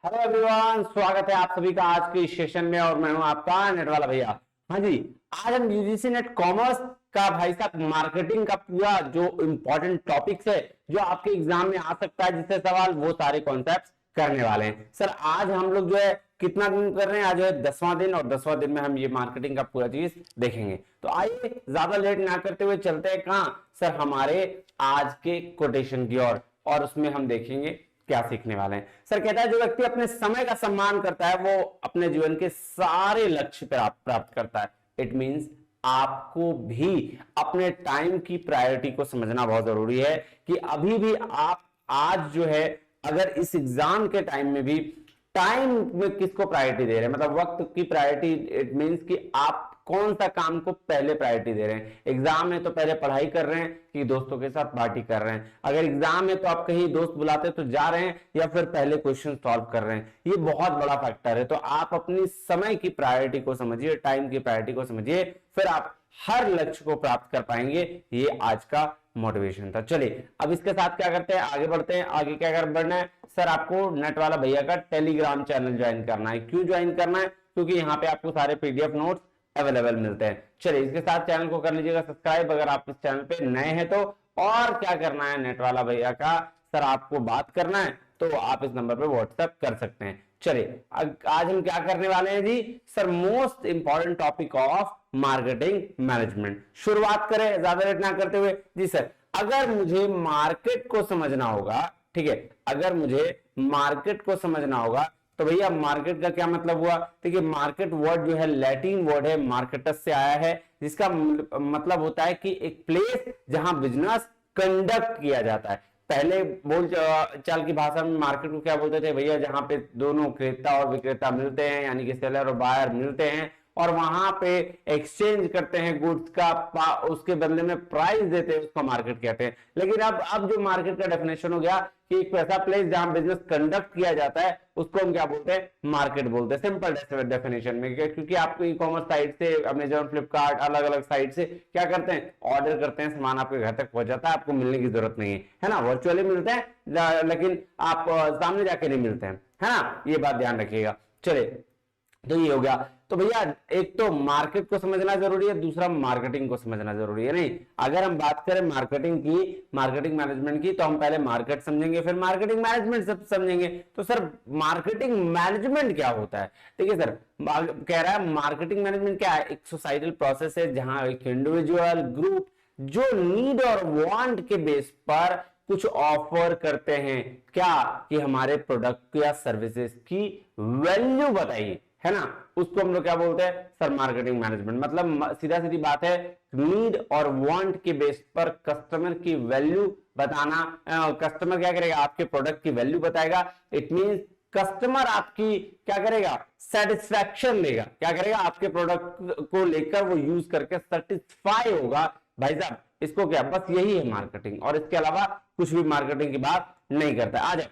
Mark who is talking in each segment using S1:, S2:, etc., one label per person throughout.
S1: Hello everyone, स्वागत है आप सभी का आज के इस सेशन में। और मैं हूं आपका नेट वाला भैया। हाँ जी, आज हम यूजीसी नेट कॉमर्स का भाई साहब मार्केटिंग का पूरा जो इंपॉर्टेंट टॉपिक्स है जो आपके एग्जाम में आ सकता है जिससे सवाल, वो सारे कॉन्सेप्ट्स करने वाले हैं। सर आज हम लोग जो है कितना दिन कर रहे हैं, आज है 10वां दिन, और 10वां दिन में हम ये मार्केटिंग का पूरा चीज देखेंगे। तो आइए ज्यादा लेट ना करते हुए चलते हैं कहां सर, हमारे आज के कोटेशन की ओर, और उसमें हम देखेंगे क्या सीखने वाले हैं। सर कहता है जो व्यक्ति अपने समय का सम्मान करता है वो अपने जीवन के सारे लक्ष्य प्राप्त करता है। इट मींस आपको भी अपने टाइम की प्रायोरिटी को समझना बहुत जरूरी है कि अभी भी आप आज जो है, अगर इस एग्जाम के टाइम में भी टाइम में किसको प्रायोरिटी दे रहे हैं, मतलब वक्त की प्रायोरिटी। इट मींस कि आप कौन सा काम को पहले प्रायोरिटी दे रहे हैं। एग्जाम है तो पहले पढ़ाई कर रहे हैं कि दोस्तों के साथ पार्टी कर रहे हैं। अगर एग्जाम है तो आप कहीं दोस्त बुलाते तो जा रहे हैं, या फिर पहले क्वेश्चन सॉल्व कर रहे हैं। ये बहुत बड़ा फैक्टर है। तो आप अपनी समय की प्रायोरिटी को समझिए, टाइम की प्रायोरिटी को समझिए, फिर आप हर लक्ष्य को प्राप्त कर पाएंगे। ये आज का मोटिवेशन था। चलिए अब इसके साथ क्या करते हैं, आगे बढ़ते हैं। आगे क्या कर बढ़ना है सर, आपको नेट वाला भैया का टेलीग्राम चैनल ज्वाइन करना है। क्यों ज्वाइन करना है? क्योंकि यहाँ पे आपको सारे पीडीएफ नोट्स अवेलेबल मिलते हैं। चलिए इसके साथ चैनल को कर लीजिएगा सब्सक्राइब अगर आप इस चैनल पे नए हैं तो। और क्या करना है, नेट वाला भैया का सर आपको बात करना है तो आप इस नंबर पे व्हाट्सएप कर सकते हैं। चलिए आज हम क्या करने वाले हैं जी sir, most important topic of marketing management. शुरुआत करें ज्यादा लेट ना करते हुए। जी सर, अगर मुझे मार्केट को समझना होगा, ठीक है, अगर मुझे मार्केट को समझना होगा तो भैया मार्केट का क्या मतलब हुआ। देखिए मार्केट वर्ड जो है लैटिन वर्ड है, मार्केटस से आया है, जिसका मतलब होता है कि एक प्लेस जहां बिजनेस कंडक्ट किया जाता है। पहले बोल चाल की भाषा में मार्केट को क्या बोलते थे भैया, जहां पे दोनों क्रेता और विक्रेता मिलते हैं, यानी कि सेलर और बायर मिलते हैं, और वहां पे एक्सचेंज करते हैं गुड्स का, उसके बदले में प्राइस देते हैं, उसको मार्केट कहते हैं। लेकिन अब जो मार्केट का डेफिनेशन हो गया कि एक ऐसा प्लेस जहां बिजनेस कंडक्ट किया जाता है, उसको हम क्या बोलते हैं, मार्केट बोलते हैं, सिंपल डेफिनेशन में। क्योंकि आपको ई कॉमर्स साइट से, अमेजॉन, फ्लिपकार्ट, अलग अलग साइट से क्या करते हैं, ऑर्डर करते हैं, सामान आपके घर तक पहुंच जाता है, आपको मिलने की जरूरत नहीं है ना। वर्चुअली मिलते हैं लेकिन आप सामने जाके नहीं मिलते हैं, है ना। ये बात ध्यान रखिएगा। चलिए तो ये हो गया। तो भैया एक तो मार्केट को समझना जरूरी है, दूसरा मार्केटिंग को समझना जरूरी है। नहीं, अगर हम बात करें मार्केटिंग की, मार्केटिंग मैनेजमेंट की, तो हम पहले मार्केट समझेंगे फिर मार्केटिंग मैनेजमेंट सब समझेंगे। तो सर मार्केटिंग मैनेजमेंट क्या होता है? देखिए सर, कह रहा है मार्केटिंग मैनेजमेंट क्या है, एक सोसाइटल प्रोसेस है जहां एक इंडिविजुअल ग्रुप जो नीड और वांट के बेस पर कुछ ऑफर करते हैं, क्या कि हमारे प्रोडक्ट या सर्विसेज की वैल्यू बताइए, है ना, उसको हम लोग क्या बोलते हैं सर, मार्केटिंग मैनेजमेंट। मतलब सीधा सीधी बात है, नीड और वांट के बेस पर कस्टमर की वैल्यू बताना। कस्टमर क्या करेगा, आपके प्रोडक्ट की वैल्यू बताएगा। इट मींस कस्टमर आपकी क्या करेगा, सेटिस्फैक्शन देगा। क्या करेगा, आपके प्रोडक्ट को लेकर वो यूज करके सेटिस्फाई होगा। भाई साहब इसको क्या, बस यही है मार्केटिंग, और इसके अलावा कुछ भी मार्केटिंग की बात नहीं करता। आ जाए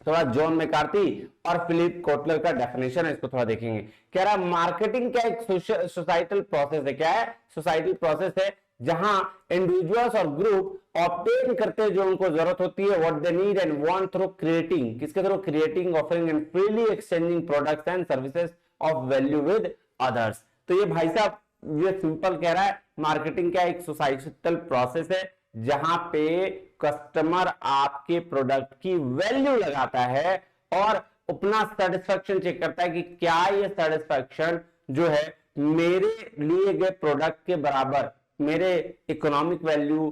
S1: थोड़ा जॉन मैकार्थी और फिलिप कोटलर का डेफिनेशन है, इसको थोड़ा देखेंगे। कह रहा है मार्केटिंग क्या एक सोसाइटल प्रोसेस है। क्या है, सोसाइटल प्रोसेस है जहां इंडिविजुअल्स और ग्रुप ऑब्टेन करते हैं जो उनको जरूरत होती है, what they need and want, through creating, किसके through, creating, offering and freely exchanging products and services of value with others. तो ये भाई साहब ये सिंपल कह रहा है, मार्केटिंग क्या एक सोसाइटल प्रोसेस है जहां पे कस्टमर आपके प्रोडक्ट की वैल्यू लगाता है और अपना सेटिस्फैक्शन चेक करता है कि क्या ये सेटिस्फैक्शन जो है मेरे लिए गए प्रोडक्ट के बराबर, मेरे इकोनॉमिक वैल्यू,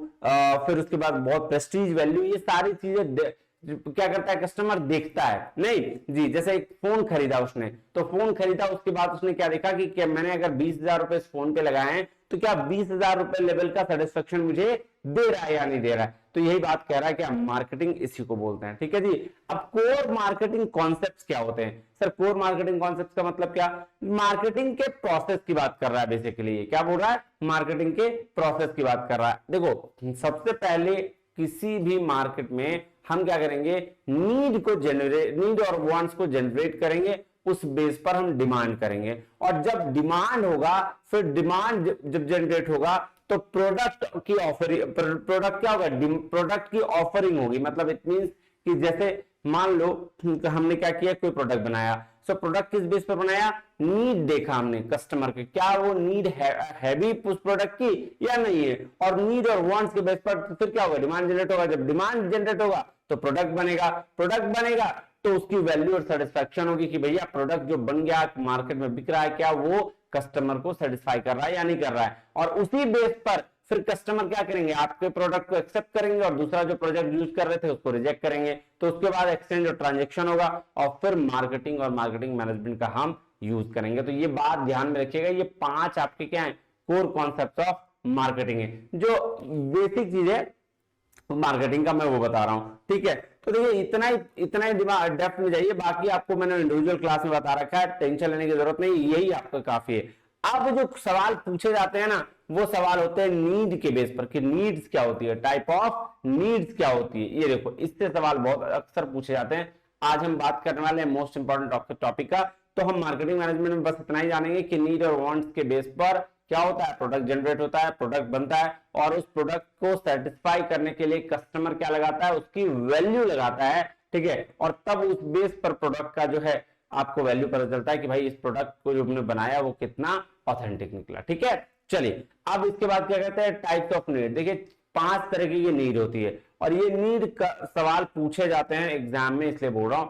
S1: फिर उसके बाद बहुत प्रेस्टीज वैल्यू, ये सारी चीजें क्या करता है कस्टमर, देखता है। नहीं जी, जैसे एक फोन खरीदा उसने, तो फोन खरीदा उसके बाद उसने क्या देखा कि क्या मैंने अगर 20,000 रुपए इस फोन पे लगाए हैं तो क्या 20,000 रुपए लेवल का सेटिस्फेक्शन मुझे दे रहा है या नहीं दे रहा है। तो यही बात कह रहा है कि मार्केटिंग इसी को बोलते हैं। ठीक है जी। अब कोर मार्केटिंग कॉन्सेप्ट्स क्या होते हैं सर? कोर मार्केटिंग कॉन्सेप्ट्स का मतलब क्या, मार्केटिंग के प्रोसेस की बात कर रहा है बेसिकली। ये क्या बोल रहा है, मार्केटिंग के प्रोसेस की बात कर रहा है। देखो सबसे पहले किसी भी मार्केट में हम क्या करेंगे, नीड और वांट्स को जनरेट करेंगे, उस बेस पर हम डिमांड करेंगे, और जब डिमांड होगा, फिर डिमांड जब जनरेट होगा तो प्रोडक्ट की ऑफरिंग, प्रोडक्ट क्या होगा, प्रोडक्ट की ऑफरिंग होगी। मतलब इट मींस कि जैसे मान लो हमने क्या किया, कोई प्रोडक्ट बनाया। सो प्रोडक्ट किस बेस पर बनाया, नीड देखा हमने कस्टमर के, क्या वो नीड है भी उस प्रोडक्ट की या नहीं है, और नीड और वांट्स के बेस पर फिर क्या होगा, डिमांड जनरेट होगा। जब डिमांड जनरेट होगा तो प्रोडक्ट बनेगा, प्रोडक्ट बनेगा तो उसकी वैल्यू और सेटिस्फैक्शन होगी कि भैया प्रोडक्ट जो बन गया मार्केट में बिक रहा है, क्या वो कस्टमर को सेटिस्फाई कर रहा है या नहीं कर रहा है। और उसी बेस पर फिर कस्टमर क्या करेंगे, आपके प्रोडक्ट को एक्सेप्ट करेंगे और दूसरा जो प्रोडक्ट यूज कर रहे थे उसको रिजेक्ट करेंगे। तो उसके बाद एक्सचेंज और ट्रांजेक्शन होगा और फिर मार्केटिंग और मार्केटिंग मैनेजमेंट का हम यूज करेंगे। तो ये बात ध्यान में रखिएगा, ये 5 आपके क्या है, कोर कॉन्सेप्ट ऑफ मार्केटिंग है, जो बेसिक चीजें मार्केटिंग का मैं वो बता रहा हूं। ठीक है, तो देखिए इतना ही दिमाग डेप्थ में जाइए, बाकी आपको मैंने इंडिविजुअल क्लास में बता रखा है, टेंशन लेने की जरूरत नहीं, यही आपका काफी है। अब जो सवाल पूछे जाते हैं ना, वो सवाल होते हैं नीड के बेस पर कि नीड्स क्या होती है, टाइप ऑफ नीड्स क्या होती है। ये देखो, इससे सवाल बहुत अक्सर पूछे जाते हैं। आज हम बात करने वाले हैं मोस्ट इंपॉर्टेंट टॉपिक का। तो हम मार्केटिंग मैनेजमेंट में बस इतना ही जानेंगे कि नीड और वांट्स के बेस पर क्या होता है, प्रोडक्ट जनरेट होता है, प्रोडक्ट बनता है, और उस प्रोडक्ट को सेटिस्फाई करने के लिए कस्टमर क्या लगाता है, उसकी वैल्यू लगाता है। ठीक है, और तब उस बेस पर प्रोडक्ट का जो है आपको वैल्यू पता चलता है कि भाई इस प्रोडक्ट को जो हमने बनाया वो कितना ऑथेंटिक निकला। ठीक है, चलिए अब इसके बाद क्या कहते हैं, टाइप्स ऑफ नीड। देखिए 5 तरह की नीड होती है और ये नीड का सवाल पूछे जाते हैं एग्जाम में, इसलिए बोल रहा हूं।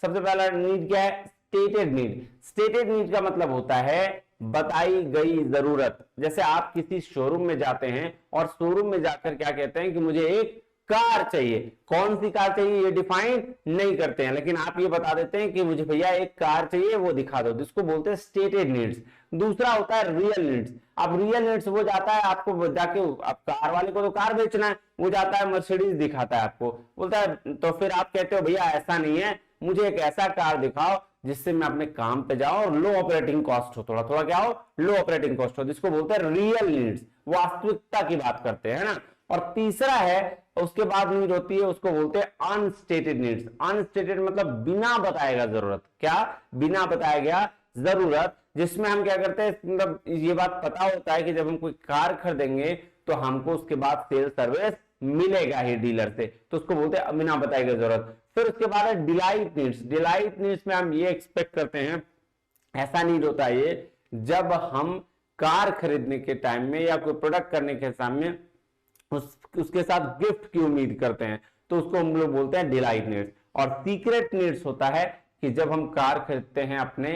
S1: सबसे पहला नीड क्या है, स्टेटेड नीड। स्टेटेड नीड का मतलब होता है बताई गई जरूरत। जैसे आप किसी शोरूम में जाते हैं और शोरूम में जाकर क्या कहते हैं कि मुझे एक कार चाहिए, कौन सी कार चाहिए ये डिफाइन नहीं करते हैं, लेकिन आप ये बता देते हैं कि मुझे भैया एक कार चाहिए, वो दिखा दो, जिसको बोलते हैं स्टेटेड नीड्स। दूसरा होता है रियल नीड्स। अब रियल नीड्स वो जाता है आपको जाके, आप कार वाले को तो कार बेचना है, वो जाता है मर्सिडीज दिखाता है आपको, बोलता है, तो फिर आप कहते हो भैया ऐसा नहीं है, मुझे एक ऐसा कार दिखाओ जिससे मैं अपने काम पे जाऊं और लो ऑपरेटिंग कॉस्ट हो, थोड़ा थोड़ा क्या हो, लो ऑपरेटिंग कॉस्ट हो, जिसको बोलते हैं रियल नीड्स, वास्तविकता की बात करते हैं ना। और तीसरा है, उसके बाद नीड होती है, उसको बोलते हैं अनस्टेटेड नीड्स। अनस्टेटेड मतलब बिना बताए गया जरूरत, क्या, बिना बताया गया जरूरत, जिसमें हम क्या करते हैं, मतलब ये बात पता होता है कि जब हम कोई कार खरीदेंगे तो हमको उसके बाद सेल सर्विस मिलेगा ही डीलर से, तो उसको बोलते हैं बिना बताए गई जरूरत। फिर उसके बाद है डिलाइट नीड्स। डिलाइट नीड्स में हम ये एक्सपेक्ट करते हैं, ऐसा नीड होता है ये, जब हम कार खरीदने के टाइम में या कोई प्रोडक्ट करने के सामने उसके साथ गिफ्ट की उम्मीद करते हैं, तो उसको हम लोग बोलते हैं डिलाइट नीड्स। और सीक्रेट नीड्स होता है कि जब हम कार खरीदते हैं अपने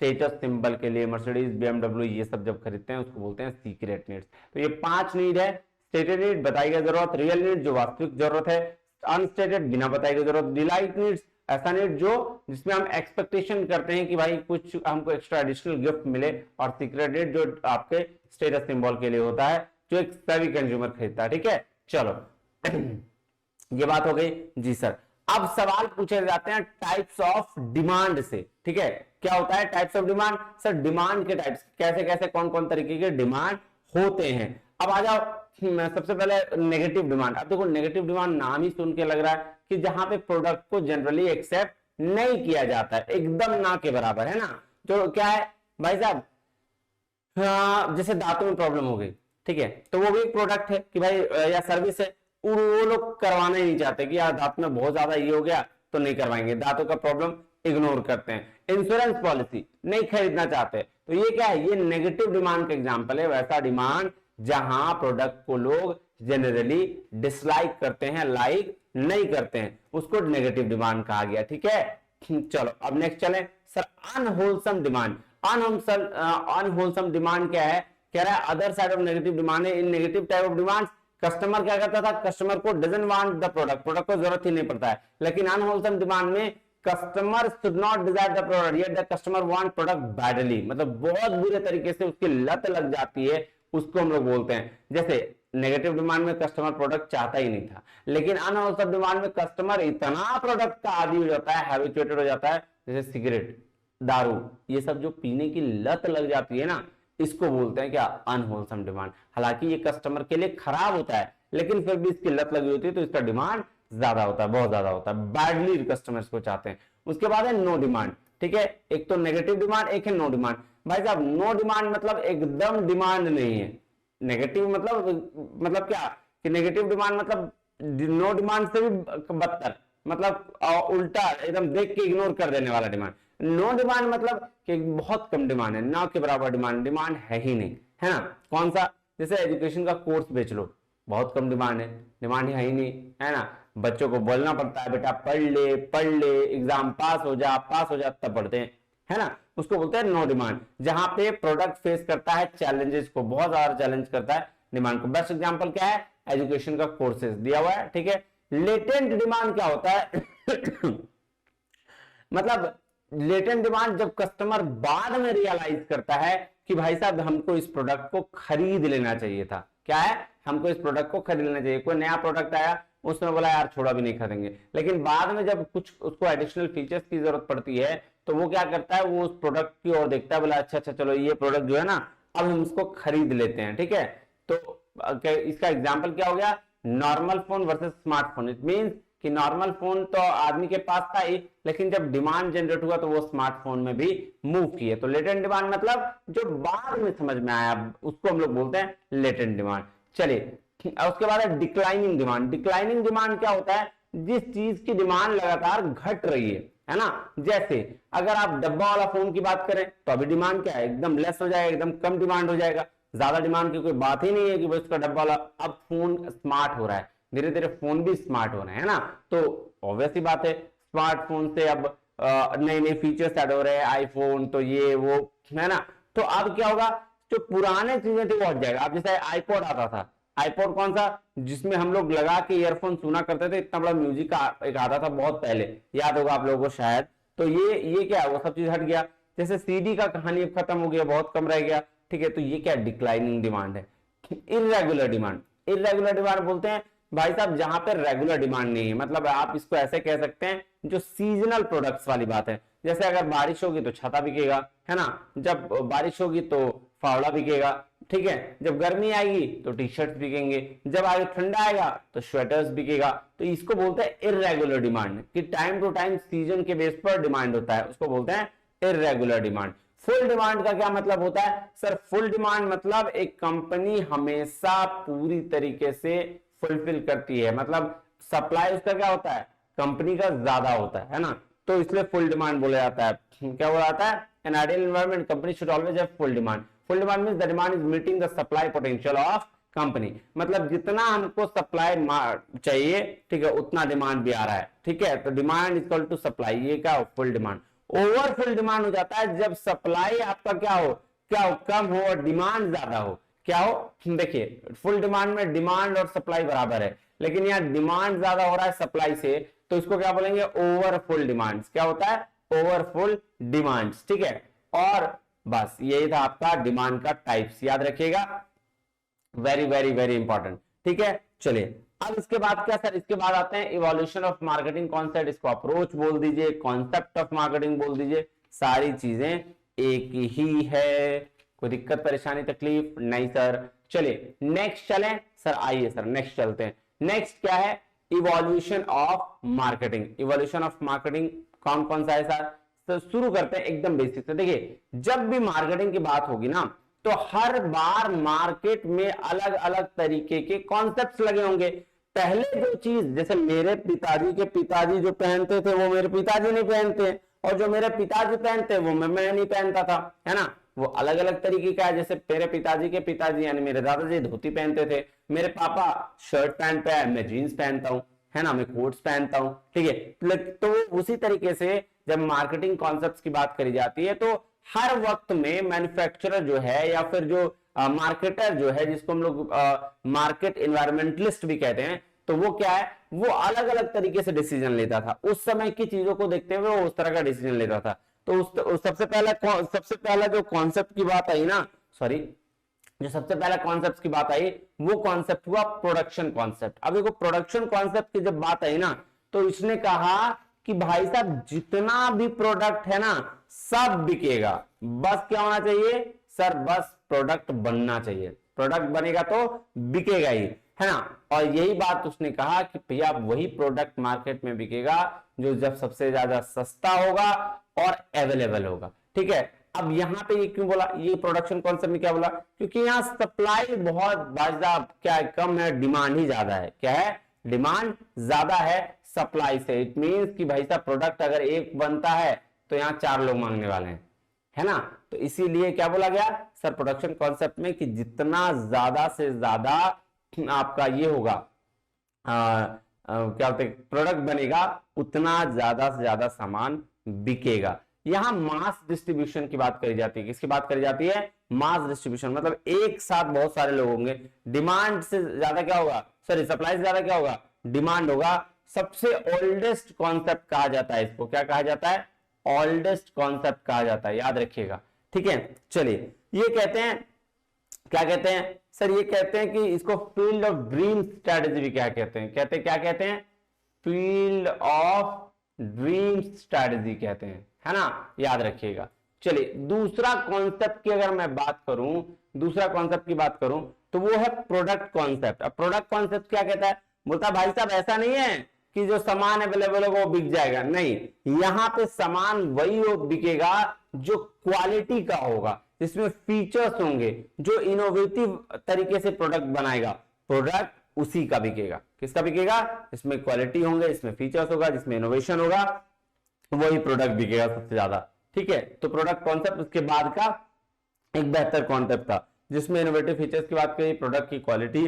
S1: स्टेटस सिंबल के लिए, मर्सिडीज, बीएमडब्ल्यू ये सब जब खरीदते हैं उसको बोलते हैं सीक्रेट नीड्स। तो ये 5 नीड है, स्टेटेड नीड बताई गई जरूरत, रियल नीड जो वास्तविक जरूरत है, अनस्टेटेड बिना बताई गई जरूरत, डिलाइट नीड्स ऐसा नीड जो जिसमें हम एक्सपेक्टेशन करते हैं कि भाई कुछ हमको एक्स्ट्रा एडिशनल गिफ्ट मिले, और सीक्रेट नीड जो आपके स्टेटस सिंबल के लिए होता है, जो एक सभी कंज्यूमर खरीदता है। ठीक है, चलो ये बात हो गई जी सर। अब सवाल पूछे जाते हैं टाइप्स ऑफ डिमांड से। ठीक है, क्या होता है types of demand, sir demand के टाइप्स कैसे कैसे कौन कौन तरीके के डिमांड होते हैं। अब आ जाओ, सबसे पहले नेगेटिव डिमांड। अब देखो नेगेटिव डिमांड नाम ही सुन के लग रहा है कि जहां पे प्रोडक्ट को जनरली एक्सेप्ट नहीं किया जाता है, एकदम ना के बराबर है ना। तो क्या है भाई साहब, जैसे दांतों में प्रॉब्लम हो गई, ठीक है, तो वो भी एक प्रोडक्ट है कि भाई या सर्विस है, वो लोग करवाना ही नहीं चाहते कि यार दांत में बहुत ज्यादा ये हो गया तो नहीं करवाएंगे, दांतों का प्रॉब्लम इग्नोर करते हैं। इंश्योरेंस पॉलिसी नहीं खरीदना चाहते, तो ये क्या है, ये नेगेटिव डिमांड का एग्जांपल है। वैसा डिमांड जहां प्रोडक्ट को लोग जनरली डिसलाइक करते हैं, लाइक नहीं करते हैं, उसको नेगेटिव डिमांड कहा गया। ठीक है, चलो अब नेक्स्ट चलें। Sir unwholesome demand. Unwholesome demand क्या है, कह रहा है other side of negative demand है। In negative type of demand customer क्या करता था, कस्टमर को doesn't want the product, product को जरूरत ही नहीं पड़ता है। लेकिन अनहोलसम डिमांड में customer should not desire the product yet the customer want product badly, मतलब बहुत बुरे तरीके से उसकी लत लग जाती है, उसको हम लोग बोलते हैं। जैसे नेगेटिव डिमांड में कस्टमर प्रोडक्ट चाहता ही नहीं था, लेकिन अनहोलसम डिमांड में कस्टमर इतना प्रोडक्ट का आदी हो जाता है, हैबिचुएटेड हो जाता है, जैसे सिगरेट, दारू, ये सब जो पीने की लत लग जाती है ना, इसको बोलते हैं क्या, अनहोलसम डिमांड। हालांकि ये कस्टमर के लिए खराब होता है, लेकिन फिर भी इसकी लत लगी होती है तो इसका डिमांड ज्यादा होता है, बहुत ज्यादा होता है, बैडली कस्टमर्स को चाहते हैं। उसके बाद है नो डिमांड। ठीक है, एक तो नेगेटिव डिमांड, एक है नो डिमांड। भाई साहब नो डिमांड मतलब एकदम डिमांड नहीं है। नेगेटिव मतलब क्या कि नेगेटिव डिमांड मतलब नो डिमांड से भी बदतर, मतलब उल्टा एकदम देख के इग्नोर कर देने वाला डिमांड। नो डिमांड मतलब कि बहुत कम डिमांड है, ना के बराबर डिमांड, डिमांड है ही नहीं, है ना। कौन सा, जैसे एजुकेशन का कोर्स बेच लो, बहुत कम डिमांड है, डिमांड है ही नहीं, है ना। बच्चों को बोलना पड़ता है बेटा पढ़ ले एग्जाम पास हो जा तब पढ़ते हैं, है ना, उसको बोलते हैं नो डिमांड। जहां पे प्रोडक्ट फेस करता है चैलेंजेस को, बहुत ज्यादा चैलेंज करता है डिमांड को। बेस्ट एग्जांपल क्या है, एजुकेशन का कोर्सेज दिया हुआ है, ठीक है। लेटेंट डिमांड क्या होता है मतलब लेटेंट डिमांड जब कस्टमर बाद में रियलाइज करता है कि भाई साहब हमको इस प्रोडक्ट को खरीद लेना चाहिए था, क्या है, हमको इस प्रोडक्ट को खरीद लेना चाहिए। कोई नया प्रोडक्ट आया, उसने बोला यार छोड़ा भी नहीं खरीदेंगे, लेकिन बाद में जब कुछ उसको एडिशनल फीचर्स की जरूरत पड़ती है तो वो क्या करता है, वो उस प्रोडक्ट की ओर देखता है, बोला अच्छा चलो ये प्रोडक्ट जो है ना अब हम इसको खरीद लेते हैं, ठीक है। तो इसका एग्जाम्पल क्या हो गया, normal phone versus smartphone. It means कि नॉर्मल फोन तो आदमी के पास था ही, लेकिन जब डिमांड जनरेट हुआ तो वो स्मार्टफोन में भी मूव किए। तो लेटेंट डिमांड मतलब जो बाद में समझ में आया, उसको हम लोग बोलते हैं लेटेंट डिमांड। चलिए उसके बाद है डिक्लाइनिंग डिमांड। डिक्लाइनिंग डिमांड क्या होता है, जिस चीज की डिमांड लगातार घट रही है ना। जैसे अगर आप डब्बा वाला फोन की बात करें तो अभी डिमांड क्या है, एकदम लेस हो जाएगा, एकदम कम डिमांड हो जाएगा, ज्यादा डिमांड की कोई बात ही नहीं है कि भाई उसका डब्बा वाला। अब फोन स्मार्ट हो रहा है, धीरे धीरे फोन भी स्मार्ट हो रहे हैं ना, तो ऑब्वियस ही बात है स्मार्टफोन से अब नए नए फीचर्स ऐड हो रहे हैं, आईफोन तो ये वो, है ना। तो अब क्या होगा, जो पुराने चीजें थी वो हट जाएगा। अब जैसे आईपॉड आता था, आईपॉड कौन सा, जिसमें हम लोग लगा के ईयरफोन सुना करते थे, इतना बड़ा म्यूजिक का एक आता था बहुत पहले, याद होगा आप लोगों को शायद। तो ये क्या है, वो सब चीज हट गया। जैसे सीडी का कहानी अब खत्म हो गया, बहुत कम रह गया, ठीक है। तो ये क्या डिक्लाइनिंग डिमांड है। इर्रेगुलर डिमांड, इर्रेगुलर डिमांड बोलते हैं भाई साहब जहां पर रेगुलर डिमांड नहीं है, मतलब आप इसको ऐसे कह सकते हैं जो सीजनल प्रोडक्ट्स वाली बात है। जैसे अगर बारिश होगी तो छाता बिकेगा, है ना, जब बारिश होगी तो फावड़ा बिकेगा, ठीक है, जब गर्मी आएगी तो टी शर्ट बिकेंगे, जब आगे ठंडा आएगा तो स्वेटर्स बिकेगा। तो इसको बोलते हैं इर्रेगुलर डिमांड, कि टाइम टू टाइम सीजन के बेस पर डिमांड होता है, उसको बोलते हैं इर्रेगुलर डिमांड। फुल डिमांड का क्या मतलब होता है सर, फुल डिमांड मतलब एक कंपनी हमेशा पूरी तरीके से फुलफिल करती है, मतलब सप्लाई उसका क्या होता है, कंपनी का ज्यादा होता है ना, तो इसलिए फुल डिमांड बोला जाता है। क्या बोला जाता है, an ideal environment company should always have full demand. Full demand means the demand is meeting the supply potential of company, मतलब जितना हमको सप्लाई चाहिए, ठीक है, उतना डिमांड भी आ रहा है, ठीक है। तो demand is equal to supply, ये क्या full demand. Over full demand हो जाता है जब सप्लाई आपका क्या हो कम हो और डिमांड ज्यादा हो। क्या हो, देखिए फुल डिमांड में डिमांड और सप्लाई बराबर है, लेकिन यहाँ डिमांड ज्यादा हो रहा है सप्लाई से, तो इसको क्या बोलेंगे, ओवरफुल डिमांड्स। क्या होता है, ओवरफुल डिमांड्स, ठीक है। और बस यही था आपका डिमांड का टाइप्स, याद रखिएगा, वेरी वेरी वेरी इंपॉर्टेंट, ठीक है। चलिए अब इसके बाद क्या सर, इसके बाद आते हैं इवोल्यूशन ऑफ मार्केटिंग कॉन्सेप्ट। इसको अप्रोच बोल दीजिए, कॉन्सेप्ट ऑफ मार्केटिंग बोल दीजिए, सारी चीजें एक ही है, कोई दिक्कत परेशानी तकलीफ नहीं सर। चलिए नेक्स्ट चलें सर, आइए सर नेक्स्ट चलते हैं। नेक्स्ट क्या है, evolution of marketing. Evolution of marketing कौन कौन सा है सर, तो शुरू करते हैं एकदम बेसिक से। देखिए जब भी मार्केटिंग की बात होगी ना, तो हर बार मार्केट में अलग अलग तरीके के कॉन्सेप्ट्स लगे होंगे। पहले जो चीज, जैसे मेरे पिताजी के पिताजी जो पहनते थे वो मेरे पिताजी नहीं पहनते, और जो मेरे पिताजी पहनते वो मैं नहीं पहनता था, है ना, वो अलग अलग तरीके का है। जैसे मेरे पिताजी के पिताजी यानी मेरे दादाजी धोती पहनते थे, मेरे पापा शर्ट पैंट पे, मैं जीन्स पहनता हूं, है ना, मैं कोट्स पहनता हूं, ठीक है। तो उसी तरीके से जब मार्केटिंग कॉन्सेप्ट्स की बात करी जाती है तो हर वक्त में मैन्युफैक्चरर जो है या फिर जो मार्केटर जो है, जिसको हम लोग मार्केट एनवायरमेंटलिस्ट भी कहते हैं, तो वो क्या है, वो अलग अलग तरीके से डिसीजन लेता था। उस समय की चीजों को देखते हुए वो उस तरह का डिसीजन लेता था। तो सबसे पहला जो कॉन्सेप्ट की बात आई ना, सॉरी, जो सबसे पहला कॉन्सेप्ट की बात आई वो कॉन्सेप्ट हुआ प्रोडक्शन कॉन्सेप्ट। अब देखो प्रोडक्शन कॉन्सेप्ट की जब बात आई ना, तो इसने कहा कि भाई साहब जितना भी प्रोडक्ट है ना सब बिकेगा, बस क्या होना चाहिए सर, बस प्रोडक्ट बनना चाहिए, प्रोडक्ट बनेगा तो बिकेगा ही, है ना। और यही बात उसने कहा कि भैया वही प्रोडक्ट मार्केट में बिकेगा जो जब सबसे ज्यादा सस्ता होगा और अवेलेबल होगा, ठीक है। अब यहां पे ये क्यों बोला, ये प्रोडक्शन कॉन्सेप्ट में क्या बोला, क्योंकि यहाँ सप्लाई बहुत क्या कम है, डिमांड ही ज्यादा है। क्या है, डिमांड ज्यादा है, सप्लाई से। इट मींस कि भाई साहब प्रोडक्ट अगर एक बनता है तो यहाँ 4 लोग मांगने वाले हैं, है ना। तो इसीलिए क्या बोला गया सर प्रोडक्शन कॉन्सेप्ट में कि जितना ज्यादा से ज्यादा आपका ये होगा क्या बोलते प्रोडक्ट बनेगा उतना ज्यादा से ज्यादा सामान बिकेगा। यहां मास डिस्ट्रीब्यूशन की बात करी जाती है। किसकी बात करी जाती है? मास डिस्ट्रीब्यूशन, मतलब एक साथ बहुत सारे लोग होंगे। डिमांड से ज्यादा क्या होगा, सॉरी सप्लाई से ज्यादा क्या होगा, डिमांड होगा। सबसे ओल्डेस्ट कॉन्सेप्ट कहा जाता है इसको, क्या कहा जाता है? ओल्डेस्ट कॉन्सेप्ट कहा जाता है, याद रखिएगा, ठीक है। चलिए ये कहते हैं, क्या कहते हैं सर? ये कहते हैं कि इसको फील्ड ऑफ ड्रीम स्ट्रेटेजी भी क्या कहते हैं? कहते हैं क्या कहते हैं? फील्ड ऑफ ड्रीम स्ट्रेटेजी कहते हैं, है ना, याद रखिएगा। चलिए दूसरा कॉन्सेप्ट की अगर मैं बात करूं, दूसरा कॉन्सेप्ट की बात करूं तो वो है प्रोडक्ट कॉन्सेप्ट। अब प्रोडक्ट कॉन्सेप्ट क्या कहता है? बोलता भाई साहब ऐसा नहीं है कि जो सामान अवेलेबल होगा वो बिक जाएगा, नहीं, यहां पे सामान वही वो बिकेगा जो क्वालिटी का होगा, जिसमें फीचर्स होंगे, जो इनोवेटिव तरीके से प्रोडक्ट बनाएगा, प्रोडक्ट उसी का बिकेगा। किसका बिकेगा? इसमें क्वालिटी होंगे, इसमें फीचर्स होगा, जिसमें इनोवेशन होगा, वही प्रोडक्ट बिकेगा सबसे ज्यादा, ठीक है। तो प्रोडक्ट कॉन्सेप्ट उसके बाद का एक बेहतर कॉन्सेप्ट था, जिसमें इनोवेटिव फीचर्स की बात करी, प्रोडक्ट की क्वालिटी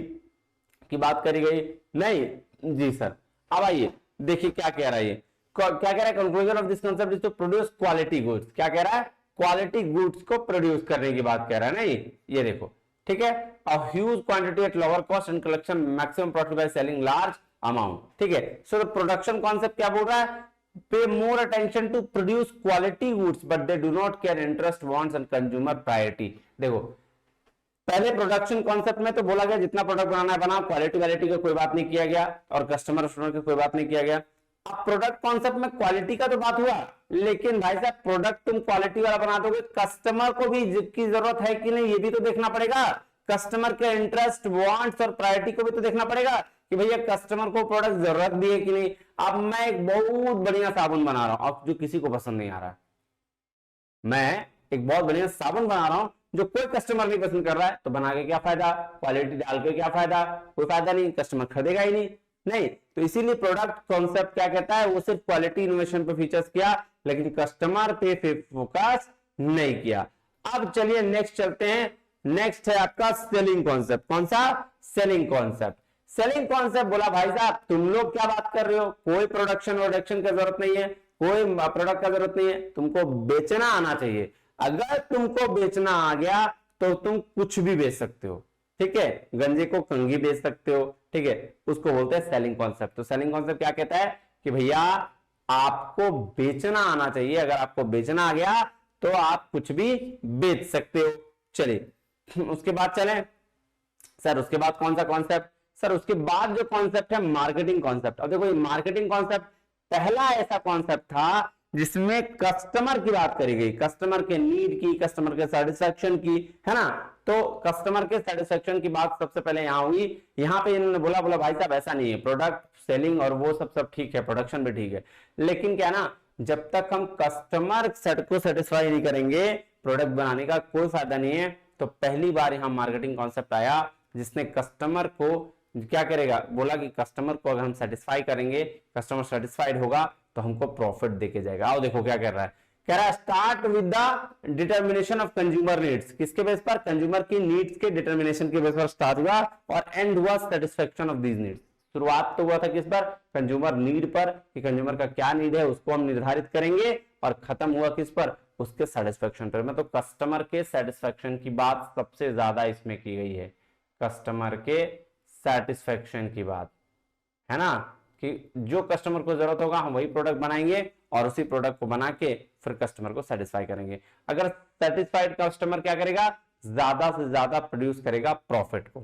S1: की बात करी गई। नहीं जी सर, अब आइए देखिए क्या कह रहा है ये, क्या कह रहा है? Conclusion of this concept is to produce quality goods. क्या कह रहा है? क्वालिटी गुड्स को प्रोड्यूस करने की बात कह रहा है ना ये देखो, ठीक है। A huge quantity at lower cost and collection maximum profit by selling large amount, ठीक है। सो द प्रोडक्शन कॉन्सेप्ट क्या बोल रहा है? Pay more attention to produce quality goods but they do not care interest wants and consumer priority. देखो पहले production concept में तो बोला गया जितना प्रोडक्ट बनाना है बनाओ, क्वालिटी वालिटी का कोई बात नहीं किया गया और कस्टमर की कोई बात नहीं किया गया। अब प्रोडक्ट कॉन्सेप्ट में क्वालिटी का तो बात हुआ, लेकिन भाई साहब प्रोडक्ट तुम क्वालिटी वाला बना दोगे, कस्टमर को भी की जरूरत है कि नहीं ये भी तो देखना पड़ेगा। कस्टमर के इंटरेस्ट वांट्स और प्रायोरिटी को भी तो देखना पड़ेगा कि भैया कस्टमर को प्रोडक्ट जरूरत भी है कि नहीं। अब मैं एक बहुत बढ़िया साबुन बना रहा हूं, अब जो किसी को पसंद नहीं आ रहा, मैं एक बहुत बढ़िया साबुन बना रहा हूं जो कोई कस्टमर नहीं पसंद कर रहा है, तो बना के क्या फायदा, क्वालिटी डाल के क्या फायदा, कोई फायदा नहीं, कस्टमर खरीदेगा ही नहीं। तो इसीलिए प्रोडक्ट कॉन्सेप्ट क्या कहता है, वो सिर्फ क्वालिटी इनोवेशन पे फीचर्स किया, लेकिन कस्टमर पे फोकस नहीं किया। अब चलिए नेक्स्ट चलते हैं, नेक्स्ट है आपका सेलिंग कॉन्सेप्ट। कौन सा? Selling concept. सेलिंग कॉन्सेप्ट बोला भाई साहब तुम लोग क्या बात कर रहे हो, कोई प्रोडक्शन वोडक्शन की जरूरत नहीं है, कोई प्रोडक्ट का जरूरत नहीं है, तुमको बेचना आना चाहिए। अगर तुमको बेचना आ गया तो तुम कुछ भी बेच सकते हो, ठीक है। गंजे को कंघी बेच सकते हो, ठीक है, उसको बोलते हैं सेलिंग कॉन्सेप्ट। तो सेलिंग कॉन्सेप्ट क्या कहता है कि भैया आपको बेचना आना चाहिए, अगर आपको बेचना आ गया तो आप कुछ भी बेच सकते हो। चलिए उसके बाद चलें सर, उसके बाद कौन सा कॉन्सेप्ट? सर उसके बाद जो कॉन्सेप्ट है मार्केटिंग कॉन्सेप्ट। अब देखो ये मार्केटिंग कॉन्सेप्ट पहला ऐसा कॉन्सेप्ट था जिसमें कस्टमर की बात करी गई, कस्टमर के नीड की, कस्टमर के सेटिस्फेक्शन की, है ना। तो कस्टमर के सेटिस्फेक्शन की बात सबसे पहले यहां हुई। यहां पे इन्होंने बोला भाई साहब ऐसा नहीं है, प्रोडक्ट सेलिंग और वो सब ठीक है, प्रोडक्शन भी ठीक है, लेकिन क्या ना जब तक हम कस्टमर को सेटिस्फाई नहीं करेंगे प्रोडक्ट बनाने का कोई फायदा नहीं है। तो पहली बार यहां मार्केटिंग कॉन्सेप्ट आया जिसने कस्टमर को क्या करेगा, बोला कि कस्टमर को अगर हम सेटिस्फाई करेंगे, कस्टमर सेटिस्फाइड होगा तो हमको प्रॉफिट देके जाएगा। आओ देखो क्या कर रहा है, कह रहा है start with the determination of consumer needs. किसके बेस पर? कंज्यूमर की नीड्स के डिटर्मिनेशन के बेस पर स्टार्ट हुआ और एंड हुआ सेटिस्फेक्शन ऑफ दीज नीड्स। शुरुआत तो हुआ था किस पर? कंज्यूमर नीड पर, कि कंज्यूमर का क्या नीड है उसको हम निर्धारित करेंगे, और खत्म हुआ किस पर? उसके सेटिस्फेक्शन पर। मतलब कस्टमर के सेटिस्फेक्शन की बात सबसे ज्यादा इसमें की गई है, कस्टमर के सेटिस्फेक्शन की बात, है ना, कि जो कस्टमर को जरूरत होगा हम वही प्रोडक्ट बनाएंगे और उसी प्रोडक्ट को बना के फिर कस्टमर को सेटिस्फाई करेंगे। अगर सेटिस्फाइड कस्टमर क्या करेगा, ज्यादा से ज्यादा प्रोड्यूस करेगा प्रॉफिट को।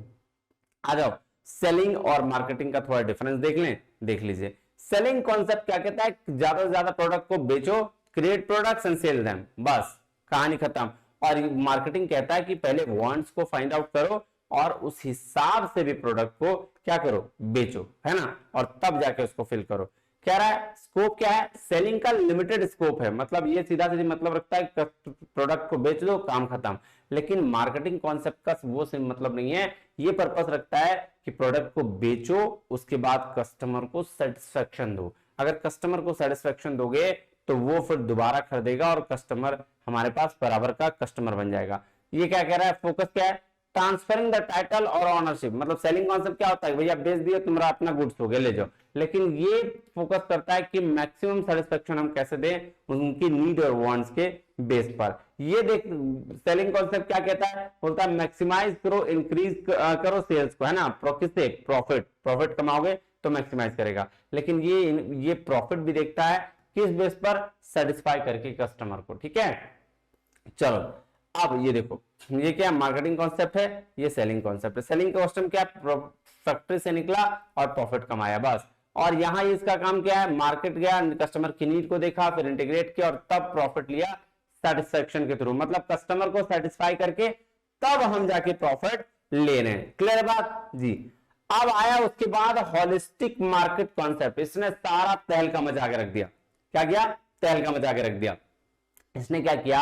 S1: आ जाओ सेलिंग और मार्केटिंग का थोड़ा डिफरेंस देख लें, देख लीजिए। सेलिंग कॉन्सेप्ट क्या कहता है, ज्यादा से ज्यादा प्रोडक्ट को बेचो, create products and sell them, बस कहानी खत्म। और मार्केटिंग कहता है कि पहले वांट्स को फाइंड आउट करो और उस हिसाब से भी प्रोडक्ट को क्या करो, बेचो, है ना, और तब जाके उसको फिल करो। कह रहा है स्कोप क्या है, सेलिंग का लिमिटेड स्कोप है, मतलब ये सीधा सीधी मतलब रखता है प्रोडक्ट को बेच दो काम खत्म। लेकिन मार्केटिंग कॉन्सेप्ट का वो सिर्फ मतलब नहीं है, ये पर्पस रखता है कि प्रोडक्ट को बेचो, उसके बाद कस्टमर को सेटिस्फेक्शन दो। अगर कस्टमर को सेटिस्फेक्शन दोगे तो वो फिर दोबारा खरीदेगा और कस्टमर हमारे पास बराबर का कस्टमर बन जाएगा। ये क्या कह रहा है, फोकस क्या है, ट्रांसफरिंग द टाइटल और ऑनरशिप। मतलब सेलिंग कॉन्सेप्ट क्या होता है, भैया बेच दिया, तुम्हारा अपना गुड्स हो गया, ले जाओ। लेकिन ये फोकस करता है कि मैक्सिमम सेटिस्फेक्शन हम कैसे दें उनकी नीड और वांट्स के बेस पर। ये देख सेलिंग कॉन्सेप्ट क्या कहता है, बोलता है मैक्सिमाइज करो, इंक्रीज करो सेल्स को, है ना, किससे, प्रॉफिट कमाओगे तो मैक्सिमाइज करेगा। लेकिन ये प्रॉफिट भी देखता है किस बेस पर, सेटिस्फाई करके कस्टमर को। ठीक है, चलो अब ये देखो, ये क्या मार्केटिंग कॉन्सेप्ट है, ये सेलिंग कॉन्सेप्ट है। सेलिंग कॉन्सेप्ट क्या, फैक्ट्री से निकला और प्रॉफिट कमाया बस। और यहां इसका काम क्या है, मार्केट गया, कस्टमर की नीड को देखा, फिर इंटीग्रेट किया और तब प्रॉफिट लिया सेटिस्फेक्शन के थ्रू। मतलब कस्टमर को सेटिस्फाई करके तब हम जाके प्रॉफिट ले रहे हैं। क्लियर बात जी। अब आया उसके बाद हॉलिस्टिक मार्केट कॉन्सेप्ट। इसने सारा तहलका मचा के रख दिया। क्या किया, तहलका मचा के रख दिया। इसने क्या किया,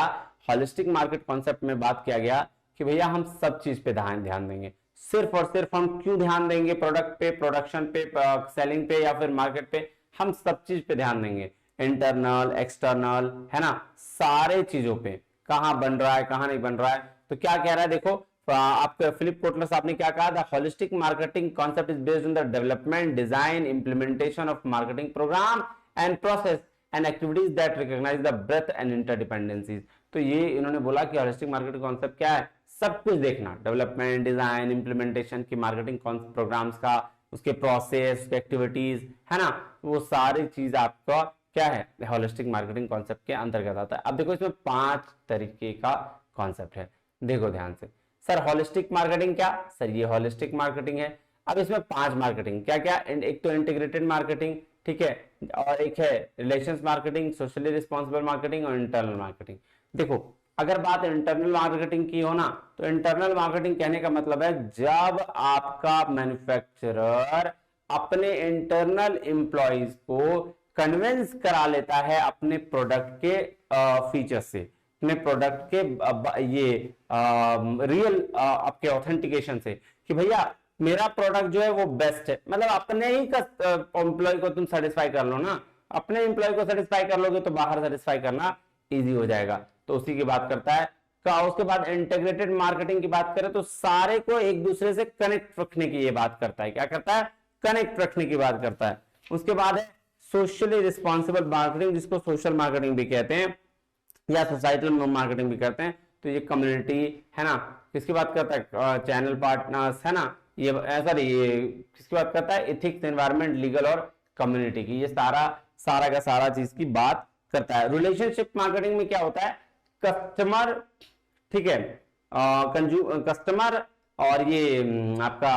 S1: हॉलिस्टिक मार्केट कॉन्सेप्ट में बात किया गया कि भैया हम सब चीज पे ध्यान देंगे। सिर्फ और सिर्फ हम क्यों ध्यान देंगे, प्रोडक्ट पे, प्रोडक्शन पे, सेलिंग पे या फिर मार्केट पे, हम सब चीज पे ध्यान देंगे। इंटरनल, एक्सटर्नल, है ना, सारे चीजों पे, कहां बन रहा है कहां नहीं बन रहा है। तो क्या कह रहा है, देखो आपके फिलिप कोटलर साहब ने क्या कहा, the holistic marketing concept is based on the development, design, implementation of marketing program and process and activities that recognize the breadth and interdependencies. तो ये इन्होंने बोला कि होलिस्टिक मार्केटिंग कॉन्सेप्ट क्या है, सब कुछ देखना, डेवलपमेंट, डिजाइन, इंप्लीमेंटेशन की मार्केटिंग प्रोग्राम्स का, उसके प्रोसेस, उसके एक्टिविटीज, है ना, वो सारी चीज आपका क्या है, होलिस्टिक मार्केटिंग कॉन्सेप्ट के अंतर्गत आता है। अब देखो इसमें 5 तरीके का कॉन्सेप्ट है, देखो ध्यान से। सर होलिस्टिक मार्केटिंग क्या, सर ये होलिस्टिक मार्केटिंग है। अब इसमें 5 मार्केटिंग क्या क्या, एक तो इंटीग्रेटेड मार्केटिंग, ठीक है, और एक है relations marketing, socially responsible marketing और इंटरनल मार्केटिंग। देखो अगर बात इंटरनल मार्केटिंग की हो ना, तो इंटरनल मार्केटिंग कहने का मतलब है जब आपका मैन्युफैक्चरर अपने इंटरनल एम्प्लॉइज को कन्विंस करा लेता है अपने प्रोडक्ट के फीचर्स से, अपने प्रोडक्ट के ये रियल आपके ऑथेंटिकेशन से कि भैया मेरा प्रोडक्ट जो है वो बेस्ट है। मतलब अपने ही एम्प्लॉय को तुम सेटिस्फाई कर लो ना, अपने एम्प्लॉय को सेटिस्फाई कर लोगे तो बाहर सेटिस्फाई करना इजी हो जाएगा। तो उसी की बात करता है। उसके बाद इंटीग्रेटेड मार्केटिंग की बात करें तो सारे को एक दूसरे से कनेक्ट रखने की ये बात करता है। क्या करता है, कनेक्ट रखने की बात करता है। उसके बाद है सोशली रिस्पॉन्सिबल मार्केटिंग, जिसको सोशल मार्केटिंग भी कहते हैं या सोसाइटल मार्केटिंग भी करते हैं। तो ये कम्युनिटी है ना, किसकी बात करता है, चैनल पार्टनर्स, है ना, ये सॉरी ये किसकी बात करता है, एथिक्स, एनवायरनमेंट, लीगल और कम्युनिटी की, ये सारा का सारा चीज की बात करता है। रिलेशनशिप मार्केटिंग में क्या होता है, कस्टमर, ठीक है, कस्टमर और ये आपका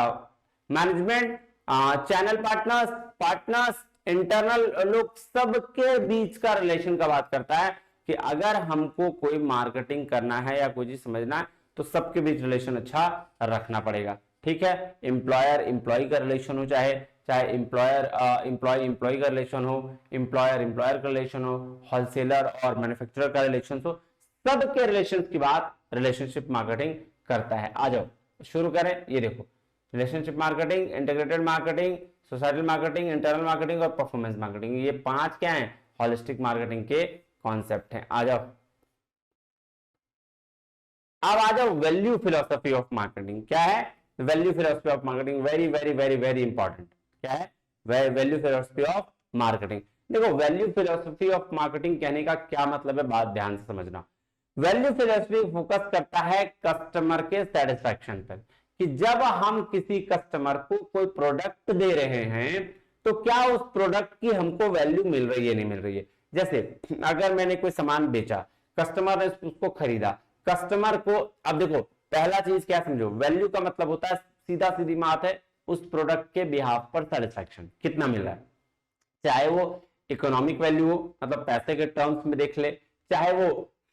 S1: मैनेजमेंट, चैनल पार्टनर्स, इंटरनल लोग, सबके बीच का रिलेशन का बात करता है कि अगर हमको कोई मार्केटिंग करना है या कोई चीज समझना है तो सबके बीच रिलेशन अच्छा रखना पड़ेगा। ठीक है, एम्प्लॉयर एम्प्लॉय का रिलेशन हो, चाहे एम्प्लॉयर एम्प्लॉय का रिलेशन हो, एम्प्लॉयर का रिलेशन हो, होलसेलर और मैन्युफैक्चरर का रिलेशन हो, सबके रिलेशन की बात रिलेशनशिप मार्केटिंग करता है। आ जाओ शुरू करें। ये देखो relationship marketing, integrated marketing, societal marketing, internal marketing और परफॉर्मेंस मार्केटिंग, ये 5 क्या है, होलिस्टिक मार्केटिंग के कॉन्सेप्ट हैं। आ जाओ, अब आ जाओ वैल्यू फिलोसफी ऑफ मार्केटिंग। क्या है value philosophy of marketing, very very very very important. क्या है वैल्यू फिलोसफी ऑफ मार्केटिंग। देखो वैल्यू फिलोसफी ऑफ मार्केटिंग कहने का क्या मतलब है, बात ध्यान से समझना। वैल्यू फिलोसफी फोकस करता है कस्टमर के सेटिस्फैक्शन पर, कि जब हम किसी कस्टमर को कोई प्रोडक्ट दे रहे हैं तो क्या उस प्रोडक्ट की हमको वैल्यू मिल रही है नहीं मिल रही है। जैसे अगर मैंने कोई सामान बेचा, कस्टमर ने उसको खरीदा, कस्टमर को, अब देखो पहला चीज क्या समझो, वैल्यू का मतलब होता है सीधा सीधी बात है उस प्रोडक्ट के बिहाफ पर सेटिस्फैक्शन कितना मिल रहा है, चाहे वो इकोनॉमिक वैल्यू हो, मतलब पैसे के टर्म्स में देख ले, चाहे वो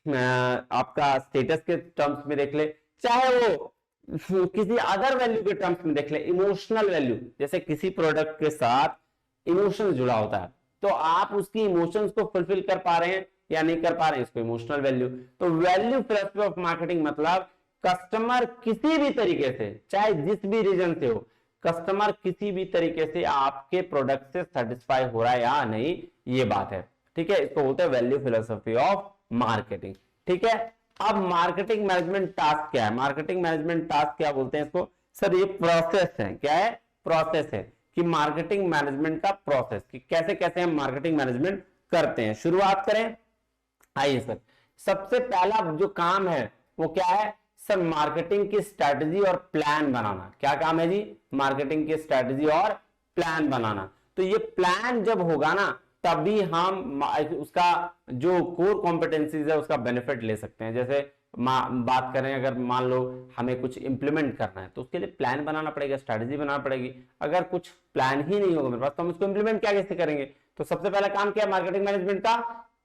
S1: आपका स्टेटस के टर्म्स में देख ले, चाहे वो किसी अदर वैल्यू के टर्म्स में देख ले, इमोशनल वैल्यू, जैसे किसी प्रोडक्ट के साथ इमोशन जुड़ा होता है तो आप उसकी इमोशंस को फुलफिल कर पा रहे हैं या नहीं कर पा रहे हैं, इसको इमोशनल वैल्यू। तो वैल्यू फिलोसफी ऑफ मार्केटिंग मतलब कस्टमर किसी भी तरीके से, चाहे जिस भी रीजन से हो, कस्टमर किसी भी तरीके से आपके प्रोडक्ट से सेटिस्फाई हो रहा है या नहीं, ये बात है। ठीक है, इसको बोलते हैं वैल्यू फिलोसफी ऑफ मार्केटिंग। ठीक है, अब मार्केटिंग मैनेजमेंट टास्क क्या है? मार्केटिंग मैनेजमेंट टास्क क्या बोलते हैं इसको? सर ये प्रोसेस है। क्या है? प्रोसेस है कि मार्केटिंग मैनेजमेंट का प्रोसेस, कि कैसे कैसे हम मार्केटिंग मैनेजमेंट करते हैं। शुरुआत करें, आइए सर। सबसे पहला जो काम है वो क्या है सर? मार्केटिंग की स्ट्रैटेजी और प्लान बनाना। क्या काम है जी? मार्केटिंग की स्ट्रैटेजी और प्लान बनाना। तो ये प्लान जब होगा ना, तभी हम उसका जो कोर कॉम्पिटेंसीज है उसका बेनिफिट ले सकते हैं। जैसे बात करें, अगर मान लो हमें कुछ इंप्लीमेंट करना है तो उसके लिए प्लान बनाना पड़ेगा, स्ट्रैटेजी बनाना पड़ेगी। अगर कुछ प्लान ही नहीं होगा मेरे पास तो हम उसको इंप्लीमेंट क्या कैसे करेंगे? तो सबसे पहला काम क्या है मार्केटिंग मैनेजमेंट का?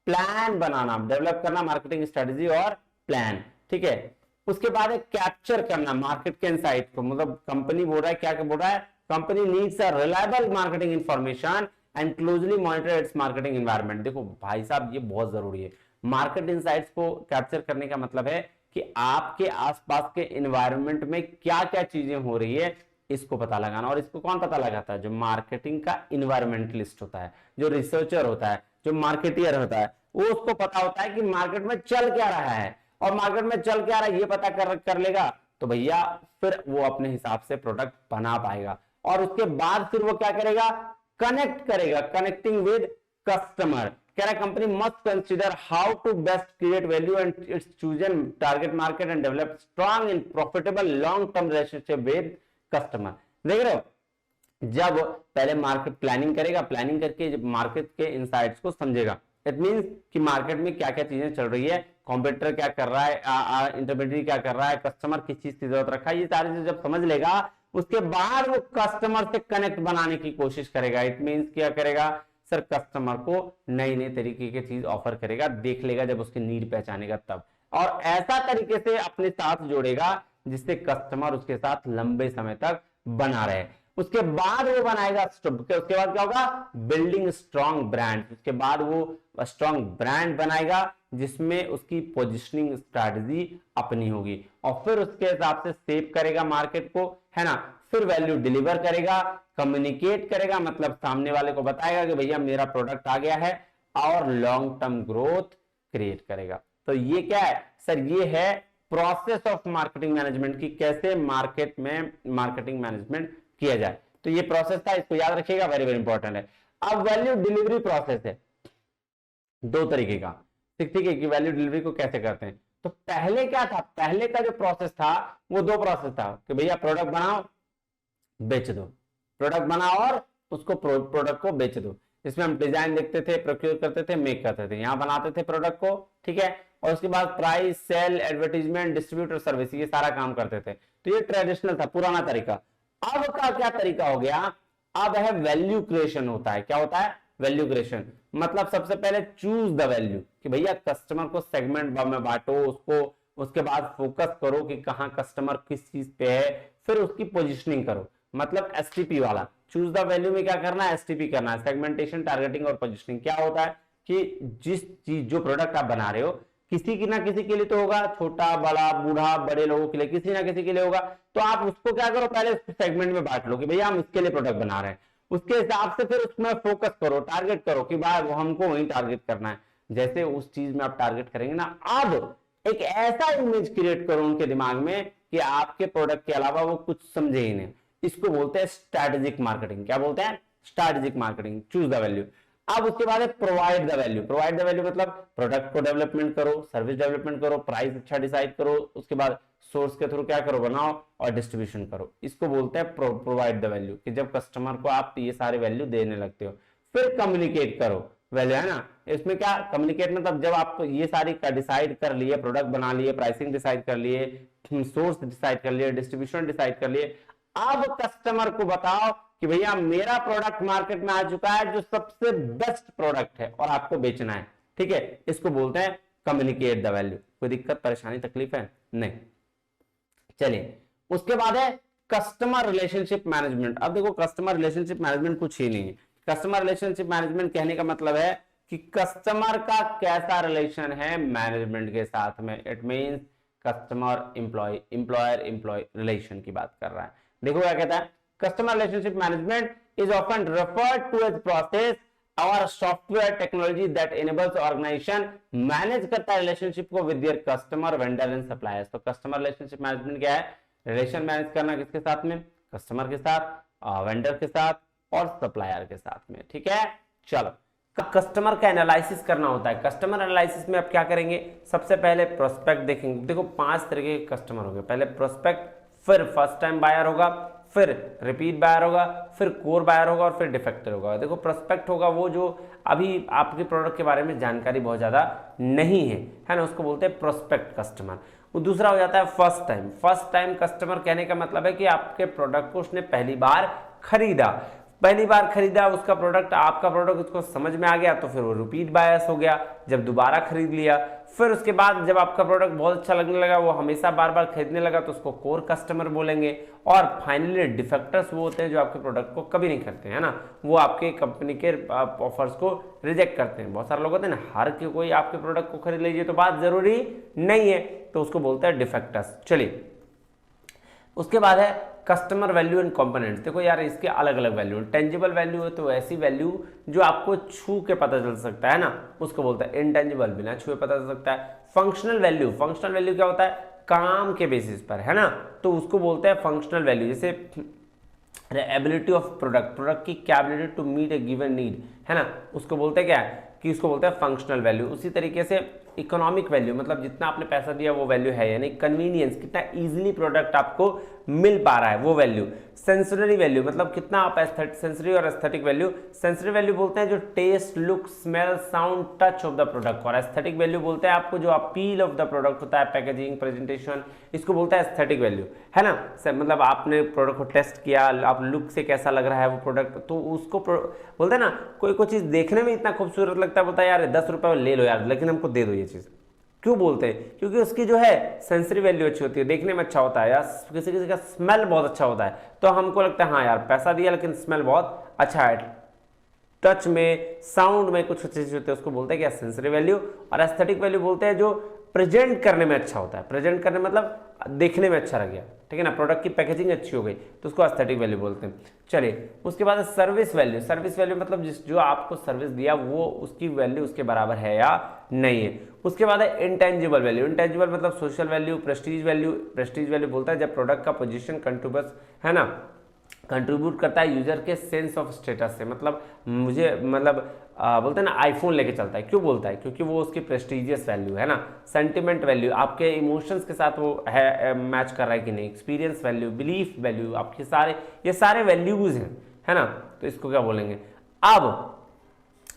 S1: प्लान बनाना, डेवलप करना मार्केटिंग स्ट्रैटेजी और प्लान। ठीक है, उसके बाद कैप्चर करना मार्केट के इनसाइट को। मतलब कंपनी बोल रहा है, क्या बोल रहा है? Company needs a reliable marketing information and closely monitor it's marketing environment. देखो भाई साहब, ये बहुत जरूरी है। मार्केट इनसाइट्स को कैप्चर करने का मतलब है कि आपके आसपास के एनवायरनमेंट में क्या क्या चीजें हो रही है, इसको पता लगाना। और इसको कौन पता लगाता है? जो मार्केटिंग का इन्वायरमेंटलिस्ट होता है, जो रिसर्चर होता है, जो मार्केटियर होता है, वो उसको पता होता है कि मार्केट में चल क्या रहा है। और मार्केट में चल क्या रहा है ये पता कर लेगा तो भैया फिर वो अपने हिसाब से प्रोडक्ट बना पाएगा। और उसके बाद फिर वो क्या करेगा? कनेक्ट करेगा, कनेक्टिंग विद कस्टमर। कह रहा है company must consider how to best create value and its chosen target market and develop strong and profitable long term relationship with customer. देख रहे हो, जब पहले मार्केट प्लानिंग करेगा, प्लानिंग करके जब मार्केट के इनसाइट्स को समझेगा, इट मींस कि मार्केट में क्या क्या चीजें चल रही है, कॉम्पिटिटर क्या कर रहा है, इंटरमीडिएट क्या कर रहा है, कस्टमर किस चीज की जरूरत रखा है, ये सारी चीजें जब समझ लेगा, उसके बाद वो कस्टमर से कनेक्ट बनाने की कोशिश करेगा। इट मींस क्या करेगा सर? कस्टमर को नई नई तरीके की चीज ऑफर करेगा, देख लेगा जब उसकी नीड पहचानेगा तब, और ऐसा तरीके से अपने साथ जोड़ेगा जिससे कस्टमर उसके साथ लंबे समय तक बना रहे। उसके बाद वो बनाएगा, उसके बाद क्या होगा? Building strong brand. उसके बाद वो स्ट्रॉन्ग ब्रांड बनाएगा जिसमें उसकी पोजिशनिंग स्ट्रैटेजी अपनी होगी, और फिर उसके हिसाब से सेव करेगा मार्केट को, है ना। फिर वैल्यू डिलीवर करेगा, कम्युनिकेट करेगा, मतलब सामने वाले को बताएगा कि भैया मेरा प्रोडक्ट आ गया है, और लॉन्ग टर्म ग्रोथ क्रिएट करेगा। तो ये क्या है सर? ये है प्रोसेस ऑफ मार्केटिंग मैनेजमेंट की, कैसे मार्केट में मार्केटिंग मैनेजमेंट किया जाए। तो ये प्रोसेस था, इसको याद रखिएगा, वेरी वेरी इंपॉर्टेंट है। अब वैल्यू डिलीवरी प्रोसेस है दो तरीके का। ठीक है कि वैल्यू डिलीवरी को कैसे करते हैं। तो पहले क्या था? पहले का जो प्रोसेस था वो दो प्रोसेस था कि भैया प्रोडक्ट बनाओ, बेच दो, प्रोडक्ट बनाओ और उसको प्रोडक्ट को बेच दो। इसमें हम डिजाइन देखते थे, प्रोक्योर करते थे, मेक करते थे, यहां बनाते थे प्रोडक्ट को, ठीक है, और उसके बाद price, sale, advertisement, distributor service, ये सारा काम करते थे। तो ये ट्रेडिशनल था, पुराना तरीका। अब का क्या तरीका हो गया? अब है वैल्यू क्रिएशन होता है। क्या होता है? Value creation. मतलब सबसे पहले चूज द वैल्यू, कि भैया कस्टमर को सेगमेंट में बांटो उसको, उसके बाद फोकस करो कि कहां कस्टमर किस चीज पे है, फिर उसकी पोजिशनिंग करो। मतलब एसटीपी वाला चूज द वैल्यू में क्या करना है? एसटीपी करना है, सेगमेंटेशन, टारगेटिंग और पोजिशनिंग। क्या होता है कि जिस चीज, जो प्रोडक्ट आप बना रहे हो, किसी की ना किसी के लिए तो होगा, छोटा बड़ा बूढ़ा बड़े लोगों के लिए किसी ना किसी के लिए होगा। तो आप उसको क्या करो? पहले सेगमेंट में बांट लो कि भैया हम इसके लिए प्रोडक्ट बना रहे हैं, उसके हिसाब से फिर उसमें फोकस करो, टारगेट करो कि भाई वो हमको वही टारगेट करना है। जैसे उस चीज में आप टारगेट करेंगे ना, अब एक ऐसा इमेज क्रिएट करो उनके दिमाग में कि आपके प्रोडक्ट के अलावा वो कुछ समझे ही नहीं। इसको बोलते हैं स्ट्रैटेजिक मार्केटिंग। क्या बोलते हैं? Strategic marketing. Choose the value. अब उसके बाद है provide the value. Provide the value मतलब प्रोडक्ट को डेवलपमेंट करो, सर्विस डेवलपमेंट करो, प्राइस अच्छा डिसाइड करो, उसके बाद सोर्स के थ्रू क्या करो? बनाओ और डिस्ट्रीब्यूशन करो। इसको बोलते हैं प्रोवाइड द वैल्यू, कि जब कस्टमर को आप ये सारे वैल्यू देने लगते हो। फिर कम्युनिकेट करो वैल्यू, है ना। इसमें क्या कम्युनिकेट मतलब जब आप ये सारी का डिसाइड कर लिए, प्रोडक्ट बना लिए, प्राइसिंग डिसाइड कर लिए, सोर्स डिसाइड कर लिए, डिस्ट्रीब्यूशन डिसाइड कर लिए, अब कस्टमर को बताओ कि भैया मेरा प्रोडक्ट मार्केट में आ चुका है जो सबसे बेस्ट प्रोडक्ट है और आपको बेचना है, ठीक है। इसको बोलते हैं कम्युनिकेट द वैल्यू। कोई दिक्कत परेशानी तकलीफ है? नहीं। चलिए, उसके बाद है कस्टमर रिलेशनशिप मैनेजमेंट। अब देखो कस्टमर रिलेशनशिप मैनेजमेंट कुछ ही नहीं है। कस्टमर रिलेशनशिप मैनेजमेंट कहने का मतलब है कि कस्टमर का कैसा रिलेशन है मैनेजमेंट के साथ में। It means customer employ, employer employ relation की बात कर रहा है। देखो क्या कहता है, customer relationship management is often referred to as process और software technology that enables organization manage करता है रिलेशनशिप को with their customer, vendor and suppliers. तो कस्टमर रिलेशनशिप मैनेजमेंट क्या है, रिलेशन मैनेज करना किसके साथ में, कस्टमर के साथ, वेंडर के साथ और सप्लायर के साथ में। ठीक है, चलो कस्टमर का एनालिसिस करना होता है। कस्टमर एनालिसिस में आप क्या करेंगे, सबसे पहले प्रोस्पेक्ट देखेंगे। देखो 5 तरीके के कस्टमर होंगे, पहले प्रोस्पेक्ट, फिर फर्स्ट टाइम बायर होगा, फिर रिपीट बायर होगा, फिर कोर बायर होगा और फिर डिफेक्टर होगा। देखो प्रोस्पेक्ट होगा वो जो अभी आपके प्रोडक्ट के बारे में जानकारी बहुत ज्यादा नहीं है ना, उसको बोलते हैं प्रोस्पेक्ट कस्टमर। वो दूसरा हो जाता है first time. First time customer कहने का मतलब है कि आपके प्रोडक्ट को उसने पहली बार खरीदा, उसका प्रोडक्ट, आपका प्रोडक्ट उसको समझ में आ गया तो फिर वो रिपीट बायर्स हो गया, जब दोबारा खरीद लिया। फिर उसके बाद जब आपका प्रोडक्ट बहुत अच्छा लगने लगा, वो हमेशा बार बार खरीदने लगा, तो उसको कोर कस्टमर बोलेंगे। और फाइनली डिफेक्टर्स वो होते हैं जो आपके प्रोडक्ट को कभी नहीं खरीदते हैं ना, वो आपके कंपनी के ऑफर्स को रिजेक्ट करते हैं। बहुत सारे लोग होते हैं ना, हर कोई आपके प्रोडक्ट को खरीद लीजिए तो बात जरूरी नहीं है, तो उसको बोलते हैं डिफेक्टर्स। चलिए उसके बाद है कस्टमर वैल्यू एंड कंपोनेंट्स। देखो यार इसके अलग अलग वैल्यू, टेंजिबल वैल्यू है तो ऐसी वैल्यू जो आपको छू के पता चल सकता है ना, उसको बोलता है इंटेंजिबल, बिना छुए पता चल सकता है। फंक्शनल वैल्यू, फंक्शनल वैल्यू क्या होता है, काम के बेसिस पर, है ना, तो उसको बोलते हैं फंक्शनल वैल्यू। जैसे एबिलिटी ऑफ प्रोडक्ट, प्रोडक्ट की capability to meet a given need, है ना, उसको बोलते हैं क्या है कि उसको बोलते हैं फंक्शनल वैल्यू। उसी तरीके से इकोनॉमिक वैल्यू, मतलब जितना आपने पैसा दिया वो वैल्यू है, यानी कन्वीनियंस, कितना इजीली प्रोडक्ट आपको मिल पा रहा है वो वैल्यू। सेंसरी वैल्यू मतलब कितना आप सेंसरी और एस्थेटिक वैल्यू, सेंसरी वैल्यू बोलते हैं जो taste, look, smell, sound, touch of the product, और एस्थेटिक वैल्यू बोलते हैं आपको जो अपील ऑफ द प्रोडक्ट होता है, पैकेजिंग, प्रेजेंटेशन, इसको बोलता है एस्थेटिक वैल्यू, है ना। मतलब आपने प्रोडक्ट को टेस्ट किया, आप लुक से कैसा लग रहा है वो प्रोडक्ट, तो उसको बोलते हैं ना, कोई चीज देखने में इतना खूबसूरत लगता है, बोलता है यार 10 रुपए ले लो यार, लेकिन हमको दे दो ये चीज। क्यों बोलते हैं, क्योंकि उसकी जो है सेंसरी वैल्यू अच्छी होती है, देखने में अच्छा होता है, या किसी किसी का स्मेल बहुत अच्छा होता है, तो हमको लगता है हाँ यार पैसा दिया लेकिन स्मेल बहुत अच्छा है। टच में, साउंड में कुछ अच्छी चीज होती है, उसको बोलते हैं क्या, सेंसरी वैल्यू। और एस्थेटिक वैल्यू बोलते हैं जो प्रेजेंट करने में अच्छा होता है, प्रेजेंट करने मतलब देखने में अच्छा लग गया, ठीक है ना, प्रोडक्ट की पैकेजिंग अच्छी हो गई, तो उसको एस्थेटिक वैल्यू बोलते हैं। चलिए उसके बाद सर्विस वैल्यू। सर्विस वैल्यू मतलब जो आपको सर्विस दिया वो उसकी वैल्यू उसके बराबर है या नहीं है। उसके बाद है इंटेंजिबल वैल्यू। इंटेंजिबल मतलब social value, Prestige value. Prestige value बोलता है जब प्रोडक्ट का पोजीशन कंट्रीब्यूट, है ना, कंट्रीब्यूट करता है यूजर के सेंस ऑफ स्टेटस से। मतलब मुझे बोलते हैं ना आईफोन लेके चलता है, क्यों बोलता है, क्योंकि वो उसकी प्रेस्टीजियस वैल्यू है ना। सेंटिमेंट वैल्यू, आपके इमोशंस के साथ वो है मैच कर रहा है कि नहीं। एक्सपीरियंस वैल्यू, बिलीफ वैल्यू, आपके ये सारे वैल्यूज हैं, है ना, तो इसको क्या बोलेंगे। अब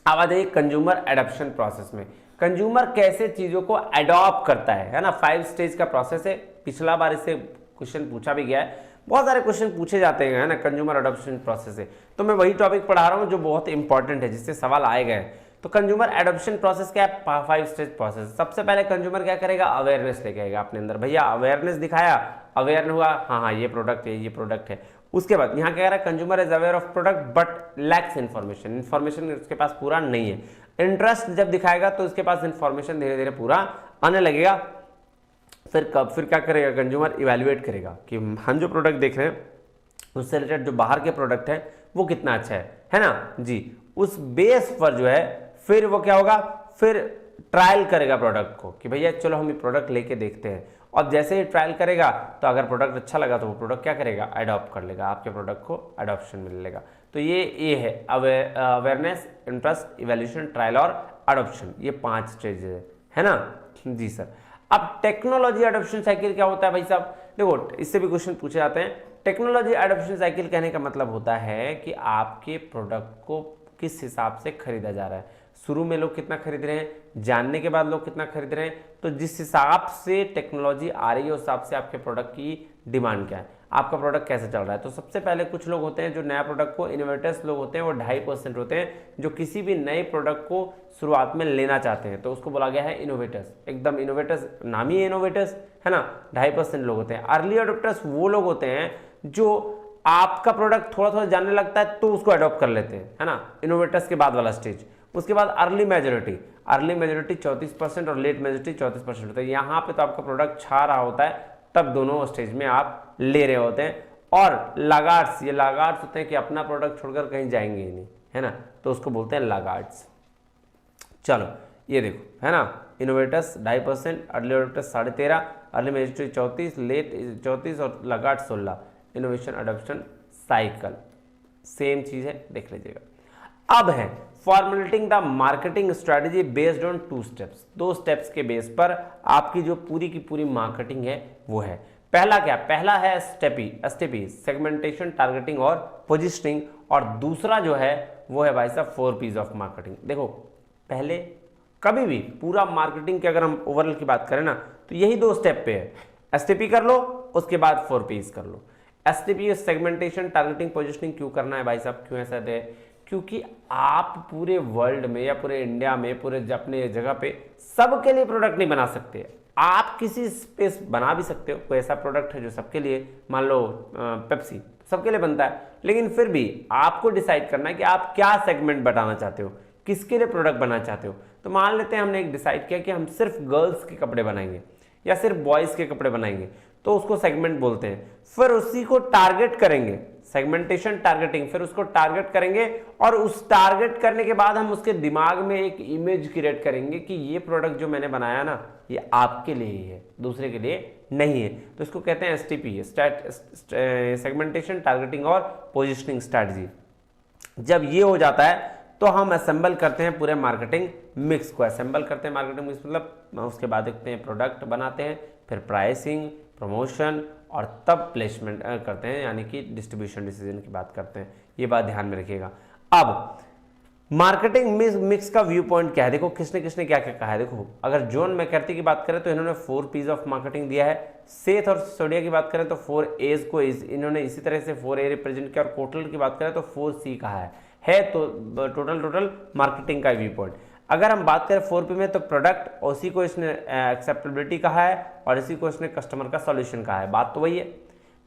S1: आ जाइए कंज्यूमर एडॉप्शन प्रोसेस में। कंज्यूमर कैसे चीजों को एडॉप्ट करता है ना, 5 स्टेज का प्रोसेस है। पिछला बार इससे क्वेश्चन पूछा भी गया है, बहुत सारे क्वेश्चन पूछे जाते हैं, है ना, कंज्यूमर एडॉप्शन प्रोसेस से। तो मैं वही टॉपिक पढ़ा रहा हूँ जो बहुत इंपॉर्टेंट है, जिससे सवाल आए गए। तो कंज्यूमर एडॉप्शन प्रोसेस क्या है, 5 स्टेज प्रोसेस। सबसे पहले कंज्यूमर क्या करेगा, अवेयरनेस लेके आएगा अपने अंदर। भैया अवेयरनेस दिखाया, अवेयर हुआ, हाँ ये प्रोडक्ट है, ये प्रोडक्ट है। उसके बाद यहाँ क्या कह रहा है, consumer is aware of product but lakhs information. Information उसके पास पूरा नहीं है। इंटरेस्ट जब दिखाएगा तो उसके पास इन्फॉर्मेशन धीरे धीरे पूरा आने लगेगा। फिर क्या करेगा, कंज्यूमर इवैल्यूएट करेगा कि हम जो प्रोडक्ट देख रहे हैं उससे रिलेटेड जो बाहर के प्रोडक्ट है वो कितना अच्छा है ना जी। उस बेस पर जो है फिर वो क्या होगा, फिर ट्रायल करेगा प्रोडक्ट को कि भैया चलो हम ये प्रोडक्ट लेके देखते हैं। और जैसे ही ट्रायल करेगा तो अगर प्रोडक्ट अच्छा लगा तो वो प्रोडक्ट क्या करेगा, अडॉप्ट कर लेगा, आपके प्रोडक्ट को अडॉप्शन मिलेगा। तो ये है अवेयरनेस, इंटरेस्ट, इवैल्यूएशन, ट्रायल और अडॉप्शन, ये 5 स्टेजेस है ना जी सर। अब टेक्नोलॉजी एडॉप्शन साइकिल क्या होता है भाई साहब, देखो इससे भी क्वेश्चन पूछे जाते हैं। टेक्नोलॉजी एडॉप्शन साइकिल कहने का मतलब होता है कि आपके प्रोडक्ट को किस हिसाब से खरीदा जा रहा है। शुरू में लोग कितना खरीद रहे हैं, जानने के बाद लोग कितना खरीद रहे हैं, तो जिस हिसाब से टेक्नोलॉजी आ रही है उस हिसाब से आपके प्रोडक्ट की डिमांड क्या है, आपका प्रोडक्ट कैसे चल रहा है। तो सबसे पहले कुछ लोग होते हैं जो नया प्रोडक्ट को, इनोवेटर्स लोग होते हैं, वो 2.5% होते हैं जो किसी भी नए प्रोडक्ट को शुरुआत में लेना चाहते हैं, तो उसको बोला गया है इनोवेटर्स। एकदम इनोवेटर्स, नाम ही इनोवेटर्स है ना। 2.5% लोग होते हैं। अर्ली अडोप्टर्स वो लोग होते हैं जो आपका प्रोडक्ट थोड़ा थोड़ा जानने लगता है तो उसको अडॉप्ट कर लेते हैं, है ना, इनोवेटर्स के बाद वाला स्टेज। उसके बाद अर्ली मेजोरिटी, अर्ली मेजोरिटी 34% और लेट मेजोरिटी 34% होता है। यहाँ पे तो आपका प्रोडक्ट छा रहा होता है, तब दोनों स्टेज में आप ले रहे होते हैं। और लागार्ड्स, ये लागार्ड्स होते हैं कि अपना प्रोडक्ट छोड़कर कहीं जाएंगे ही नहीं, है ना, तो उसको बोलते हैं लागार्ड्स। चलो ये देखो, है ना, innovators 2.5%, early adopters 13.5%, early majority 34%, late 34% और laggard 16%। Innovation adoption cycle same चीज है, देख लीजिएगा। अब है formulating the marketing strategy based on 2 steps. 2 steps के बेस पर आपकी जो पूरी की पूरी मार्केटिंग है वो है। पहला क्या, पहला है एसटीपी, सेगमेंटेशन, टारगेटिंग और पोजिशनिंग, और दूसरा जो है वो है भाई साहब 4 P's ऑफ मार्केटिंग। देखो पहले कभी भी पूरा मार्केटिंग के अगर हम ओवरऑल की बात करें ना, तो यही 2 स्टेप पे है। एसटीपी कर लो, उसके बाद 4 P's कर लो। एसटीपी सेगमेंटेशन, टारगेटिंग, पोजिशनिंग क्यों करना है भाई साहब, क्यों ऐसा है, क्योंकि आप पूरे वर्ल्ड में या पूरे इंडिया में, पूरे अपने जगह पे सबके लिए प्रोडक्ट नहीं बना सकते। आप किसी स्पेस बना भी सकते हो, कोई ऐसा प्रोडक्ट है जो सबके लिए, मान लो पेप्सी सबके लिए बनता है, लेकिन फिर भी आपको डिसाइड करना है कि आप क्या सेगमेंट बनाना चाहते हो, किसके लिए प्रोडक्ट बनाना चाहते हो। तो मान लेते हैं हमने एक डिसाइड किया कि हम सिर्फ गर्ल्स के कपड़े बनाएंगे या सिर्फ बॉयज़ के कपड़े बनाएंगे, तो उसको सेगमेंट बोलते हैं। फिर उसी को टारगेट करेंगे, सेगमेंटेशन टारगेटिंग, फिर उसको टारगेट करेंगे और उस टारगेट करने के बाद हम उसके दिमाग में एक इमेज क्रिएट करेंगे कि ये प्रोडक्ट जो मैंने बनाया ना, ये आपके लिए ही है, दूसरे के लिए नहीं है। तो इसको कहते हैं एसटीपी, सेगमेंटेशन, टारगेटिंग और पोजिशनिंग स्ट्रैटेजी। जब ये हो जाता है तो हम असेंबल करते हैं पूरे मार्केटिंग मिक्स को, असेंबल करते हैं मार्केटिंग मिक्स मतलब उसके बाद देखते हैं प्रोडक्ट बनाते हैं, फिर प्राइसिंग, प्रमोशन और तब प्लेसमेंट करते हैं, यानी कि डिस्ट्रीब्यूशन डिसीजन की बात करते हैं। ये बात ध्यान में रखिएगा। अब मार्केटिंग मिक्स का व्यू पॉइंट क्या है, देखो किसने किसने क्या क्या कहा है। देखो अगर जॉन मैककार्थी की बात करें तो इन्होंने 4 P's ऑफ मार्केटिंग दिया है। सेथ और सिसोदिया की बात करें तो 4 A's को इन्होंने इसी तरह से 4 A रिप्रेजेंट किया, और कोटल की बात करें तो 4 C कहा है तो टोटल मार्केटिंग का व्यू पॉइंट। अगर हम बात करें 4 P में तो प्रोडक्ट, उसी को इसने एक्सेप्टेबिलिटी कहा है और इसी को इसने कस्टमर का सॉल्यूशन कहा है। बात तो वही है,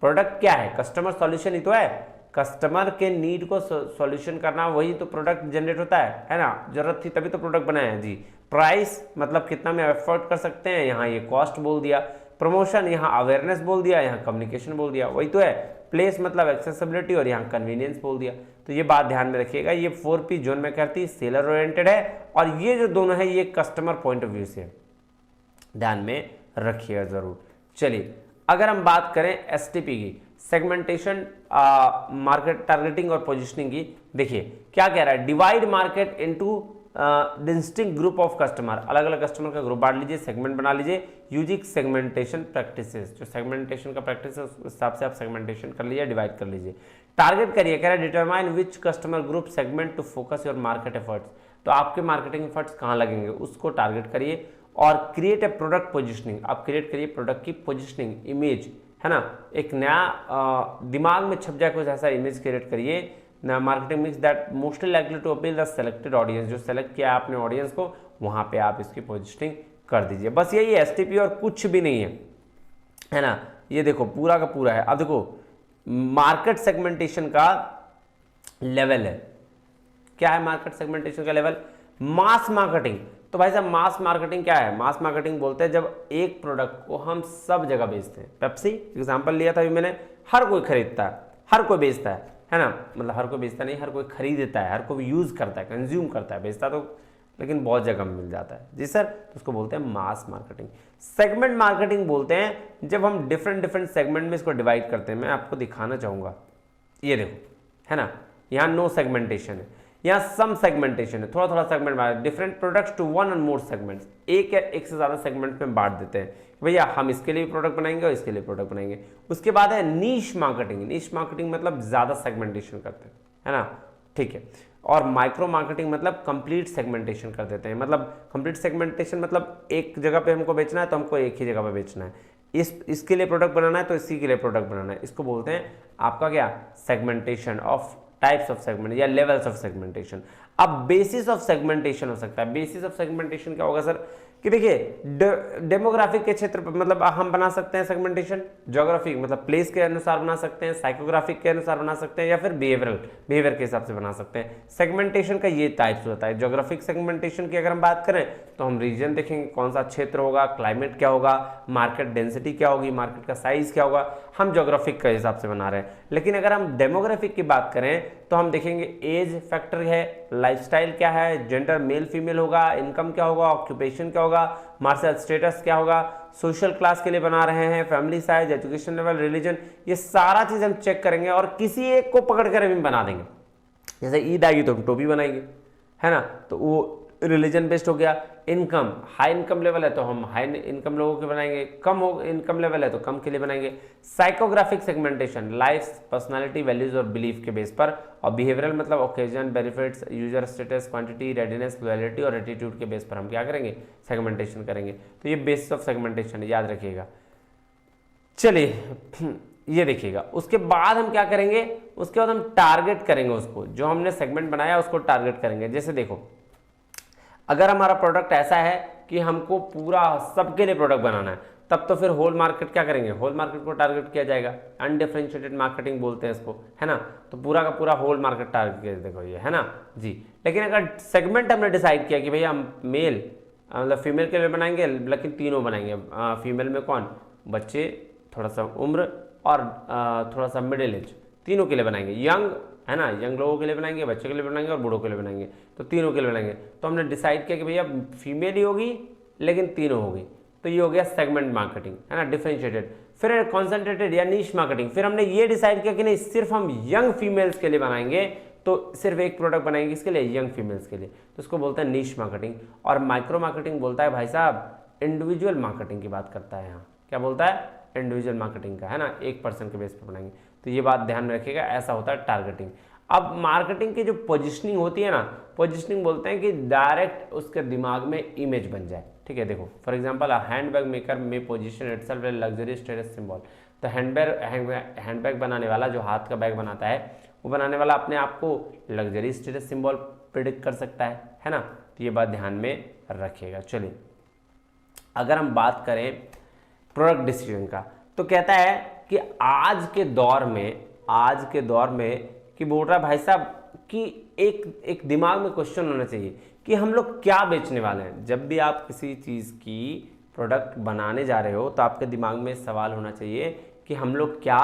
S1: प्रोडक्ट क्या है, कस्टमर सॉल्यूशन ही तो है, कस्टमर के नीड को सॉल्यूशन करना, वही तो प्रोडक्ट जनरेट होता है ना, जरूरत थी तभी तो प्रोडक्ट बनाया है जी। प्राइस मतलब कितना में अफोर्ड कर सकते हैं, यहाँ ये कॉस्ट बोल दिया। प्रमोशन, यहाँ अवेयरनेस बोल दिया, यहाँ कम्युनिकेशन बोल दिया, वही तो है। प्लेस मतलब एक्सेसिबिलिटी और यहाँ कन्वीनियंस बोल दिया। तो ये बात ध्यान में रखिएगा, ये 4 P John McCarthy seller oriented है, और ये जो दोनों है ये कस्टमर पॉइंट ऑफ व्यू से, ध्यान में रखिएगा जरूर। चलिए अगर हम बात करें एसटीपी की, सेगमेंटेशन, मार्केट टारगेटिंग और पोजिशनिंग की, देखिए क्या कह रहा है, divide market into distinct group of customer, अलग अलग कस्टमर का ग्रुप बांट लीजिए, सेगमेंट बना लीजिए यूजिंग सेगमेंटेशन प्रैक्टिसेस। जो सेगमेंटेशन का प्रैक्टिस है उस हिसाब से आप सेगमेंटेशन कर लीजिए, डिवाइड कर लीजिए। टारगेट करिए, कह रहा है determine which customer group segment to focus your market efforts, तो आपके मार्केटिंग एफर्ट्स कहाँ लगेंगे उसको टारगेट करिए। और क्रिएट ए प्रोडक्ट पोजिशनिंग, आप क्रिएट करिए प्रोडक्ट की पोजिशनिंग इमेज, है ना, एक नया दिमाग में छप जाए कुछ ऐसा इमेज क्रिएट करिए ना। Marketing mix that mostly likely to appeal the selected audience, जो सेलेक्ट किया आपने ऑडियंस को, वहां पे आप इसकी पोजिशनिंग कर दीजिए। बस यही है एसटीपी और कुछ भी नहीं है ना। ये देखो पूरा का पूरा है। अब देखो मार्केट सेगमेंटेशन का लेवल है, क्या है मार्केट सेगमेंटेशन का लेवल, मास मार्केटिंग। तो भाई साहब मास मार्केटिंग क्या है, मास मार्केटिंग बोलते हैं जब एक प्रोडक्ट को हम सब जगह बेचते हैं। पेप्सी एग्जांपल लिया था अभी मैंने, हर कोई खरीदता है, हर कोई बेचता है ना, मतलब हर कोई बेचता नहीं, हर कोई खरीदता है, हर कोई यूज करता है, कंज्यूम करता है, बेचता तो लेकिन बहुत जगह में मिल जाता है जी सर, तो उसको बोलते हैं मास मार्केटिंग। सेगमेंट मार्केटिंग बोलते हैं जब हम डिफरेंट सेगमेंट में इसको डिवाइड करते हैं। मैं आपको दिखाना चाहूंगा, ये देखो, है ना, यहाँ नो सेगमेंटेशन है, यहाँ सम सेगमेंटेशन है, थोड़ा थोड़ा segment, different products to one or more segments, एक या एक से ज्यादा सेगमेंट में बांट देते हैं, भैया हम इसके लिए प्रोडक्ट बनाएंगे और इसके लिए प्रोडक्ट बनाएंगे। उसके बाद है नीश मार्केटिंग, नीश मार्केटिंग मतलब ज्यादा सेगमेंटेशन करते हैं, है ना, ठीक है। और माइक्रो मार्केटिंग मतलब कंप्लीट सेगमेंटेशन कर देते हैं, मतलब कंप्लीट सेगमेंटेशन मतलब एक जगह पे हमको बेचना है तो हमको एक ही जगह पे बेचना है, इसके लिए प्रोडक्ट बनाना है तो इसी के लिए प्रोडक्ट बनाना है। इसको बोलते हैं आपका क्या, segmentation of types of segment या लेवल्स ऑफ सेगमेंटेशन। अब बेसिस ऑफ सेगमेंटेशन हो सकता है। बेसिस ऑफ सेगमेंटेशन क्या होगा सर कि देखिए डेमोग्राफिक के क्षेत्र पर मतलब हम बना सकते हैं सेगमेंटेशन, ज्योग्राफिक मतलब प्लेस के अनुसार बना सकते हैं, साइकोग्राफिक के अनुसार बना सकते हैं, या फिर बिहेवियर के हिसाब से बना सकते हैं। सेगमेंटेशन का ये टाइप्स होता है। ज्योग्राफिक सेगमेंटेशन की अगर हम बात करें तो हम रीजन देखेंगे, कौन सा क्षेत्र होगा, क्लाइमेट क्या होगा, मार्केट डेंसिटी क्या होगी, मार्केट का साइज क्या होगा, हम ज्योग्राफिक के हिसाब से बना रहे हैं। लेकिन अगर हम डेमोग्राफिक की बात करें तो हम देखेंगे एज फैक्टर है, लाइफस्टाइल क्या है, जेंडर मेल फीमेल होगा, इनकम क्या होगा, ऑक्यूपेशन क्या होगा, मार्शल स्टेटस क्या होगा, सोशल क्लास के लिए बना रहे हैं, family size, education level, religion, ये सारा चीज हम चेक करेंगे और किसी एक को पकड़ कर हम बना देंगे। जैसे ईद आएगी तो हम टोपी बनाएंगे, है ना, तो वो रिलीजन बेस्ड हो गया। इनकम, हाई इनकम लेवल है तो हम हाई इनकम लोगों के बनाएंगे, कम हो इनकम लेवल है तो कम के लिए बनाएंगे। Psychographic segmentation life, personality, values और बिलीफ के बेस पर, और बिहेवियरल मतलब occasion, benefits, user status, quantity, readiness, loyalty और एटीट्यूड के बेस पर हम क्या करेंगे, सेगमेंटेशन करेंगे। तो ये बेसिस ऑफ सेगमेंटेशन याद रखिएगा। चलिए ये देखिएगा, उसके बाद हम क्या करेंगे, उसके बाद हम टारगेट करेंगे उसको, जो हमने सेगमेंट बनाया उसको टारगेट करेंगे। जैसे देखो, अगर हमारा प्रोडक्ट ऐसा है कि हमको पूरा सबके लिए प्रोडक्ट बनाना है, तब तो फिर होल मार्केट क्या करेंगे, होल मार्केट को टारगेट किया जाएगा। अनडिफरेंशिएटेड मार्केटिंग बोलते हैं इसको, है ना, तो पूरा का पूरा होल मार्केट टारगेट किया, देखो ये है ना जी। लेकिन अगर सेगमेंट हमने डिसाइड किया कि भैया हम मेल मतलब फीमेल के लिए बनाएंगे, लेकिन तीनों बनाएंगे, फीमेल में कौन, बच्चे, थोड़ा सा उम्र और थोड़ा सा मिडिल एज, तीनों के लिए बनाएंगे। यंग है ना, यंग लोगों के लिए बनाएंगे, बच्चों के लिए बनाएंगे और बूढ़ों के लिए बनाएंगे, तो तीनों के लिए बनाएंगे। तो हमने डिसाइड किया कि भैया फीमेल ही होगी लेकिन तीनों होगी, तो ये हो गया सेगमेंट मार्केटिंग, है ना, डिफरेंशिएटेड। फिर कॉन्सेंट्रेटेड या नीश मार्केटिंग, फिर हमने ये डिसाइड किया कि नहीं सिर्फ हम यंग फीमेल्स के लिए बनाएंगे, तो सिर्फ एक प्रोडक्ट बनाएंगे इसके लिए, यंग फीमेल्स के लिए, तो उसको बोलते हैं नीश मार्केटिंग। और माइक्रो मार्केटिंग बोलता है भाई साहब इंडिविजुअल मार्केटिंग की बात करता है, यहाँ क्या बोलता है, इंडिविजुअल मार्केटिंग का, है ना, एक पर्सन के बेस पर बनाएंगे। तो ये बात ध्यान में रखिएगा, ऐसा होता है टारगेटिंग। अब मार्केटिंग की जो पोजिशनिंग होती है ना, पोजिशनिंग बोलते हैं कि डायरेक्ट उसके दिमाग में इमेज बन जाए, ठीक है। देखो फॉर एग्जांपल हैंडबैग मेकर में position itself a luxury status symbol. तो हैंडबैग बनाने वाला, जो हाथ का बैग बनाता है, वो बनाने वाला अपने आप को लग्जरी स्टेटस सिंबल प्रिडिक्ट कर सकता है ना, तो ये बात ध्यान में रखिएगा। चलिए अगर हम बात करें प्रोडक्ट डिसीजन का, तो कहता है कि आज के दौर में कि बोल रहा है भाई साहब कि एक दिमाग में क्वेश्चन होना चाहिए कि हम लोग क्या बेचने वाले हैं। जब भी आप किसी चीज़ की प्रोडक्ट बनाने जा रहे हो तो आपके दिमाग में सवाल होना चाहिए कि हम लोग क्या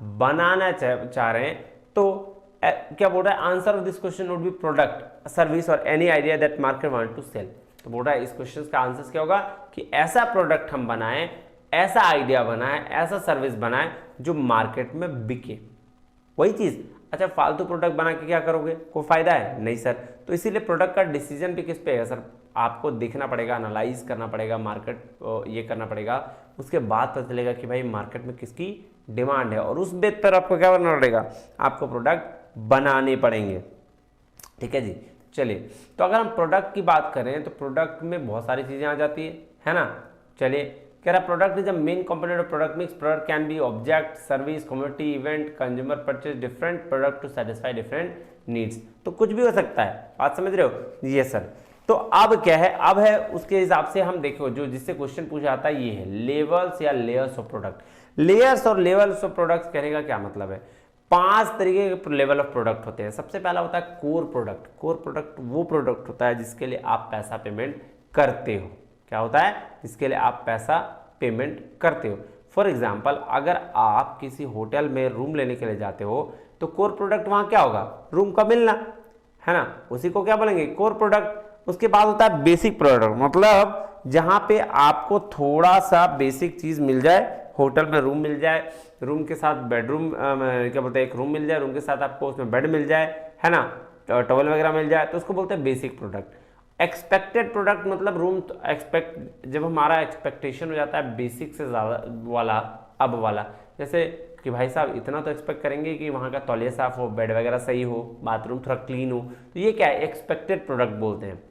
S1: बनाना चाह रहे हैं। तो क्या बोल रहा है, answer of this question would be product, service और any idea that market want to sell. तो बोल रहा है इस क्वेश्चन का आंसर क्या होगा कि ऐसा प्रोडक्ट हम बनाएं, ऐसा आइडिया बनाएं, ऐसा सर्विस बनाएं जो मार्केट में बिके। वही चीज़, अच्छा फालतू प्रोडक्ट बना के क्या करोगे, कोई फायदा है नहीं सर। तो इसीलिए प्रोडक्ट का डिसीजन भी किस पे है सर, आपको देखना पड़ेगा, एनालाइज करना पड़ेगा, मार्केट ये करना पड़ेगा, उसके बाद पता चलेगा कि भाई मार्केट में किसकी डिमांड है, और उस बेस पर आपको क्या करना पड़ेगा, आपको प्रोडक्ट बनाने पड़ेंगे, ठीक है जी। चलिए तो अगर हम प्रोडक्ट की बात करें तो प्रोडक्ट में बहुत सारी चीज़ें आ जाती है ना। चलिए कह रहा product is a main component of product mix. Product can be object, service, community, event, consumer purchase different product to satisfy different needs. तो कुछ भी हो सकता है, बात समझ रहे हो, ये सर। तो अब क्या है, अब है उसके हिसाब से हम देखो जो जिससे क्वेश्चन पूछा जाता है ये है लेवल्स या लेयर्स ऑफ प्रोडक्ट। लेयर्स और लेवल्स ऑफ प्रोडक्ट्स कहने का क्या मतलब है, 5 तरीके के लेवल ऑफ प्रोडक्ट होते हैं। सबसे पहला होता है कोर प्रोडक्ट। कोर प्रोडक्ट वो प्रोडक्ट होता है जिसके लिए आप पैसा पेमेंट करते हो। क्या होता है, जिसके लिए आप पैसा पेमेंट करते हो। फॉर एग्जाम्पल अगर आप किसी होटल में रूम लेने के लिए जाते हो तो कोर प्रोडक्ट वहां क्या होगा, रूम का मिलना, है ना, उसी को क्या बोलेंगे, कोर प्रोडक्ट। उसके बाद होता है बेसिक प्रोडक्ट, मतलब जहां पे आपको थोड़ा सा बेसिक चीज मिल जाए, होटल में रूम मिल जाए, रूम के साथ बेडरूम क्या बोलते हैं, एक रूम मिल जाए, रूम के साथ आपको उसमें बेड मिल जाए, है ना, टॉवल वगैरह मिल जाए, तो उसको बोलते हैं बेसिक प्रोडक्ट। एक्सपेक्टेड प्रोडक्ट मतलब रूम एक्सपेक्ट, जब हमारा एक्सपेक्टेशन हो जाता है बेसिक से ज़्यादा वाला, अब वाला, जैसे कि भाई साहब इतना तो एक्सपेक्ट करेंगे कि वहाँ का तौलिया साफ हो, बेड वगैरह सही हो, बाथरूम थोड़ा क्लीन हो, तो ये क्या है, एक्सपेक्टेड प्रोडक्ट बोलते हैं।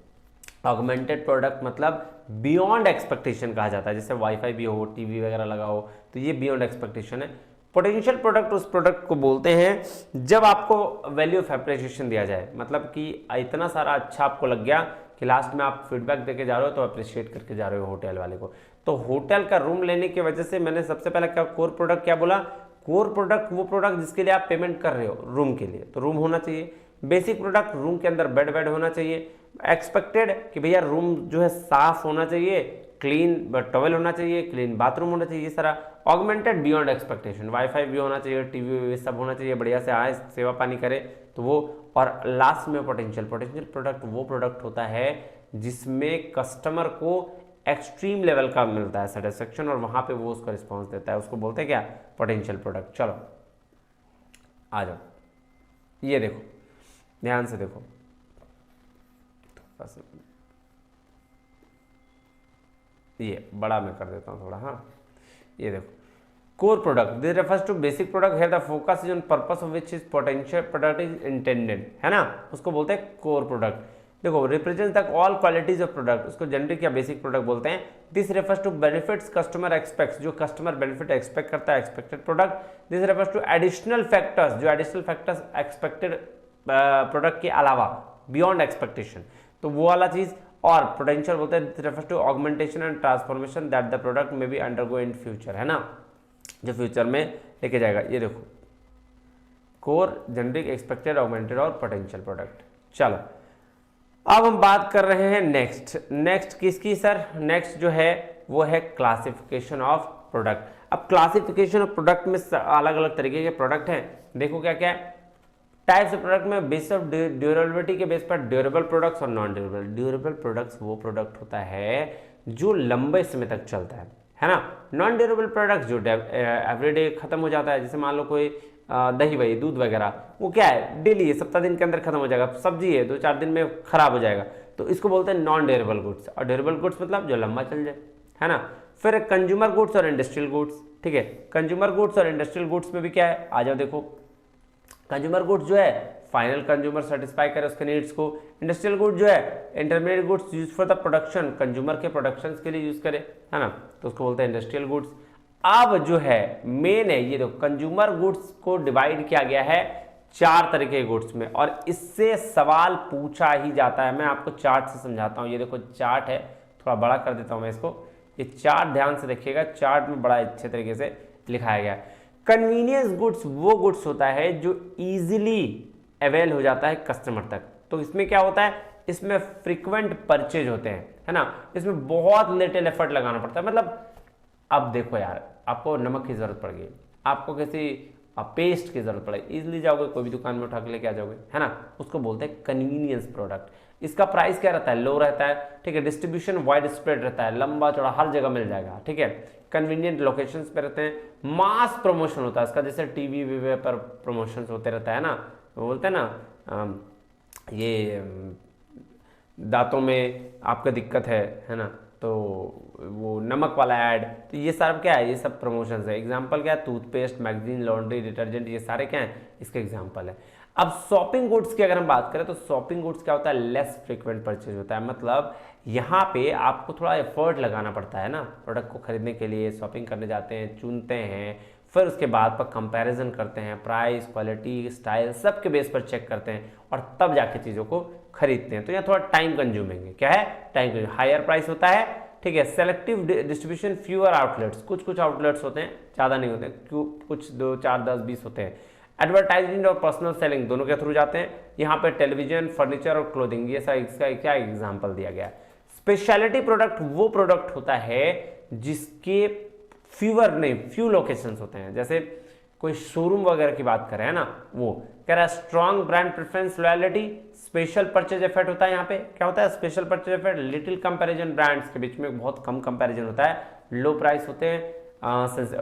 S1: ऑगमेंटेड प्रोडक्ट मतलब बियॉन्ड एक्सपेक्टेशन कहा जाता है, जैसे वाईफाई भी हो, टीवी वगैरह लगा हो, तो ये बियॉन्ड एक्सपेक्टेशन है। पोटेंशियल प्रोडक्ट उस प्रोडक्ट को बोलते हैं जब आपको वैल्यू ऑफ एप्रिसिएशन दिया जाए, मतलब कि इतना सारा अच्छा आपको लग गया कि लास्ट में आप फीडबैक देके जा रहे हो तो अप्रिशिएट करके जा रहे हो होटल वाले को। तो होटल का रूम लेने की वजह से मैंने सबसे पहले क्या कोर प्रोडक्ट क्या बोला, कोर प्रोडक्ट वो प्रोडक्ट जिसके लिए आप पेमेंट कर रहे हो रूम के लिए, तो रूम होना चाहिए। बेसिक प्रोडक्ट रूम के अंदर बेड होना चाहिए। एक्सपेक्टेड कि भैया रूम जो है साफ होना चाहिए, क्लीन टॉवल होना चाहिए, क्लीन बाथरूम होना चाहिए, ये सारा। ऑगमेंटेड बियॉन्ड एक्सपेक्टेशन, वाईफाई भी होना चाहिए, टीवी सब होना चाहिए, बढ़िया से आए सेवा पानी करे तो वो। और लास्ट में पोटेंशियल प्रोडक्ट वो प्रोडक्ट होता है जिसमें कस्टमर को एक्सट्रीम लेवल का मिलता है सेटिस्फेक्शन और वहां पे वो उसका रिस्पॉन्स देता है, उसको बोलते हैं क्या, पोटेंशियल प्रोडक्ट। चलो आ जाओ, ये देखो ध्यान से देखो, ये बड़ा मैं कर देता हूँ थोड़ा। हाँ ये देखो, core product this refers to basic product है the focus is on purpose of which is potential product is intended, है ना, उसको बोलते हैं कोर प्रोडक्ट। देखो represent the all qualities of product, उसको जनरिक या बेसिक प्रोडक्ट बोलते हैं। This refers to benefits customer expects, जो कस्टमर बेनिफिट एक्सपेक्ट करता है, expected product. This refers to additional factors, जो एडिशनल फैक्टर्स एक्सपेक्टेड प्रोडक्ट के अलावा, बियॉन्ड एक्सपेक्टेशन, तो वो वाला चीज। और पोटेंशियल बोलते हैं refers to augmentation and transformation that the product may be undergo in future, है ना, जो फ्यूचर में लेके जाएगा। ये देखो कोर, जनरिक, एक्सपेक्टेड, ऑगमेंटेड और पोटेंशियल प्रोडक्ट। चलो अब हम बात कर रहे हैं नेक्स्ट किसकी सर, नेक्स्ट जो है वो है क्लासिफिकेशन ऑफ प्रोडक्ट। अब क्लासिफिकेशन ऑफ प्रोडक्ट में अलग अलग तरीके के प्रोडक्ट हैं। देखो क्या क्या है टाइप्स ऑफ प्रोडक्ट में, बेस ऑफ ड्यूरेबिलिटी के बेस पर ड्यूरेबल प्रोडक्ट्स और नॉन ड्यूरेबल। ड्यूरेबल प्रोडक्ट्स वो प्रोडक्ट होता है जो लंबे समय तक चलता है ना। नॉन ड्यूरेबल प्रोडक्ट्स जो एवरीडे खत्म हो जाता है, जैसे मान लो कोई दही वही दूध वगैरह, वो क्या है डेली है, सप्ताह दिन के अंदर खत्म हो जाएगा। सब्जी है 2-4 दिन में खराब हो जाएगा, तो इसको बोलते हैं नॉन ड्यूरेबल गुड्स। और ड्यूरेबल गुड्स मतलब जो लंबा चल जाए, है ना। फिर कंज्यूमर गुड्स और इंडस्ट्रियल गुड्स, ठीक है। कंज्यूमर गुड्स और इंडस्ट्रियल गुड्स में भी क्या है, आ जाओ देखो, कंज्यूमर गुड्स जो है फाइनल कंज्यूमर सेटिस्फाई करे उसके नीड्स को। इंडस्ट्रियल गुड जो है intermediate goods use for the production, consumer के प्रोडक्शन के लिए यूज करे, है ना, तो उसको बोलते हैं इंडस्ट्रियल गुड्स। अब जो है मेन है ये देखो, कंज्यूमर गुड्स को डिवाइड किया गया है 4 तरह के गुड्स में, और इससे सवाल पूछा ही जाता है। मैं आपको चार्ट से समझाता हूँ। ये देखो चार्ट है, थोड़ा बड़ा कर देता हूँ मैं इसको। ये चार्ट ध्यान से देखिएगा, चार्ट में बड़ा अच्छे तरीके से लिखाया गया है। कन्वीनियंस गुड्स वो गुड्स होता है जो इजीली अवेल हो जाता है कस्टमर तक। तो इसमें क्या होता है, इसमें फ्रीक्वेंट परचेज होते हैं, है ना, इसमें बहुत लिटिल एफर्ट लगाना पड़ता है। मतलब अब देखो यार, आपको नमक की जरूरत पड़ गई, आपको किसी पेस्ट की जरूरत पड़े, इजीली जाओगे कोई भी दुकान में उठा के लेके आ जाओगे, है ना, उसको बोलते हैं कन्वीनियंस प्रोडक्ट। इसका प्राइस क्या रहता है, लो रहता है, ठीक है। डिस्ट्रीब्यूशन वाइड स्प्रेड रहता है, लंबा चौड़ा हर जगह मिल जाएगा, ठीक है। कन्वीनियंट लोकेशंस पे रहते हैं। मास प्रमोशन होता है इसका, जैसे टीवी वीवी पर प्रमोशंस होते रहता है ना, वो बोलते हैं ना ये दांतों में आपका दिक्कत है ना, तो वो नमक वाला ऐड, तो ये सब क्या है, ये सब प्रमोशंस है। एग्जांपल क्या है, टूथपेस्ट, मैगजीन, लॉन्ड्री डिटर्जेंट, ये सारे क्या हैं, इसके एग्जांपल है। अब शॉपिंग गुड्स की अगर हम बात करें तो शॉपिंग गुड्स क्या होता है, लेस फ्रीक्वेंट परचेज होता है। मतलब यहाँ पे आपको थोड़ा एफर्ट लगाना पड़ता है ना, प्रोडक्ट को खरीदने के लिए शॉपिंग करने जाते हैं, चुनते हैं, फिर उसके बाद पर कंपैरिजन करते हैं, प्राइस, क्वालिटी, स्टाइल सब के बेस पर चेक करते हैं और तब जाके चीज़ों को खरीदते हैं। तो यहाँ थोड़ा टाइम कंज्यूमिंग है, क्या है, टाइम कंज्यूमिंग, हायर प्राइस होता है, ठीक है। सेलेक्टिव डिस्ट्रीब्यूशन, फ्यूअर आउटलेट्स, कुछ आउटलेट्स होते हैं, ज़्यादा नहीं होते, कुछ 2, 4, 10, 20 होते हैं। एडवर्टाइजिंग और पर्सनल सेलिंग दोनों के थ्रू जाते हैं। यहाँ पे टेलीविजन, फर्नीचर और क्लोथिंग, ये सब इसका क्या एग्जाम्पल दिया गया है। स्पेशलिटी प्रोडक्ट वो प्रोडक्ट होता है जिसके फ्यू लोकेशंस होते हैं। जैसे कोई शोरूम वगैरह की बात करें, है ना, वो कह रहा है strong brand preference, loyalty, special purchase effect होता है। यहाँ पे क्या होता है, special purchase effect, little comparison, brands के बीच में बहुत कम कंपैरिजन होता है, लो प्राइस होते हैं,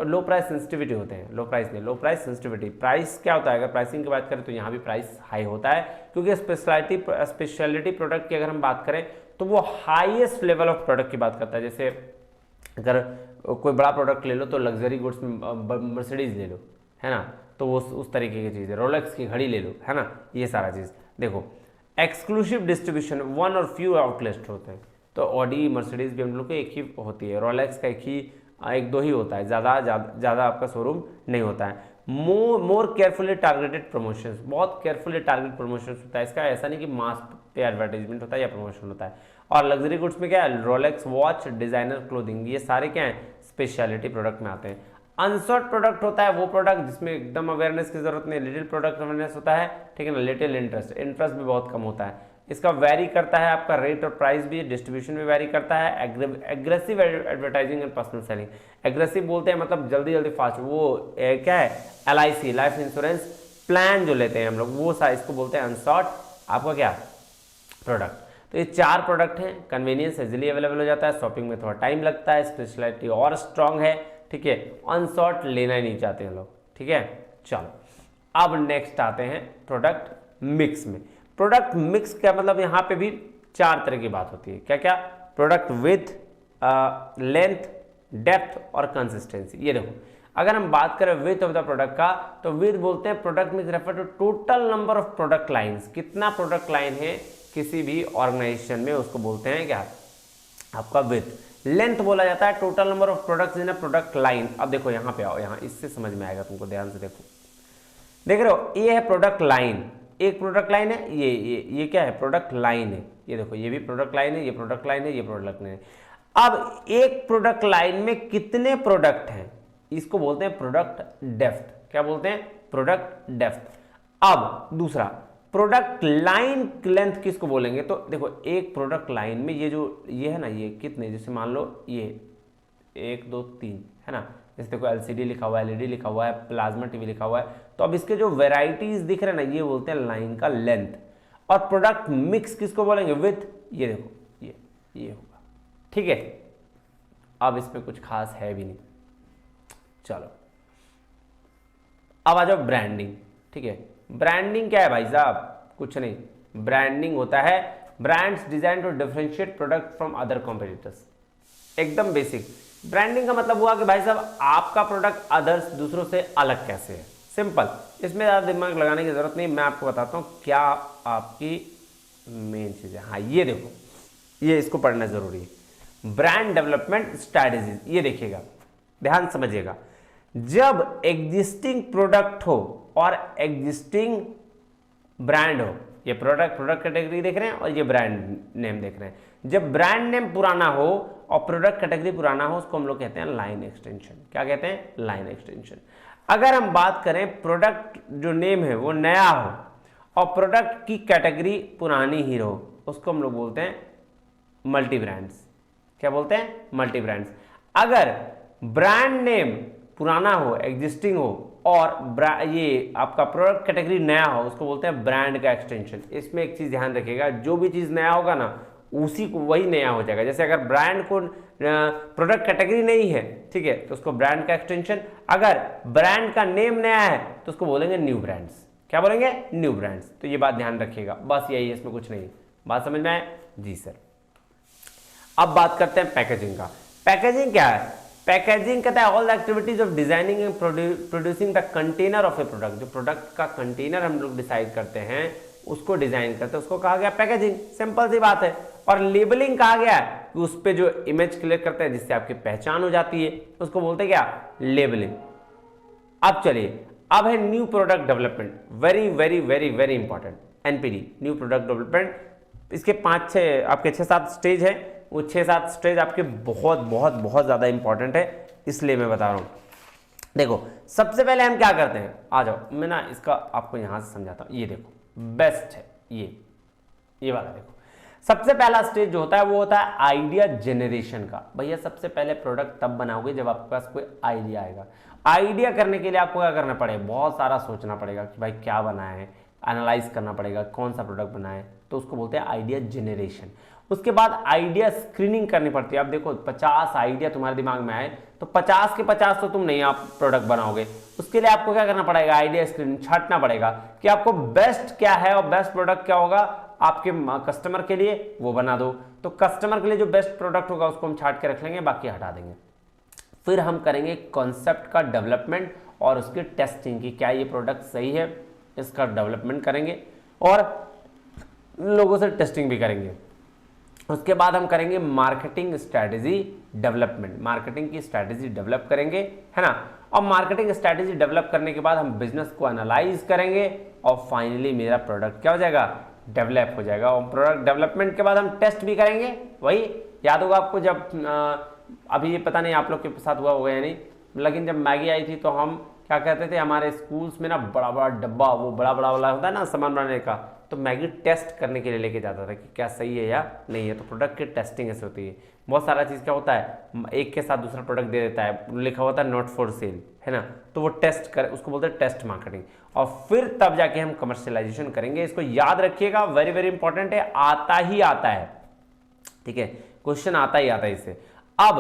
S1: लो प्राइस सेंसिटिविटी होते हैं, लो प्राइस नहीं, लो प्राइस सेंसिटिविटी। प्राइस क्या होता है, अगर प्राइसिंग की बात करें तो यहाँ भी प्राइस हाई होता है, क्योंकि स्पेशलिटी प्रोडक्ट की अगर हम बात करें तो वो हाईएस्ट लेवल ऑफ प्रोडक्ट की बात करता है। जैसे अगर कोई बड़ा प्रोडक्ट ले लो तो लग्जरी गुड्स में मर्सिडीज ले लो, है ना, तो वो उस तरीके की चीज़ है। रोलेक्स की घड़ी ले लो, है ना, ये सारा चीज़। देखो एक्सक्लूसिव डिस्ट्रीब्यूशन, वन और फ्यू आउटलेट होते हैं, तो ऑडी, मर्सिडीज भी हम लोग को एक ही होती है, रोलेक्स का एक ही एक दो ही होता है, ज़्यादा आपका शोरूम नहीं होता है। मोर केयरफुली टारगेटेड प्रमोशंस, बहुत केयरफुली टारगेट प्रमोशंस होता है इसका, ऐसा नहीं कि मास पे एडवर्टाइजमेंट होता है या प्रमोशन होता है। और लग्जरी गुड्स में क्या है, रोलेक्स वॉच, डिजाइनर क्लोथिंग, ये सारे क्या है, स्पेशलिटी प्रोडक्ट में आते हैं। अनसॉर्ट प्रोडक्ट होता है वो प्रोडक्ट जिसमें एकदम अवेयरनेस की जरूरत नहीं, लिटिल प्रोडक्ट अवेयरनेस होता है, ठीक है ना, लिटिल इंटरेस्ट भी बहुत कम होता है। इसका वैरी करता है आपका रेट और प्राइस भी, डिस्ट्रीब्यूशन भी वैरी करता है। Aggressive advertising and personal selling, aggressive बोलते हैं मतलब जल्दी जल्दी फास्ट, वो क्या है, LIC लाइफ इंश्योरेंस प्लान जो लेते हैं हम लोग, वो इसको बोलते हैं अनसॉर्ट आपका क्या प्रोडक्ट। तो ये 4 प्रोडक्ट हैं, कन्वीनियंस इजिली अवेलेबल हो जाता है, शॉपिंग में थोड़ा टाइम लगता है, स्पेशलिटी और स्ट्रांग है, ठीक है, अनसॉर्ट लेना ही नहीं चाहते हैं लोग, ठीक है। चलो अब नेक्स्ट आते हैं प्रोडक्ट मिक्स में। प्रोडक्ट मिक्स का मतलब यहाँ पे भी 4 तरह की बात होती है, क्या क्या, प्रोडक्ट विथ, लेंथ, डेप्थ और कंसिस्टेंसी। ये देखो, अगर हम बात करें विथ ऑफ द प्रोडक्ट का, तो विथ बोलते हैं product mix refer to total number of product lines, कितना प्रोडक्ट लाइन है किसी भी ऑर्गेनाइजेशन में, उसको बोलते हैं क्या, आपका विथ। लेंथ बोला जाता है total number of products in a product line. अब देखो यहाँ पे आओ, यहाँ इससे समझ में आएगा तुमको, ध्यान से देखो, देख रहे हो, ये है प्रोडक्ट लाइन, एक प्रोडक्ट लाइन है, ये क्या है, प्रोडक्ट लाइन है, ये देखो, ये भी प्रोडक्ट लाइन है, ये प्रोडक्ट लाइन है, ये प्रोडक्ट लाइन है। अब एक प्रोडक्ट लाइन में कितने प्रोडक्ट हैं, इसको बोलते हैं प्रोडक्ट डेप्थ। क्या बोलते हैं, प्रोडक्ट डेप्थ। अब दूसरा, प्रोडक्ट लाइन लेंथ किसको बोलेंगे, तो देखो एक प्रोडक्ट लाइन में ये है ना, ये कितने, जैसे मान लो ये 1 2 3 है ना, जैसे देखो LCD लिखा हुआ है, LED लिखा हुआ है, प्लाज्मा TV लिखा हुआ है, तो अब इसके जो वेराइटीज दिख रहे हैं ना, ये बोलते हैं लाइन का लेंथ। और प्रोडक्ट मिक्स किसको बोलेंगे, विथ, ये देखो ये होगा, ठीक है। अब इसमें कुछ खास है भी नहीं। चलो अब आ जाओ ब्रांडिंग, ठीक है। ब्रांडिंग क्या है भाई साहब, कुछ नहीं, ब्रांडिंग होता है brands design to differentiate product from other competitors, एकदम बेसिक। ब्रांडिंग का मतलब हुआ कि भाई साहब आपका प्रोडक्ट अदर्स दूसरों से अलग कैसे है, सिंपल, इसमें ज़्यादा दिमाग लगाने की जरूरत नहीं। मैं आपको बताता हूँ क्या आपकी मेन चीज़ है। हाँ ये देखो, ये इसको पढ़ना जरूरी है, ब्रांड डेवलपमेंट स्ट्रैटेजीज। ये देखिएगा, ध्यान समझिएगा, जब एग्जिस्टिंग प्रोडक्ट हो और एग्जिस्टिंग ब्रांड हो, ये प्रोडक्ट कैटेगरी देख रहे हैं और ये ब्रांड नेम देख रहे हैं, जब ब्रांड नेम पुराना हो और प्रोडक्ट कैटेगरी पुराना हो, उसको हम लोग कहते हैं लाइन एक्सटेंशन। क्या कहते हैं, लाइन एक्सटेंशन। अगर हम बात करें प्रोडक्ट जो नेम है वो नया हो और प्रोडक्ट की कैटेगरी पुरानी ही हो, उसको हम लोग बोलते हैं मल्टी ब्रांड्स। क्या बोलते हैं, मल्टी ब्रांड्स। अगर ब्रांड नेम पुराना हो, एग्जिस्टिंग हो, और ये आपका प्रोडक्ट कैटेगरी नया हो, उसको बोलते हैं ब्रांड का एक्सटेंशन। इसमें एक चीज ध्यान रखिएगा, जो भी चीज नया होगा ना उसी को वही नया हो जाएगा। जैसे अगर ब्रांड को प्रोडक्ट कैटेगरी नहीं है, ठीक है, तो उसको ब्रांड का एक्सटेंशन। अगर ब्रांड का नेम नया है तो उसको बोलेंगे न्यू ब्रांड्स। क्या बोलेंगे, न्यू ब्रांड्स। तो ये बात ध्यान रखिएगा, बस यही है, इसमें कुछ नहीं। बात समझ में आए जी सर। अब बात करते हैं पैकेजिंग का। पैकेजिंग क्या है, पैकेजिंग कहता है all the activities of designing and producing the container of A product. जो प्रोडक्ट का कंटेनर हम लोग डिसाइड करते हैं, उसको डिजाइन करते हैं, उसको कहा गया पैकेजिंग। सिंपल सी बात है। और लेबलिंग कहा गया कि उस पर जो इमेज क्लियर करते हैं जिससे आपकी पहचान हो जाती है, उसको बोलते हैं क्या, लेबलिंग। अब चलिए, अब है new product development, very very very very important, NPD, new product development. इसके 5-6 आपके 6-7 स्टेज है, वो 6-7 स्टेज आपके बहुत बहुत बहुत ज्यादा इंपॉर्टेंट है, इसलिए मैं बता रहा हूं। देखो सबसे पहले हम क्या करते हैं, आ जाओ, मैं ना इसका आपको यहां से समझाता हूं। ये देखो बेस्ट है, ये वाला देखो। सबसे पहला स्टेज जो होता है वो होता है आइडिया जनरेशन का। भैया सबसे पहले प्रोडक्ट तब बनाओगे जब आपके पास कोई आइडिया आएगा। आइडिया करने के लिए आपको क्या करना पड़ेगा, बहुत सारा सोचना पड़ेगा कि भाई क्या बनाए है, एनालाइज करना पड़ेगा कौन सा प्रोडक्ट बनाए, तो उसको बोलते हैं आइडिया जनरेशन। उसके बाद आइडिया स्क्रीनिंग करनी पड़ती है। अब देखो 50 आइडिया तुम्हारे दिमाग में आए तो 50 के 50 तो तुम नहीं आप प्रोडक्ट बनाओगे। उसके लिए आपको क्या करना पड़ेगा, आइडिया स्क्रीनिंग, छांटना पड़ेगा कि आपको बेस्ट क्या है और बेस्ट प्रोडक्ट क्या होगा आपके कस्टमर के लिए, वो बना दो। तो कस्टमर के लिए जो बेस्ट प्रोडक्ट होगा उसको हम छांट के रख लेंगे, बाकी हटा देंगे। फिर हम करेंगे कॉन्सेप्ट का डेवलपमेंट और उसकी टेस्टिंग की, क्या ये प्रोडक्ट सही है, इसका डेवलपमेंट करेंगे और लोगों से टेस्टिंग भी करेंगे। उसके बाद हम करेंगे मार्केटिंग स्ट्रैटेजी डेवलपमेंट, मार्केटिंग की स्ट्रैटेजी डेवलप करेंगे, है ना। और मार्केटिंग स्ट्रैटेजी डेवलप करने के बाद हम बिजनेस को एनालाइज करेंगे और फाइनली मेरा प्रोडक्ट क्या हो जाएगा, डेवलप हो जाएगा। और प्रोडक्ट डेवलपमेंट के बाद हम टेस्ट भी करेंगे। वही याद होगा आपको, जब अभी ये पता नहीं आप लोग के साथ हुआ होगा या नहीं, लेकिन जब मैगी आई थी तो हम क्या कहते थे, हमारे स्कूल्स में ना बड़ा बड़ा डब्बा, वो बड़ा बड़ा वाला होता है ना सामान बनाने का, तो मैगी टेस्ट करने के लिए लेके जाता था कि क्या सही है या नहीं है। तो प्रोडक्ट की टेस्टिंग ऐसे होती है। बहुत सारा चीज़ क्या होता है, एक के साथ दूसरा प्रोडक्ट दे देता है, लिखा होता है नॉट फॉर सेल, है ना। तो वो टेस्ट कर, उसको बोलते हैं टेस्ट मार्केटिंग। और फिर तब जाके हम कमर्शियलाइजेशन करेंगे। इसको याद रखिएगा, वेरी वेरी इंपॉर्टेंट है, आता ही आता है, ठीक है, क्वेश्चन आता ही आता है इससे। अब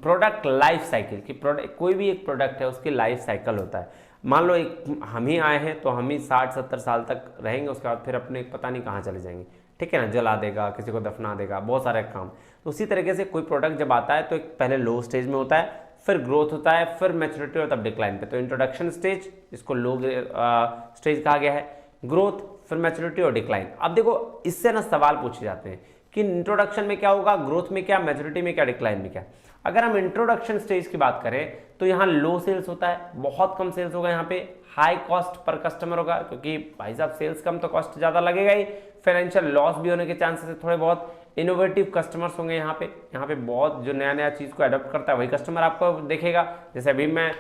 S1: प्रोडक्ट लाइफ साइकिल की, प्रोडक्ट कोई भी एक प्रोडक्ट है उसकी लाइफ साइकिल होता है। मान लो एक हम ही आए हैं तो हम ही 60-70 साल तक रहेंगे, उसके बाद फिर अपने पता नहीं कहाँ चले जाएंगे, ठीक है ना, जला देगा, किसी को दफना देगा, बहुत सारे काम। तो उसी तरीके से कोई प्रोडक्ट जब आता है तो एक पहले लो स्टेज में होता है, फिर ग्रोथ होता है, फिर मैच्योरिटी और तब डिक्लाइन पे। तो इंट्रोडक्शन स्टेज, इसको लो स्टेज कहा गया है, ग्रोथ, फिर मैच्योरिटी और डिक्लाइन। अब देखो इससे ना सवाल पूछे जाते हैं कि इंट्रोडक्शन में क्या होगा, ग्रोथ में क्या, मैच्योरिटी में क्या, डिक्लाइन में क्या। अगर हम इंट्रोडक्शन स्टेज की बात करें तो यहाँ लो सेल्स होता है, बहुत कम सेल्स होगा, यहाँ पे हाई कॉस्ट पर कस्टमर होगा, क्योंकि भाई साहब सेल्स कम तो कॉस्ट ज़्यादा लगेगा ही, फाइनेंशियल लॉस भी होने के चांसेस है थोड़े बहुत। इनोवेटिव कस्टमर्स होंगे यहाँ पे बहुत जो नया नया चीज़ को अडॉप्ट करता है वही कस्टमर आपको देखेगा। जैसे अभी मैं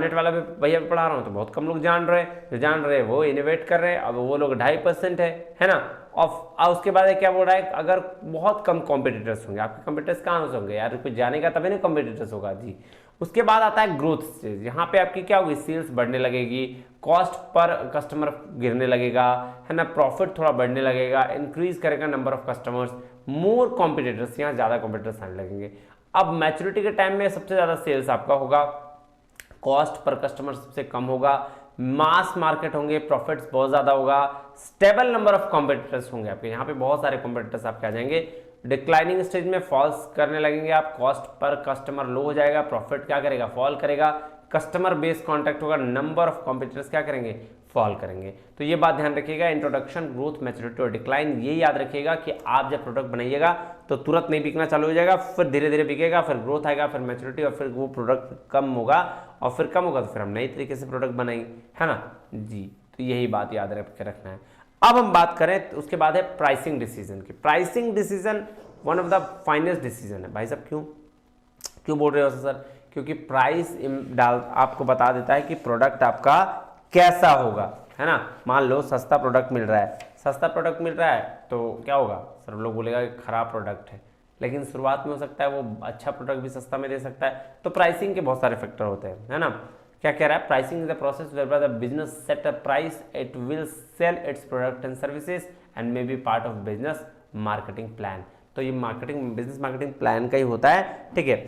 S1: नेट वाला भी भैया पढ़ा रहा हूँ तो बहुत कम लोग जान रहे हैं, जो जान रहे हैं वो इनोवेट कर रहे हैं, अब वो लोग 2.5% है ना। और उसके बाद क्या बोल रहा है, अगर बहुत कम कॉम्पिटिटर्स होंगे, आपके कॉम्पिटिटर्स कहाँ होंगे यार, कुछ जानेगा तभी ना कॉम्पिटिटर्स होगा जी। उसके बाद आता है ग्रोथ स्टेज, यहाँ पे आपकी क्या होगी, सेल्स बढ़ने लगेगी, कॉस्ट पर कस्टमर गिरने लगेगा, है ना, प्रॉफिट थोड़ा बढ़ने लगेगा, इंक्रीज करेगा number of customers, more competitors, यहाँ ज़्यादा कॉम्पिटिटर्स आने लगेंगे। अब मैच्योरिटी के टाइम में सबसे ज़्यादा सेल्स आपका होगा, कॉस्ट पर कस्टमर सबसे कम होगा, मास मार्केट होंगे, प्रॉफिट्स बहुत ज़्यादा होगा, स्टेबल नंबर ऑफ कॉम्पिटिटर्स होंगे आपके, यहाँ पे बहुत सारे कॉम्पिटिटर्स आपके आ जाएंगे। डिक्लाइनिंग स्टेज में फॉल्स करने लगेंगे आप, कॉस्ट पर कस्टमर लो हो जाएगा, प्रॉफिट क्या करेगा, फॉल करेगा, कस्टमर बेस कॉन्टैक्ट होगा, नंबर ऑफ कॉम्पिटिटर्स क्या करेंगे, फॉल करेंगे। तो ये बात ध्यान रखिएगा, इंट्रोडक्शन, ग्रोथ, मैच्योरिटी और डिक्लाइन, ये याद रखिएगा कि आप जब प्रोडक्ट बनाइएगा तो तुरंत नहीं बिकना चालू हो जाएगा, फिर धीरे धीरे बिकेगा, फिर ग्रोथ आएगा, फिर मैच्योरिटी, और फिर वो प्रोडक्ट कम होगा, और फिर कम होगा तो फिर हम नई तरीके से प्रोडक्ट बनाएंगे, है ना जी। तो यही बात याद रखना है। अब हम बात करें तो उसके बाद है प्राइसिंग डिसीजन की। Pricing decision one of the finest decision है। भाई साहब क्यों बोल रहे हो सर, क्योंकि प्राइस आपको बता देता है कि प्रोडक्ट आपका कैसा होगा, है ना। मान लो सस्ता प्रोडक्ट मिल रहा है तो क्या होगा सर, लोग बोलेगा कि खराब प्रोडक्ट है, लेकिन शुरुआत में हो सकता है वो अच्छा प्रोडक्ट भी सस्ता में दे सकता है। तो प्राइसिंग के बहुत सारे फैक्टर होते हैं, है ना। क्या कह रहा है, pricing is the process where the business set a price, it will sell its product and services and may be part of business marketing plan. तो ये मार्केटिंग, बिजनेस मार्केटिंग प्लान का ही होता है, ठीक है।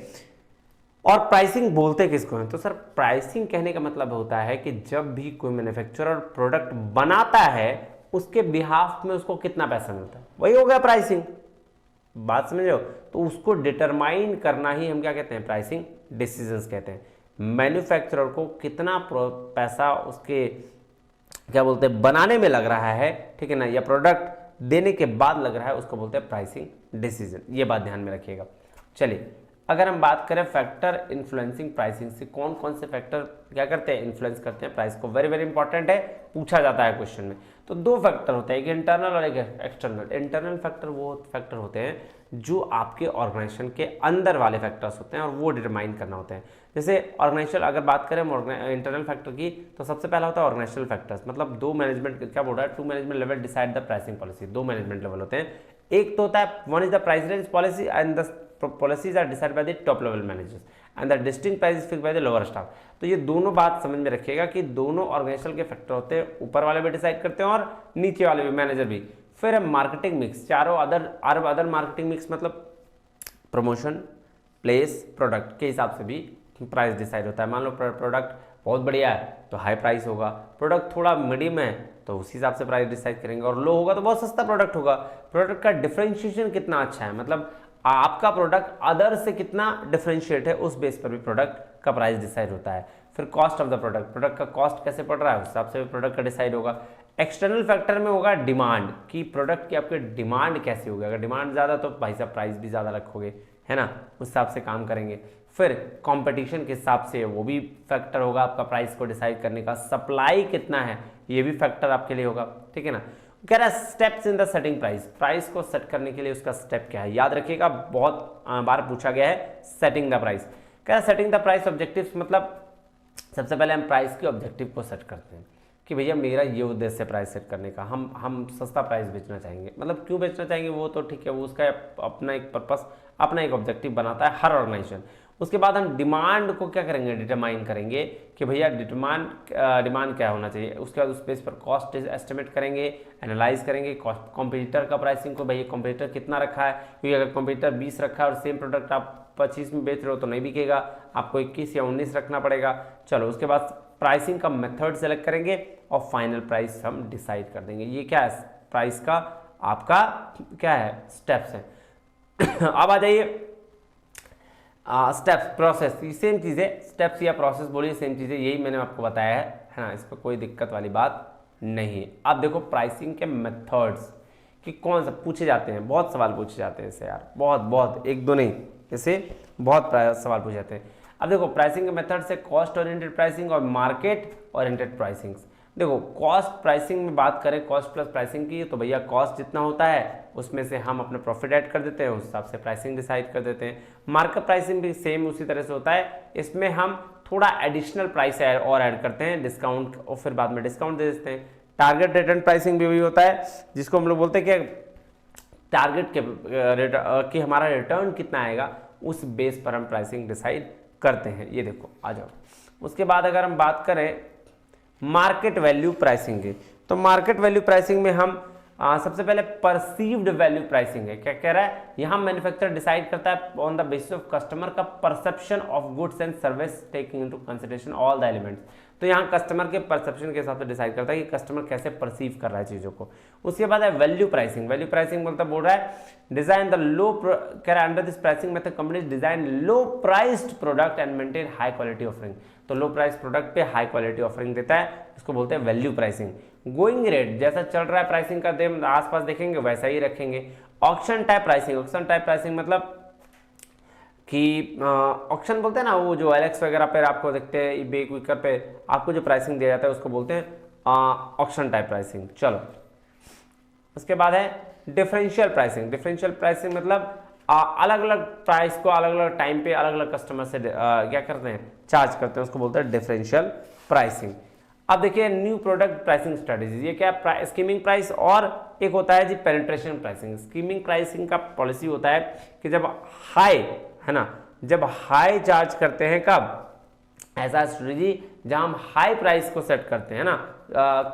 S1: और प्राइसिंग बोलते किसको हैं, तो सर प्राइसिंग कहने का मतलब होता है कि जब भी कोई मैन्युफैक्चरर प्रोडक्ट बनाता है उसके बिहाफ में उसको कितना पैसा मिलता है, वही हो गया प्राइसिंग। बात समझ रहे हो, तो उसको डिटरमाइन करना ही हम क्या कहते हैं, प्राइसिंग डिसीजंस कहते हैं। मैन्युफैक्चरर को कितना पैसा उसके क्या बोलते हैं बनाने में लग रहा है, ठीक है ना, या प्रोडक्ट देने के बाद लग रहा है, उसको बोलते हैं प्राइसिंग डिसीजन। ये बात ध्यान में रखिएगा। चलिए अगर हम बात करें फैक्टर इन्फ्लुएंसिंग प्राइसिंग से, कौन कौन से फैक्टर क्या करते हैं, इन्फ्लुएंस करते हैं प्राइस को, वेरी वेरी इंपॉर्टेंट है, पूछा जाता है क्वेश्चन में। तो दो फैक्टर होते हैं, एक इंटरनल और एक एक्सटर्नल। इंटरनल फैक्टर वो फैक्टर होते हैं जो आपके ऑर्गेनाइजेशन के अंदर वाले फैक्टर्स होते हैं और वो डिटरमाइन करना होते हैं। जैसे ऑर्गेनाइजेशन अगर बात करें इंटरनल फैक्टर की, तो सबसे पहला होता है ऑर्गेनाइजेशनल फैक्टर्स, मतलब दो मैनेजमेंट, क्या बोल रहा है, two management level decide the pricing policy. दो मैनेजमेंट लेवल होते हैं, एक तो होता है one is the price range policy and the policies are decided by the top level managers and the distinct price is fixed by the lower staff। तो ये दोनों बात समझ में रखिएगा कि दोनों ऑर्गेनाइजेशन के फैक्टर होते हैं, ऊपर वाले भी डिसाइड करते हैं और नीचे वाले भी, मैनेजर भी। फिर है मार्केटिंग मिक्स, चारों अदर मार्केटिंग मिक्स, मतलब प्रमोशन, प्लेस, प्रोडक्ट के हिसाब से भी प्राइस डिसाइड होता है। मान लो प्रोडक्ट बहुत बढ़िया है तो हाई प्राइस होगा, प्रोडक्ट थोड़ा मीडियम है तो उसी हिसाब से प्राइस डिसाइड करेंगे, और लो होगा तो बहुत सस्ता प्रोडक्ट होगा। प्रोडक्ट का डिफरेंशिएशन कितना अच्छा है, मतलब आपका प्रोडक्ट अदर से कितना डिफरेंशिएट है, उस बेस पर भी प्रोडक्ट का प्राइस डिसाइड होता है। फिर cost of the product, product का कॉस्ट कैसे पड़ रहा है उस हिसाब से भी प्रोडक्ट का डिसाइड होगा। एक्सटर्नल फैक्टर में होगा डिमांड, कि प्रोडक्ट की आपकी डिमांड कैसी होगी। अगर डिमांड ज़्यादा तो भाई साहब प्राइस भी ज़्यादा रखोगे, है ना, उस हिसाब से काम करेंगे। फिर कंपटीशन के हिसाब से वो भी फैक्टर होगा आपका प्राइस को डिसाइड करने का। सप्लाई कितना है ये भी फैक्टर आपके लिए होगा, ठीक है ना। कह रहा है steps in the setting price, price को सेट करने के लिए उसका स्टेप क्या है, याद रखिएगा बहुत बार पूछा गया है सेटिंग द प्राइस। कह रहा है सेटिंग द प्राइस ऑब्जेक्टिव्स, मतलब सबसे पहले हम प्राइस के ऑब्जेक्टिव को सेट करते हैं कि भैया मेरा ये उद्देश्य है प्राइस सेट करने का, हम सस्ता प्राइस बेचना चाहेंगे। मतलब क्यों बेचना चाहेंगे वो तो ठीक है, वो उसका अपना एक पर्पस, अपना एक ऑब्जेक्टिव बनाता है हर ऑर्गेनाइजेशन। उसके बाद हम डिमांड को क्या करेंगे, डिटरमाइन करेंगे कि भैया डिमांड क्या होना चाहिए। उसके बाद उस बेस पर कॉस्ट एस्टिमेट करेंगे, एनालाइज करेंगे कॉम्पिटिटर का प्राइसिंग को, भैया कॉम्पिटिटर कितना रखा है, क्योंकि अगर कॉम्पिटिटर 20 रखा है और सेम प्रोडक्ट आप 25 में बेच रहे हो तो नहीं बिकेगा, आपको 21 या 19 रखना पड़ेगा। चलो उसके बाद प्राइसिंग का मेथड सेलेक्ट करेंगे और फाइनल प्राइस हम डिसाइड कर देंगे। ये क्या है, प्राइस का आपका क्या है, स्टेप्स है। अब आ जाइए स्टेप्स, प्रोसेस, सेम चीज़ें, स्टेप्स या प्रोसेस बोलिए सेम चीज़ें, यही मैंने आपको बताया है ना, इस पर कोई दिक्कत वाली बात नहीं। अब देखो प्राइसिंग के मेथड्स कि कौन सा पूछे जाते हैं, बहुत सवाल पूछे जाते हैं इससे यार, बहुत एक दो नहीं, इससे बहुत सवाल पूछे जाते हैं। अब देखो प्राइसिंग के मेथड से कॉस्ट ओरिएंटेड प्राइसिंग और मार्केट ओरिएंटेड प्राइसिंग। देखो कॉस्ट प्राइसिंग में बात करें, कॉस्ट प्लस प्राइसिंग की, तो भैया कॉस्ट जितना होता है उसमें से हम अपने प्रॉफिट ऐड कर देते हैं, उस हिसाब से प्राइसिंग डिसाइड कर देते हैं। मार्केट प्राइसिंग भी सेम उसी तरह से होता है, इसमें हम थोड़ा एडिशनल प्राइस और ऐड करते हैं, डिस्काउंट, और फिर बाद में डिस्काउंट दे देते हैं। टारगेट रिटर्न प्राइसिंग भी वही होता है, जिसको हम लोग बोलते हैं कि टारगेट के हमारा रिटर्न कितना आएगा, उस बेस पर हम प्राइसिंग डिसाइड करते हैं। ये देखो आ जाओ। उसके बाद अगर हम बात करें मार्केट वैल्यू प्राइसिंग की, तो मार्केट वैल्यू प्राइसिंग में हम सबसे पहले परसीव्ड वैल्यू प्राइसिंग है। क्या कह रहा है, यहाँ मैन्युफैक्चरर डिसाइड करता है on the basis of customer का perception of goods and service taking into consideration all the elements. तो यहाँ कस्टमर के परसेप्शन के हिसाब से डिसाइड करता है कि कस्टमर कैसे परसीव कर रहा है चीज़ों को। उसके बाद है वैल्यू प्राइसिंग। वैल्यू प्राइसिंग मतलब बोल रहा है डिजाइन द लो, कह रहा है under this pricing method companies design low priced product and maintain high quality offering. तो लो प्राइस प्रोडक्ट पे हाई क्वालिटी ऑफरिंग देता है, इसको बोलते हैं वैल्यू प्राइसिंग। गोइंग रेट, जैसा चल रहा है प्राइसिंग का आसपास देखेंगे वैसा ही रखेंगे। Auction type pricing, auction type pricing मतलब कि ऑक्शन बोलते हैं ना, वो जो एलेक्स वगैरह पे आपको देखते हैं, ईबे क्विकर पे आपको जो प्राइसिंग दिया जाता है उसको बोलते हैं ऑक्शन टाइप प्राइसिंग। चलो उसके बाद है डिफरेंशियल प्राइसिंग। डिफरेंशियल प्राइसिंग मतलब अलग अलग प्राइस को अलग अलग टाइम पे अलग अलग कस्टमर से क्या करते हैं, चार्ज करते हैं, उसको बोलते हैं डिफरेंशियल प्राइसिंग। अब देखिए न्यू प्रोडक्ट प्राइसिंग स्ट्रेटेजी, ये क्या है, स्कीमिंग प्राइस, और एक होता है जी पेनिट्रेशन प्राइसिंग। स्कीमिंग प्राइसिंग का पॉलिसी होता है कि जब हाई, है ना, जब हाई चार्ज करते हैं, कब, ऐसा स्ट्रेटेजी जहां हम हाई प्राइस को सेट करते हैं ना,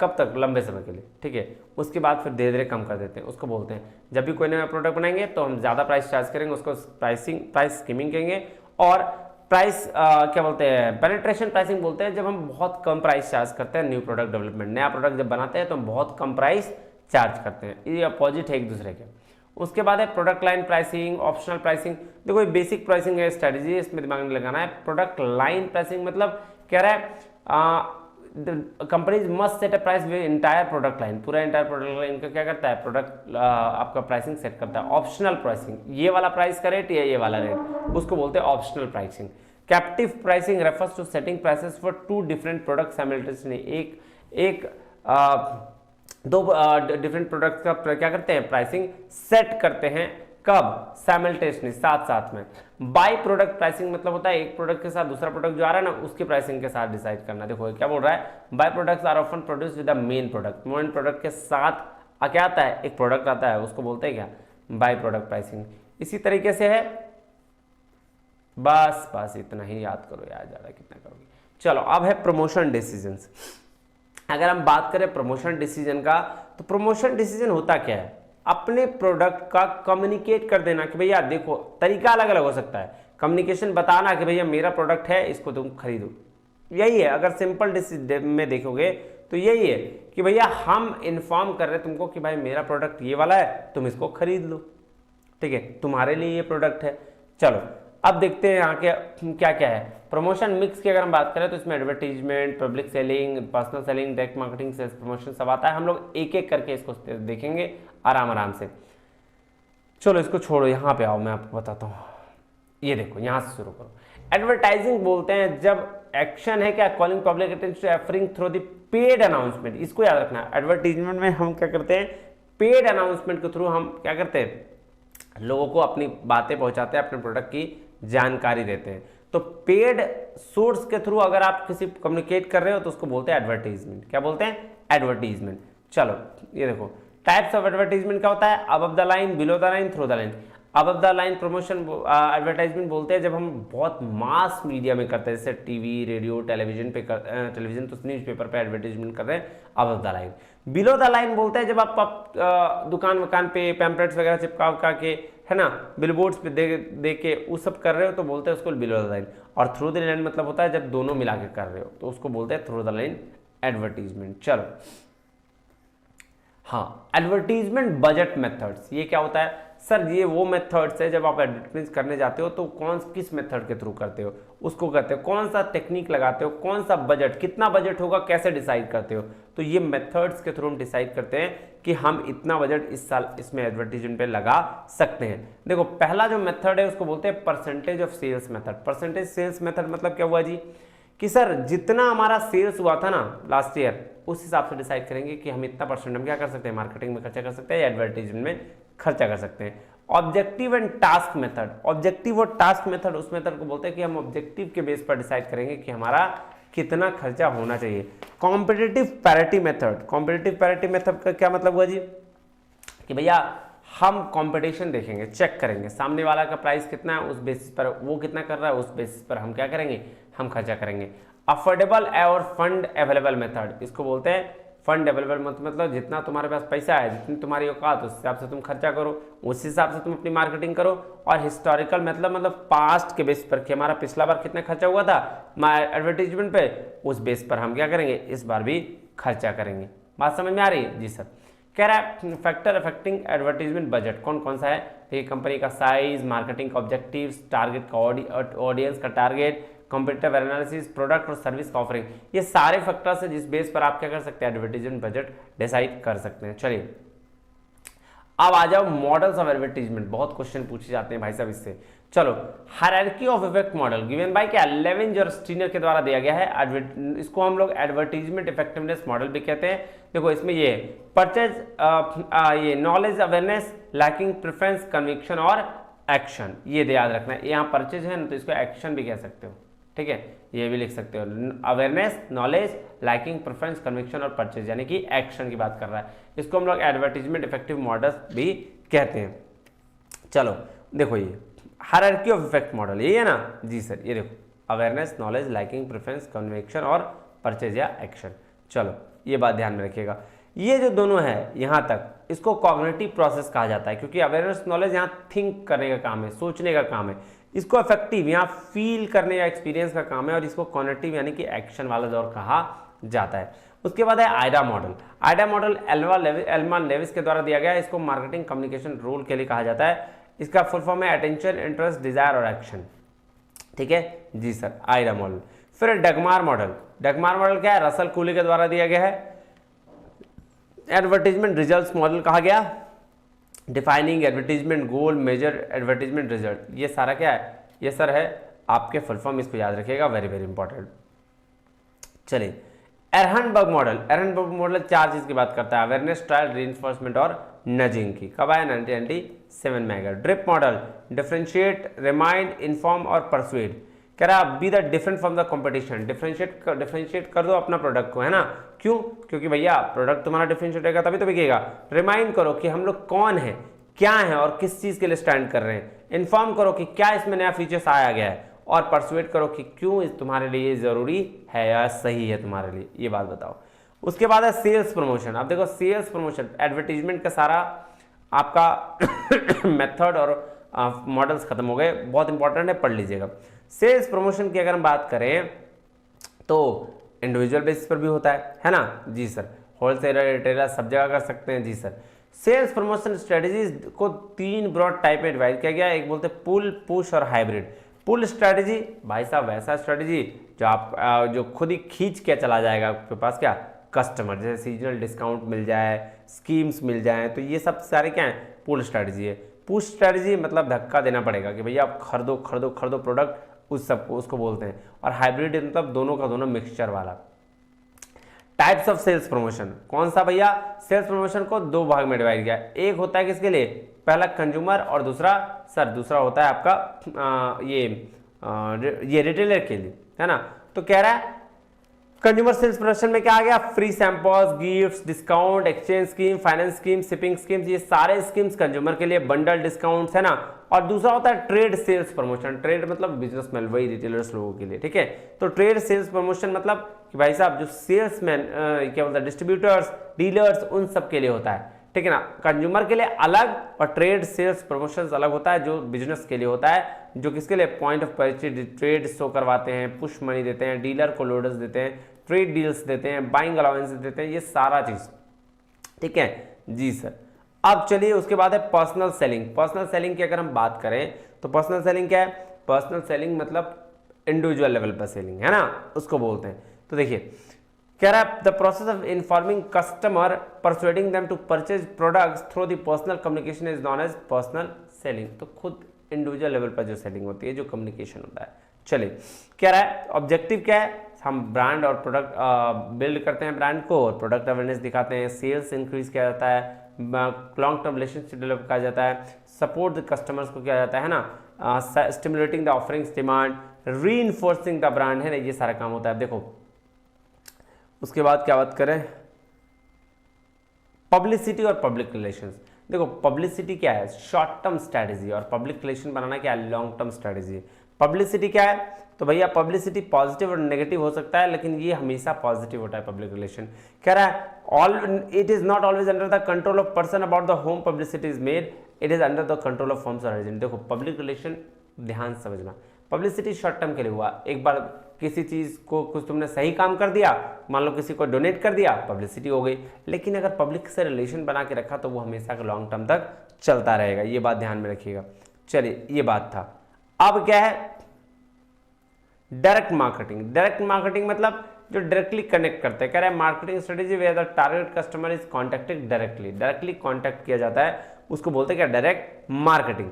S1: कब तक, लंबे समय के लिए, ठीक है, उसके बाद फिर धीरे धीरे कम कर देते हैं, उसको बोलते हैं जब भी कोई नया प्रोडक्ट बनाएंगे तो हम ज़्यादा प्राइस चार्ज करेंगे, उसको प्राइस स्कीमिंग कहेंगे। और प्राइस क्या बोलते हैं, पेनिट्रेशन प्राइसिंग बोलते हैं जब हम बहुत कम प्राइस चार्ज करते हैं न्यू प्रोडक्ट डेवलपमेंट, नया प्रोडक्ट जब बनाते हैं तो हम बहुत कम प्राइस चार्ज करते हैं, ये अपोजिट है एक दूसरे के। उसके बाद है product line pricing, optional pricing. देखो ये बेसिक प्राइसिंग है स्ट्रेटेजी, इसमें दिमाग में लगाना है। प्रोडक्ट लाइन प्राइसिंग मतलब कह रहा है companies must set a price with entire product line, पूरा एंटायर प्रोडक्ट लाइन का क्या करता है, प्रोडक्ट आपका प्राइसिंग सेट करता है। ऑप्शनल प्राइसिंग, ये वाला प्राइस का रेट या ये वाला रेट, उसको बोलते हैं optional pricing. Captive pricing refers to setting prices for two different product simultaneously, दो डिफरेंट प्रोडक्ट्स का क्या करते हैं, प्राइसिंग सेट करते हैं, कब, साइमल्टेनियसली, साथ साथ में। बाय प्रोडक्ट प्राइसिंग मतलब होता है एक प्रोडक्ट के साथ दूसरा प्रोडक्ट जो आ रहा है ना उसके प्राइसिंग के साथ डिसाइड करना। देखो क्या बोल रहा है, by products are often produce with the main product, main product के साथ क्या आता है, एक प्रोडक्ट आता है, उसको बोलते हैं क्या, बाय प्रोडक्ट प्राइसिंग। इसी तरीके से है, बस इतना ही याद करो यार, ज्यादा कितना करोगे। चलो अब है प्रमोशन डिसीजंस। अगर हम बात करें प्रमोशन डिसीजन का, तो प्रमोशन डिसीजन होता क्या है, अपने प्रोडक्ट का कम्युनिकेट कर देना कि भैया देखो, तरीका अलग अलग हो सकता है, कम्युनिकेशन बताना कि भैया मेरा प्रोडक्ट है, इसको तुम खरीदो, यही है। अगर सिंपल डिसीजन में देखोगे तो यही है कि भैया हम इन्फॉर्म कर रहे हैं तुमको कि भाई मेरा प्रोडक्ट ये वाला है, तुम इसको खरीद लो, ठीक है, तुम्हारे लिए ये प्रोडक्ट है। चलो अब देखते हैं यहाँ के क्या क्या है। प्रमोशन मिक्स की अगर हम बात करें तो इसमें advertisement, public selling, personal selling, direct marketing, sales promotion सब आता है। हम लोग एक एक करके इसको देखेंगे आराम आराम से। चलो इसको छोड़ो, यहाँ पे आओ, मैं आपको बताता हूँ। ये देखो, यहाँ से शुरू करो। एडवर्टाइजिंग बोलते हैं जब एक्शन है क्या, calling public attention to offering through the paid announcement. इसको याद रखना है, एडवर्टीजमेंट में हम क्या करते हैं, पेड अनाउंसमेंट के थ्रू हम क्या करते हैं, लोगों को अपनी बातें पहुंचाते हैं, अपने प्रोडक्ट की जानकारी देते हैं। तो पेड सोर्स के थ्रू अगर आप किसी कम्युनिकेट कर रहे हो तो उसको बोलते हैं एडवर्टीजमेंट। क्या बोलते हैं, एडवर्टीजमेंट। चलो ये देखो, टाइप्स ऑफ एडवर्टीजमेंट क्या होता है, above the line, below the line, through the line. Above the line promotion advertisement बोलते हैं जब हम बहुत मास मीडिया में करते हैं, जैसे टीवी, रेडियो, टेलीविजन पे टेलीविजन तो न्यूज़पेपर पे एडवर्टाइजमेंट कर रहे हैं, above the line. Below the line बोलते हैं जब आप दुकान वकान पे पैम्पलेट्स वगैरह चिपका के, है ना, बिलबोर्ड्स पे दे के वो सब कर रहे हो तो बोलते हैं उसको बिलो द लाइन। और थ्रू द लाइन मतलब होता है जब दोनों मिला के कर रहे हो तो उसको बोलते हैं थ्रू द लाइन एडवर्टीजमेंट। चलो हाँ, एडवर्टीजमेंट बजट मेथड्स, ये क्या होता है सर, ये वो मेथड्स है जब आप एडवर्टाइज करने जाते हो तो किस मेथड के थ्रू करते हो, उसको करते हो, कौन सा टेक्निक लगाते हो, कौन सा बजट, कितना बजट होगा, कैसे डिसाइड करते हो। तो ये मेथड्स के थ्रू हम डिसाइड करते हैं कि हम इतना बजट इस साल इसमें एडवर्टीजमेंट पे लगा सकते हैं। देखो पहला जो मेथड है उसको बोलते हैं percentage of sales method. Percentage sales method मतलब क्या हुआ जी, कि सर जितना हमारा सेल्स हुआ था ना लास्ट ईयर, उस हिसाब से डिसाइड करेंगे कि हम इतना परसेंट हम क्या कर सकते हैं, मार्केटिंग में खर्चा कर सकते हैं या एडवर्टीजमेंट में खर्चा कर सकते हैं। Objective and task method, objective और टास्क मेथड, उस मेथड को बोलते हैं कि हम ऑब्जेक्टिव के बेस पर डिसाइड करेंगे कि हमारा कितना खर्चा होना चाहिए। Competitive parity method, competitive parity method का क्या मतलब हुआ जी, कि भैया हम कंपटीशन देखेंगे, चेक करेंगे सामने वाला का प्राइस कितना है, उस बेसिस पर वो कितना कर रहा है, उस बेसिस पर हम क्या करेंगे, हम खर्चा करेंगे। अफोर्डेबल और फंड अवेलेबल मेथड, इसको बोलते हैं फंड अवेलेबल मतलब जितना तुम्हारे पास पैसा है, जितनी तुम्हारी औकात, उस हिसाब से तुम खर्चा करो, उस हिसाब से तुम अपनी मार्केटिंग करो। और हिस्टोरिकल मतलब पास्ट के बेस पर कि हमारा पिछला बार कितना खर्चा हुआ था एडवर्टीजमेंट पे, उस बेस पर हम क्या करेंगे, इस बार भी खर्चा करेंगे। बात समझ में आ रही है जी सर। कह रहा है फैक्टर अफेक्टिंग एडवर्टीजमेंट बजट कौन कौन सा है, देखिए कंपनी का साइज, मार्केटिंग का ऑब्जेक्टिव्स, टारगेट का ऑडियंस का टारगेट, कॉम्पिटिटिव एनालिसिस, प्रोडक्ट और सर्विस का ऑफरिंग, ये सारे फैक्टर्स है जिस बेस पर आप क्या कर सकते हैं, एडवर्टीजमेंट बजट डिसाइड कर सकते हैं। चलिए अब आ जाओ मॉडल्स ऑफ एडवर्टीजमेंट, बहुत क्वेश्चन पूछे जाते हैं भाई साहब इससे। चलो hierarchy of effect model given by क्या, लेविन और स्टीनर के द्वारा दिया गया है। इसको हम लोग एडवर्टीजमेंट इफेक्टिवनेस मॉडल भी कहते हैं। देखो इसमें ये परचेज, ये knowledge, awareness, lacking, preference, conviction और एक्शन, ये याद रखना है। यहाँ परचेज है ना तो इसको एक्शन भी कह सकते हो, ठीक है, ये भी लिख सकते हो। Awareness, knowledge, liking, preference, conviction और परचेज, यानी कि एक्शन की बात कर रहा है। इसको हम लोग एडवर्टीजमेंट इफेक्टिव मॉडल्स भी कहते हैं। चलो देखो ये हायरार्की ऑफ इफेक्ट मॉडल यही है ना जी सर, ये देखो awareness, knowledge, liking, preference, conviction और परचेज या एक्शन। चलो ये बात ध्यान में रखिएगा, ये जो दोनों है यहाँ तक, इसको कॉग्निटिव प्रोसेस कहा जाता है, क्योंकि अवेयरनेस, नॉलेज यहाँ थिंक करने का काम है, सोचने का काम है। इसको अफेक्टिव यहाँ फील करने या एक्सपीरियंस का काम है, और इसको कॉग्निटिव यानी कि एक्शन वाला दौर कहा जाता है। उसके बाद है AIDA model. AIDA model Elmo Lewis के द्वारा दिया गया है। इसको मार्केटिंग कम्युनिकेशन रोल के लिए कहा जाता है। इसका फुल फॉर्म है अटेंशन, इंटरेस्ट, डिजायर और एक्शन, ठीक है जी सर, आइडा मॉडल। फिर डगमार मॉडल। डगमार मॉडल क्या है, रसल कूली के द्वारा दिया गया है। एडवर्टीजमेंट रिजल्ट्स मॉडल कहा गया, डिफाइनिंग एडवर्टीजमेंट गोल, मेजर एडवर्टीजमेंट रिजल्ट, ये सारा क्या है, ये सर है आपके फुल फॉर्म, इसको याद रखिएगा, वेरी वेरी इंपॉर्टेंट। चलिए एरहनबर्ग मॉडल। एरहनबर्ग मॉडल चार चीज की बात करता है, अवेयरनेस, ट्रायल, रीइंफोर्समेंट और नजिंग की। कब आया, 1997 में आएगा। Drip model, differentiate, remind, inform और परसुएड। कह रहा be the different from the competition, differentiate कर दो अपना प्रोडक्ट को, है ना, क्यों, क्योंकि भैया प्रोडक्ट तुम्हारा डिफरेंशिएट रहेगा तभी तो बिकेगा। रिमाइंड करो कि हम लोग कौन है, क्या है और किस चीज के लिए स्टैंड कर रहे हैं। इन्फॉर्म करो कि क्या इसमें नया फीचर्स आया गया है, और परसुएट करो कि क्यों तुम्हारे लिए जरूरी है या सही है तुम्हारे लिए, ये बात बताओ। उसके बाद है सेल्स प्रमोशन। अब देखो सेल्स प्रमोशन, एडवर्टीजमेंट का सारा आपका मेथड और मॉडल्स खत्म हो गए, बहुत इंपॉर्टेंट है, पढ़ लीजिएगा। सेल्स प्रमोशन की अगर हम बात करें तो इंडिविजुअल बेसिस पर भी होता है ना जी सर, होलसेलर, रिटेलर, सब जगह कर सकते हैं जी सर। सेल्स प्रमोशन स्ट्रेटजीज को तीन ब्रॉड टाइप में डिवाइड किया गया है, एक बोलते हैं पुल, पुश और हाइब्रिड। पुल स्ट्रैटेजी भाई साहब वैसा स्ट्रैटेजी जो आप जो खुद ही खींच के चला जाएगा आपके पास क्या कस्टमर, जैसे सीजनल डिस्काउंट मिल जाए, स्कीम्स मिल जाए, तो ये सब सारे क्या है पुल स्ट्रैटेजी है। पुश स्ट्रैटेजी मतलब धक्का देना पड़ेगा कि भैया आप खरीदो खरीदो खरीदो प्रोडक्ट, उस सबको उसको बोलते हैं। और हाइब्रिड मतलब दोनों का दोनों मिक्सचर वाला। टाइप्स ऑफ सेल्स प्रमोशन कौन सा भैया, सेल्स प्रमोशन को दो भाग में डिवाइड किया। एक होता है किसके लिए, पहला कंज्यूमर और दूसरा होता है आपका ये रिटेलर के लिए, है ना। तो कह रहा है कंज्यूमर सेल्स प्रमोशन में क्या आ गया, free samples, gifts, discount, exchange scheme, finance scheme, shipping schemes, ये सारे स्कीम्स कंज्यूमर के लिए, बंडल डिस्काउंट्स, है ना। और दूसरा होता है ट्रेड सेल्स प्रमोशन। ट्रेड मतलब बिजनेसमैन, वही रिटेलर्स लोगों के लिए, ठीक है। तो ट्रेड सेल्स प्रमोशन मतलब कि भाई साहब जो सेल्समैन क्या बोलते हैं, डिस्ट्रीब्यूटर्स, डीलर्स, उन सब के लिए होता है, ठीक है ना। कंज्यूमर के लिए अलग और ट्रेड सेल्स प्रमोशंस अलग होता है, जो बिजनेस के लिए होता है, जो किसके लिए, point of purchase trade show करवाते हैं, पुश मनी देते हैं, डीलर को लोडर्स देते हैं, ट्रेड डील्स देते हैं, बाइंग अलाउंस देते हैं, ये सारा चीज, ठीक है जी सर। अब चलिए उसके बाद है पर्सनल सेलिंग। पर्सनल सेलिंग की अगर हम बात करें तो पर्सनल सेलिंग क्या है, पर्सनल सेलिंग मतलब इंडिविजुअल लेवल पर सेलिंग, है ना, उसको बोलते हैं। तो देखिए कह रहा है the process of informing customer persuading them to purchase products through the personal communication is known as personal selling. तो खुद इंडिविजुअल लेवल पर जो सेलिंग होती है, जो कम्युनिकेशन होता है। चलिए कह रहा है ऑब्जेक्टिव क्या है, हम ब्रांड और प्रोडक्ट बिल्ड करते हैं, ब्रांड को, और प्रोडक्ट अवेयरनेस दिखाते हैं, सेल्स इंक्रीज किया जाता है, लॉन्ग टर्म रिलेशनशिप डेवलप किया जाता है, सपोर्ट द कस्टमर्स को किया जाता है ना, stimulating the offerings demand, reinforcing the brand, है ना, ये सारा काम होता है। देखो उसके बाद क्या बात करें, पब्लिसिटी और पब्लिक रिलेशंस। देखो पब्लिसिटी क्या है, शॉर्ट टर्म स्ट्रैटेजी, और पब्लिक रिलेशन बनाना क्या है, लॉन्ग टर्म स्ट्रैटेजी। पब्लिसिटी क्या है, तो भैया पब्लिसिटी पॉजिटिव और नेगेटिव हो सकता है, लेकिन ये हमेशा पॉजिटिव होता है पब्लिक रिलेशन। कह रहा है all it is not always under the control of person about the home publicity is made, it is under the control of firms और एजेंट। देखो पब्लिक रिलेशन ध्यान से समझना, पब्लिसिटी शॉर्ट टर्म के लिए हुआ, एक बार किसी चीज को कुछ तुमने सही काम कर दिया, मान लो किसी को डोनेट कर दिया, पब्लिसिटी हो गई। लेकिन अगर पब्लिक से रिलेशन बना के रखा तो वो हमेशा लॉन्ग टर्म तक चलता रहेगा, ये बात ध्यान में रखिएगा। चलिए ये बात था। अब क्या है डायरेक्ट मार्केटिंग। डायरेक्ट मार्केटिंग मतलब जो डायरेक्टली कनेक्ट करते हैं। कह रहे हैं marketing strategy where the target customer is contacted directly, directly contact किया जाता है, उसको बोलते हैं क्या, डायरेक्ट मार्केटिंग।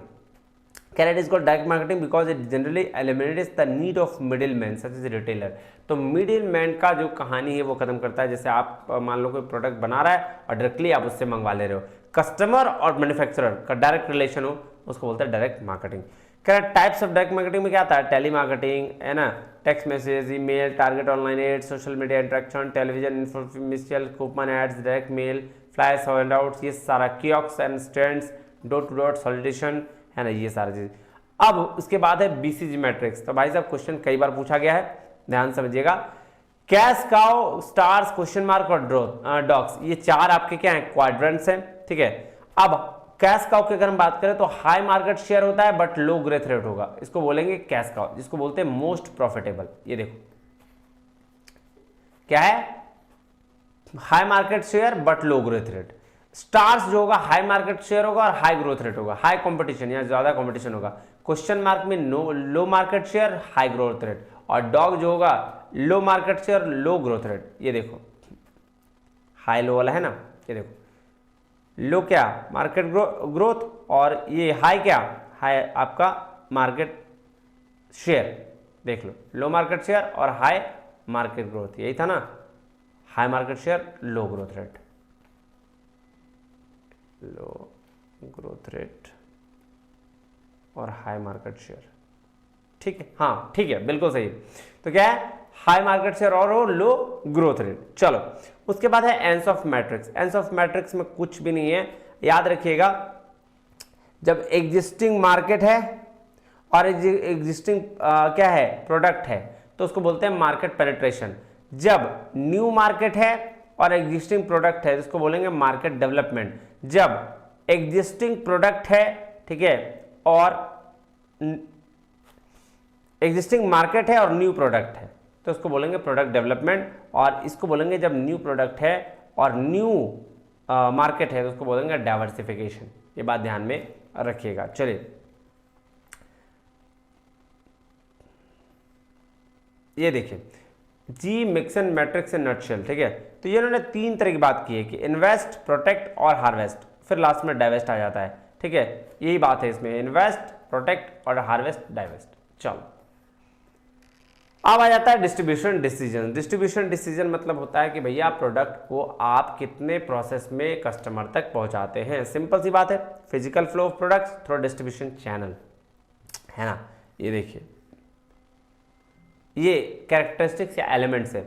S1: कह रहे हैं it is called direct marketing because it generally eliminates the need of middle man such as retailer. तो मिडिल मैन का जो कहानी है वो खत्म करता है। जैसे आप मान लो कोई प्रोडक्ट बना रहा है और डायरेक्टली आप उससे मंगवा ले रहे हो, कस्टमर और मैन्युफैक्चरर का डायरेक्ट रिलेशन हो, उसको बोलते हैं direct marketing. Types of direct marketing में क्या आता है, टेली मार्केटिंग, है ना, text message, email, target online ad, social media interaction, television, information, coupon ads, direct mail, flash handouts, ये सारा kiosk and stands, door to door solicitation, है ना, ये सारी चीज। अब उसके बाद है बीसीजी मैट्रिक्स। तो भाई साहब क्वेश्चन कई बार पूछा गया है, ध्यान समझिएगा। Cash cow, stars, question mark और डॉग्स, ये चार आपके क्या है, क्वाड्रेंट्स हैं, ठीक है। अब कैश काउ की अगर हम बात करें तो हाई मार्केट शेयर होता है बट लो ग्रोथ रेट होगा, इसको बोलेंगे कैश काउ, जिसको बोलते हैं मोस्ट प्रॉफिटेबल। ये देखो क्या है, high market share but low growth rate. Stars जो होगा हाई मार्केट शेयर होगा और हाई ग्रोथ रेट होगा, हाई कंपटीशन या ज्यादा कंपटीशन होगा। क्वेश्चन मार्क में low market share high growth rate, और डॉग जो होगा low market share low growth rate. ये देखो हाई लो वाला है ना, ये देखो लो क्या मार्केट ग्रोथ, और ये हाई क्या, हाई आपका मार्केट शेयर। देख लो लो मार्केट शेयर और हाई मार्केट ग्रोथ, यही था ना, high market share low growth rate, लो ग्रोथ रेट और हाई मार्केट शेयर, ठीक है, हाँ ठीक है बिल्कुल सही। तो क्या है, हाई मार्केट शेयर और लो ग्रोथ रेट। चलो उसके बाद है एंस ऑफ मैट्रिक्स। एंस ऑफ मैट्रिक्स में कुछ भी नहीं है, याद रखिएगा, जब एग्जिस्टिंग मार्केट है और एग्जिस्टिंग क्या है प्रोडक्ट है तो उसको बोलते हैं मार्केट पेनिट्रेशन। जब न्यू मार्केट है और एग्जिस्टिंग प्रोडक्ट है तो उसको बोलेंगे मार्केट डेवलपमेंट। जब एग्जिस्टिंग प्रोडक्ट है, ठीक है, और एग्जिस्टिंग मार्केट है और न्यू प्रोडक्ट है तो उसको बोलेंगे प्रोडक्ट डेवलपमेंट। और इसको बोलेंगे जब न्यू प्रोडक्ट है और न्यू मार्केट है तो उसको बोलेंगे डाइवर्सिफिकेशन। ये बात ध्यान में रखिएगा। चलिए ये देखिए जी मिक्सन मैट्रिक्स एंड नटशेल, ठीक है। तो ये उन्होंने 3 तरह की बात की है कि इन्वेस्ट, प्रोटेक्ट और हार्वेस्ट, फिर लास्ट में डाइवेस्ट आ जाता है, ठीक है। यही बात है इसमें, इन्वेस्ट, प्रोटेक्ट और हार्वेस्ट, डाइवेस्ट। चलो अब आ जाता है डिस्ट्रीब्यूशन डिसीजन। डिस्ट्रीब्यूशन डिसीजन मतलब होता है कि भैया प्रोडक्ट को आप कितने प्रोसेस में कस्टमर तक पहुंचाते हैं। सिंपल सी बात है, physical flow of products through distribution channel, है ना। ये देखिए ये कैरेक्टरिस्टिक्स या एलिमेंट्स है,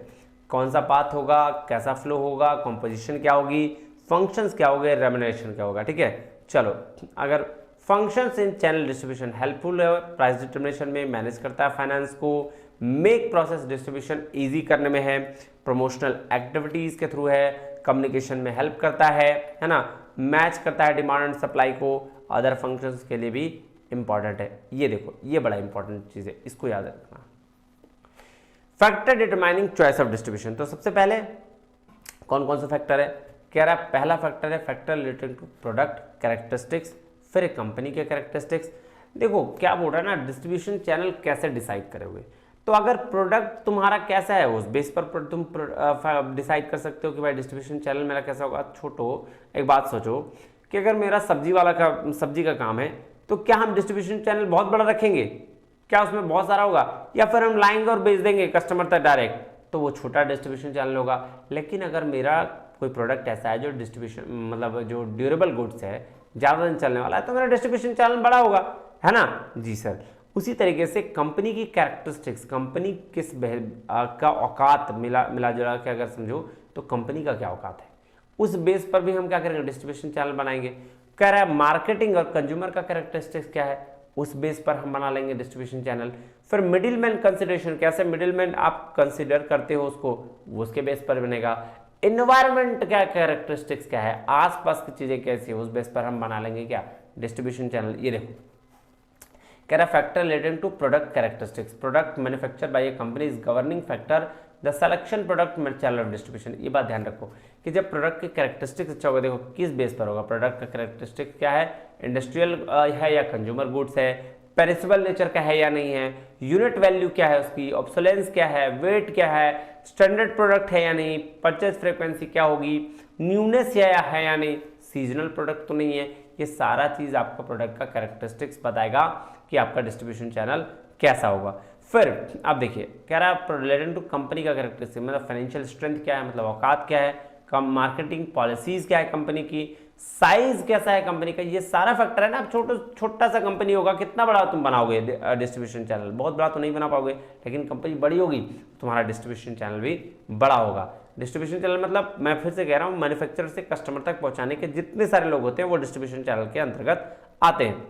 S1: कौन सा पाथ होगा, कैसा फ्लो होगा, कंपोजिशन क्या होगी, फंक्शंस क्या होंगे, रेम्युनरेशन क्या होगा, ठीक है। चलो अगर functions in channel distribution helpful है प्राइस डिटर्मिनेशन में, मैनेज करता है फाइनेंस को, मेक प्रोसेस डिस्ट्रीब्यूशन इजी करने में है, प्रमोशनल एक्टिविटीज के थ्रू है, कम्युनिकेशन में हेल्प करता है ना, मैच करता है डिमांड एंड सप्लाई को, अदर फंक्शंस के लिए भी इंपॉर्टेंट है। ये देखो ये बड़ा इंपॉर्टेंट चीज है, इसको याद रखना। Factor determining choice of distribution, तो सबसे पहले कौन कौन सा फैक्टर है, कह रहा है पहला फैक्टर है factor related to product characteristics, फिर एक कंपनी के कैरेक्टरिस्टिक्स। देखो क्या बोल रहा है ना, डिस्ट्रीब्यूशन चैनल कैसे डिसाइड करोगे, तो अगर प्रोडक्ट तुम्हारा कैसा है उस बेस पर तुम डिसाइड कर सकते हो कि भाई डिस्ट्रीब्यूशन चैनल मेरा कैसा होगा। छोटो एक बात सोचो कि अगर मेरा सब्जी का काम है तो क्या हम डिस्ट्रीब्यूशन चैनल बहुत बड़ा रखेंगे, क्या उसमें बहुत सारा होगा, या फिर हम लाएंगे और बेच देंगे कस्टमर तक डायरेक्ट, तो वो छोटा डिस्ट्रीब्यूशन चैनल होगा। लेकिन अगर मेरा कोई प्रोडक्ट ऐसा है जो डिस्ट्रीब्यूशन मतलब जो ड्यूरेबल गुड्स है, ज़्यादा दिन चलने वाला है, तो मेरा डिस्ट्रीब्यूशन चैनल बड़ा होगा, है ना जी सर। उसी तरीके से कंपनी की कैरेक्टरिस्टिक्स, कंपनी किस का औकात मिला जुला के अगर समझो तो कंपनी का क्या औकात है, उस बेस पर भी हम क्या करेंगे, डिस्ट्रीब्यूशन चैनल बनाएंगे। कह रहा है मार्केटिंग और कंज्यूमर का कैरेक्टरिस्टिक्स क्या है, उस बेस पर हम बना लेंगे डिस्ट्रीब्यूशन चैनल। फिर मिडिल मैन कंसिडरेशन, कैसे मिडिल मैन आप कंसिडर करते हो उसको, उसके बेस पर बनेगा। इन्वायरमेंट क्या कैरेक्टरिस्टिक्स क्या है, आसपास की चीजें कैसी है, उस बेस पर हम बना लेंगे क्या, डिस्ट्रीब्यूशन चैनल। ये देखो कह रहा factor related to product characteristics, product manufacture by a company is governing factor the selection product channel of distribution. ये बात ध्यान रखो कि जब प्रोडक्ट के कैरेक्टरिस्टिक्स अच्छा होगा, देखो किस बेस पर होगा, प्रोडक्ट का कैरेक्टरिस्टिक्स क्या है, इंडस्ट्रियल है या कंज्यूमर गुड्स है, पेरिसेबल नेचर का है या नहीं है, यूनिट वैल्यू क्या है उसकी, ऑब्सोलेंस क्या है, वेट क्या है, स्टैंडर्ड प्रोडक्ट है या नहीं, परचेज फ्रीक्वेंसी क्या होगी, न्यूनेस है या नहीं, सीजनल प्रोडक्ट तो नहीं है। ये सारा चीज आपका प्रोडक्ट का कैरेक्टरिस्टिक्स बताएगा कि आपका डिस्ट्रीब्यूशन चैनल कैसा होगा। फिर आप देखिए कह रहा है रिलेटेड टू कंपनी का कैरेक्टरिस्टिक, मतलब फाइनेंशियल स्ट्रेंथ क्या है, मतलब औकात क्या है, कम मार्केटिंग पॉलिसीज क्या है कंपनी की, साइज कैसा है कंपनी का, ये सारा फैक्टर है ना। अब छोटा सा कंपनी होगा, कितना बड़ा तुम बनाओगे डिस्ट्रीब्यूशन चैनल, बहुत बड़ा तो नहीं बना पाओगे, लेकिन कंपनी बड़ी होगी तुम्हारा डिस्ट्रीब्यूशन चैनल भी बड़ा होगा। डिस्ट्रीब्यूशन चैनल मतलब मैं फिर से कह रहा हूँ, मैन्युफैक्चरर से कस्टमर तक पहुंचाने के जितने सारे लोग होते हैं वो डिस्ट्रीब्यूशन चैनल के अंतर्गत आते हैं।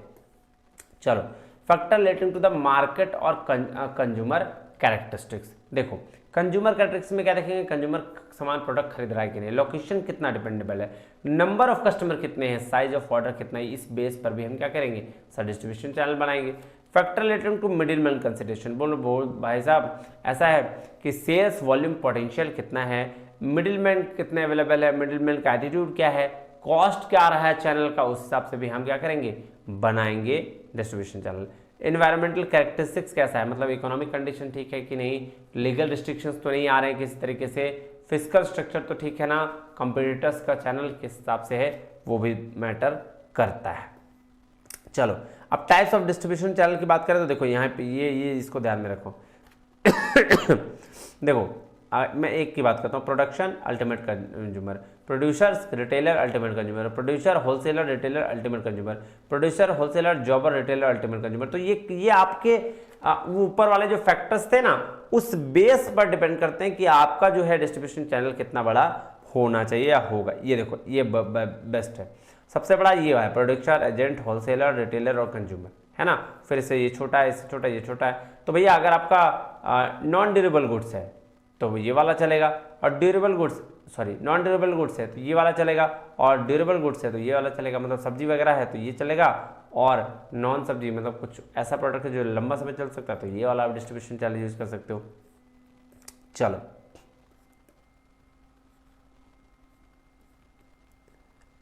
S1: चलो factor relating to the market और कंज्यूमर कैरेक्टरिस्टिक्स, देखो कंज्यूमर कैरेक्टरिस्टिक्स में क्या देखेंगे, कंज्यूमर सामान प्रोडक्ट खरीद रहा है कि नहीं, लोकेशन कितना डिपेंडेबल है, नंबर ऑफ कस्टमर कितने हैं, साइज ऑफ ऑर्डर कितना है, इस बेस पर भी हम क्या करेंगे सर डिस्ट्रीब्यूशन चैनल बनाएंगे। Factor relating to middle man consideration, बोलो भाई साहब ऐसा है कि सेल्स वॉल्यूम पोटेंशियल कितना है, मिडिल मैन कितने अवेलेबल है, मिडिल मैन का एटीट्यूड क्या है, कॉस्ट क्या आ रहा है चैनल का, उस हिसाब से भी हम क्या करेंगे बनाएंगे डिस्ट्रीब्यूशन चैनल। एनवायरमेंटल कैरेक्टरिस्टिक्स कैसा है, मतलब इकोनॉमिक कंडीशन ठीक है कि नहीं, लीगल रिस्ट्रिक्शंस तो नहीं आ रहे हैं किसी तरीके से, फिजिकल स्ट्रक्चर तो ठीक है ना, कंपटीटर्स का चैनल किस हिसाब से है वो भी मैटर करता है। चलो अब टाइप्स ऑफ डिस्ट्रीब्यूशन चैनल की बात करें तो देखो यहाँ पे ये इसको ध्यान में रखो देखो मैं एक की बात करता हूँ, production ultimate consumer, producers retailer ultimate consumer, producer wholesaler retailer ultimate consumer, producer wholesaler जॉबर retailer ultimate consumer. तो ये आपके ऊपर वाले जो फैक्टर्स थे ना उस बेस पर डिपेंड करते हैं कि आपका जो है डिस्ट्रीब्यूशन चैनल कितना बड़ा होना चाहिए या होगा। ये देखो ये बेस्ट है, सबसे बड़ा ये है प्रोड्यूसर, एजेंट, होलसेलर, रिटेलर और कंज्यूमर, है ना। फिर से ये छोटा है, इससे छोटा, ये छोटा है। तो भैया अगर आपका नॉन ड्यूरेबल गुड्स है तो ये वाला चलेगा, और durable goods non durable goods है तो ये वाला चलेगा, और ड्यूरेबल गुड्स है तो ये वाला चलेगा, मतलब सब्जी वगैरह है तो ये चलेगा, और नॉन सब्जी मतलब कुछ ऐसा प्रोडक्ट है जो लंबा समय चल सकता है तो ये वाला आप डिस्ट्रीब्यूशन चैनल यूज कर सकते हो। चलो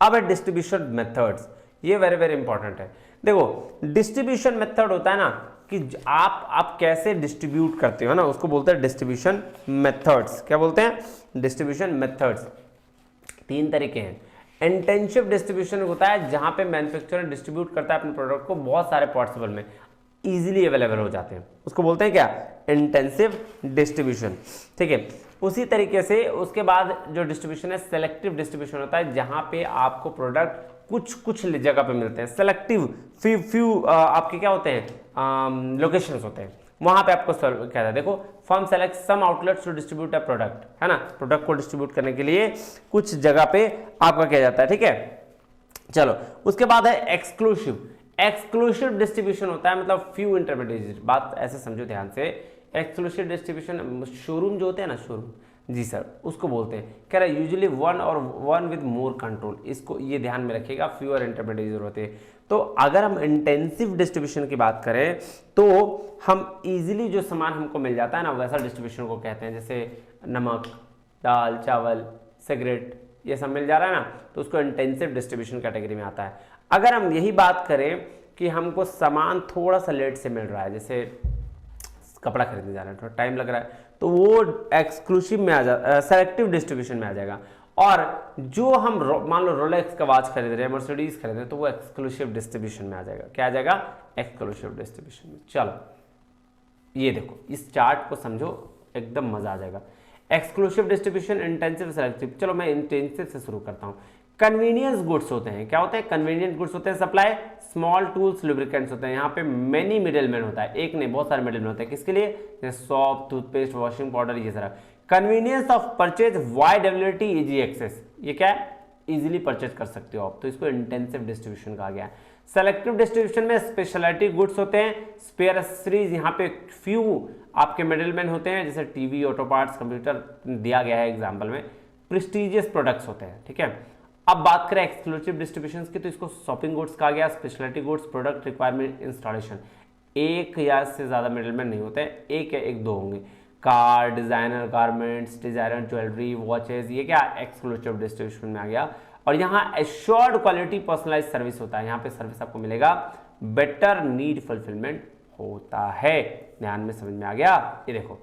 S1: अब है डिस्ट्रीब्यूशन मेथड्स, ये वेरी वेरी इंपॉर्टेंट है। देखो डिस्ट्रीब्यूशन मेथड होता है ना, कि आप कैसे डिस्ट्रीब्यूट करते हो ना, उसको बोलते हैं डिस्ट्रीब्यूशन मेथड्स। क्या बोलते हैं? Distribution methods. 3 तरीके हैं। इंटेंसिव डिस्ट्रीब्यूशन होता है जहां पे मैन्युफैक्चरर डिस्ट्रीब्यूट करता है अपने प्रोडक्ट को बहुत सारे पॉसिबल में, इजीली अवेलेबल हो जाते हैं, उसको बोलते हैं क्या? Intensive distribution. ठीक है, उसी तरीके से उसके बाद जो डिस्ट्रीब्यूशन है सेलेक्टिव डिस्ट्रीब्यूशन होता है, जहां पे आपको प्रोडक्ट कुछ कुछ जगह पे मिलते हैं। सेलेक्टिव फ्यू आपके क्या होते हैं? लोकेशंस होते हैं, वहां पे आपको क्या है, देखो firm select some outlets to distribute a product, है ना, प्रोडक्ट को डिस्ट्रीब्यूट करने के लिए कुछ जगह पे आपका क्या जाता है। ठीक है, चलो उसके बाद है एक्सक्लूसिव। एक्सक्लूसिव डिस्ट्रीब्यूशन होता है मतलब फ्यू इंटरमीडिएट, बात ऐसे समझो ध्यान से। एक्सक्लूसिव डिस्ट्रीब्यूशन शोरूम जो होते हैं ना, शोरूम, जी सर, उसको बोलते हैं। कह रहा है usually one with more control, इसको ये ध्यान में रखिएगा, फ्यूअर इंटरमीडिएट होते हैं। तो अगर हम इंटेंसिव डिस्ट्रीब्यूशन की बात करें तो हम इजीली जो सामान हमको मिल जाता है ना, वैसा डिस्ट्रीब्यूशन को कहते हैं। जैसे नमक, दाल, चावल, सिगरेट, ये सब मिल जा रहा है ना, तो उसको इंटेंसिव डिस्ट्रीब्यूशन कैटेगरी में आता है। अगर हम यही बात करें कि हमको सामान थोड़ा सा लेट से मिल रहा है, जैसे कपड़ा खरीदने जा रहे हैं, थोड़ा टाइम लग रहा है, तो वो एक्सक्लूसिव में आ जा, सेलेक्टिव डिस्ट्रीब्यूशन में आ जाएगा। और जो हम मान लो रोलेक्स का वॉच खरीद रहे हैं, मर्सिडीज खरीद रहे हैं, तो वो एक्सक्लूसिव डिस्ट्रीब्यूशन में आ जाएगा। क्या आ जाएगा? एक्सक्लूसिव डिस्ट्रीब्यूशन में। चलो ये देखो, इस चार्ट को समझो, एकदम मजा आ जाएगा। Exclusive distribution, intensive, selective. चलो मैं इंटेंसिव से शुरू करता हूँ। कन्वीनियंस गुड्स होते हैं, क्या होते हैं? कन्वीनियंट गुड्स होते हैं। सप्लाई स्मॉल टूल्स, लुब्रिकेंट्स होते हैं। यहाँ पे मेनी मिडिलमैन होता है, एक नहीं बहुत सारे मिडिलमैन होते हैं। किसके लिए? जैसे सॉप, टूथपेस्ट, वॉशिंग पाउडर, ये सारा। Convenience of purchase, wide availability, easy access, ये क्या है? इजीली परचेज कर सकते हो आप, तो इसको इंटेंसिव डिस्ट्रीब्यूशन कहा गया है। सेलेक्टिव डिस्ट्रीब्यूशन में स्पेशलिटी गुड्स होते हैं, स्पेयर एक्सेसरीज, यहाँ पे फ्यू आपके मिडिलमैन होते हैं, जैसे टीवी, ऑटो पार्ट्स, कंप्यूटर दिया गया है एग्जाम्पल में। प्रेस्टीजियस प्रोडक्ट्स होते हैं। ठीक है, अब बात करें एक्सक्लूसिव डिस्ट्रीब्यूशन की, तो इसको शॉपिंग गुड्स कहा गया, speciality goods, product requirement, installation. एक या इससे ज्यादा मिडिलमैन नहीं होते, एक या एक दो होंगे। Car, designer garments, designer jewellery, watches, ये क्या एक्सक्लूसिव डिस्ट्रीब्यूशन में आ गया। और यहाँ एश्योर्ड क्वालिटी पर्सनलाइज सर्विस होता है, यहाँ पे सर्विस आपको मिलेगा, बेटर नीड फुलफिलमेंट होता है। ध्यान में समझ में आ गया? ये देखो,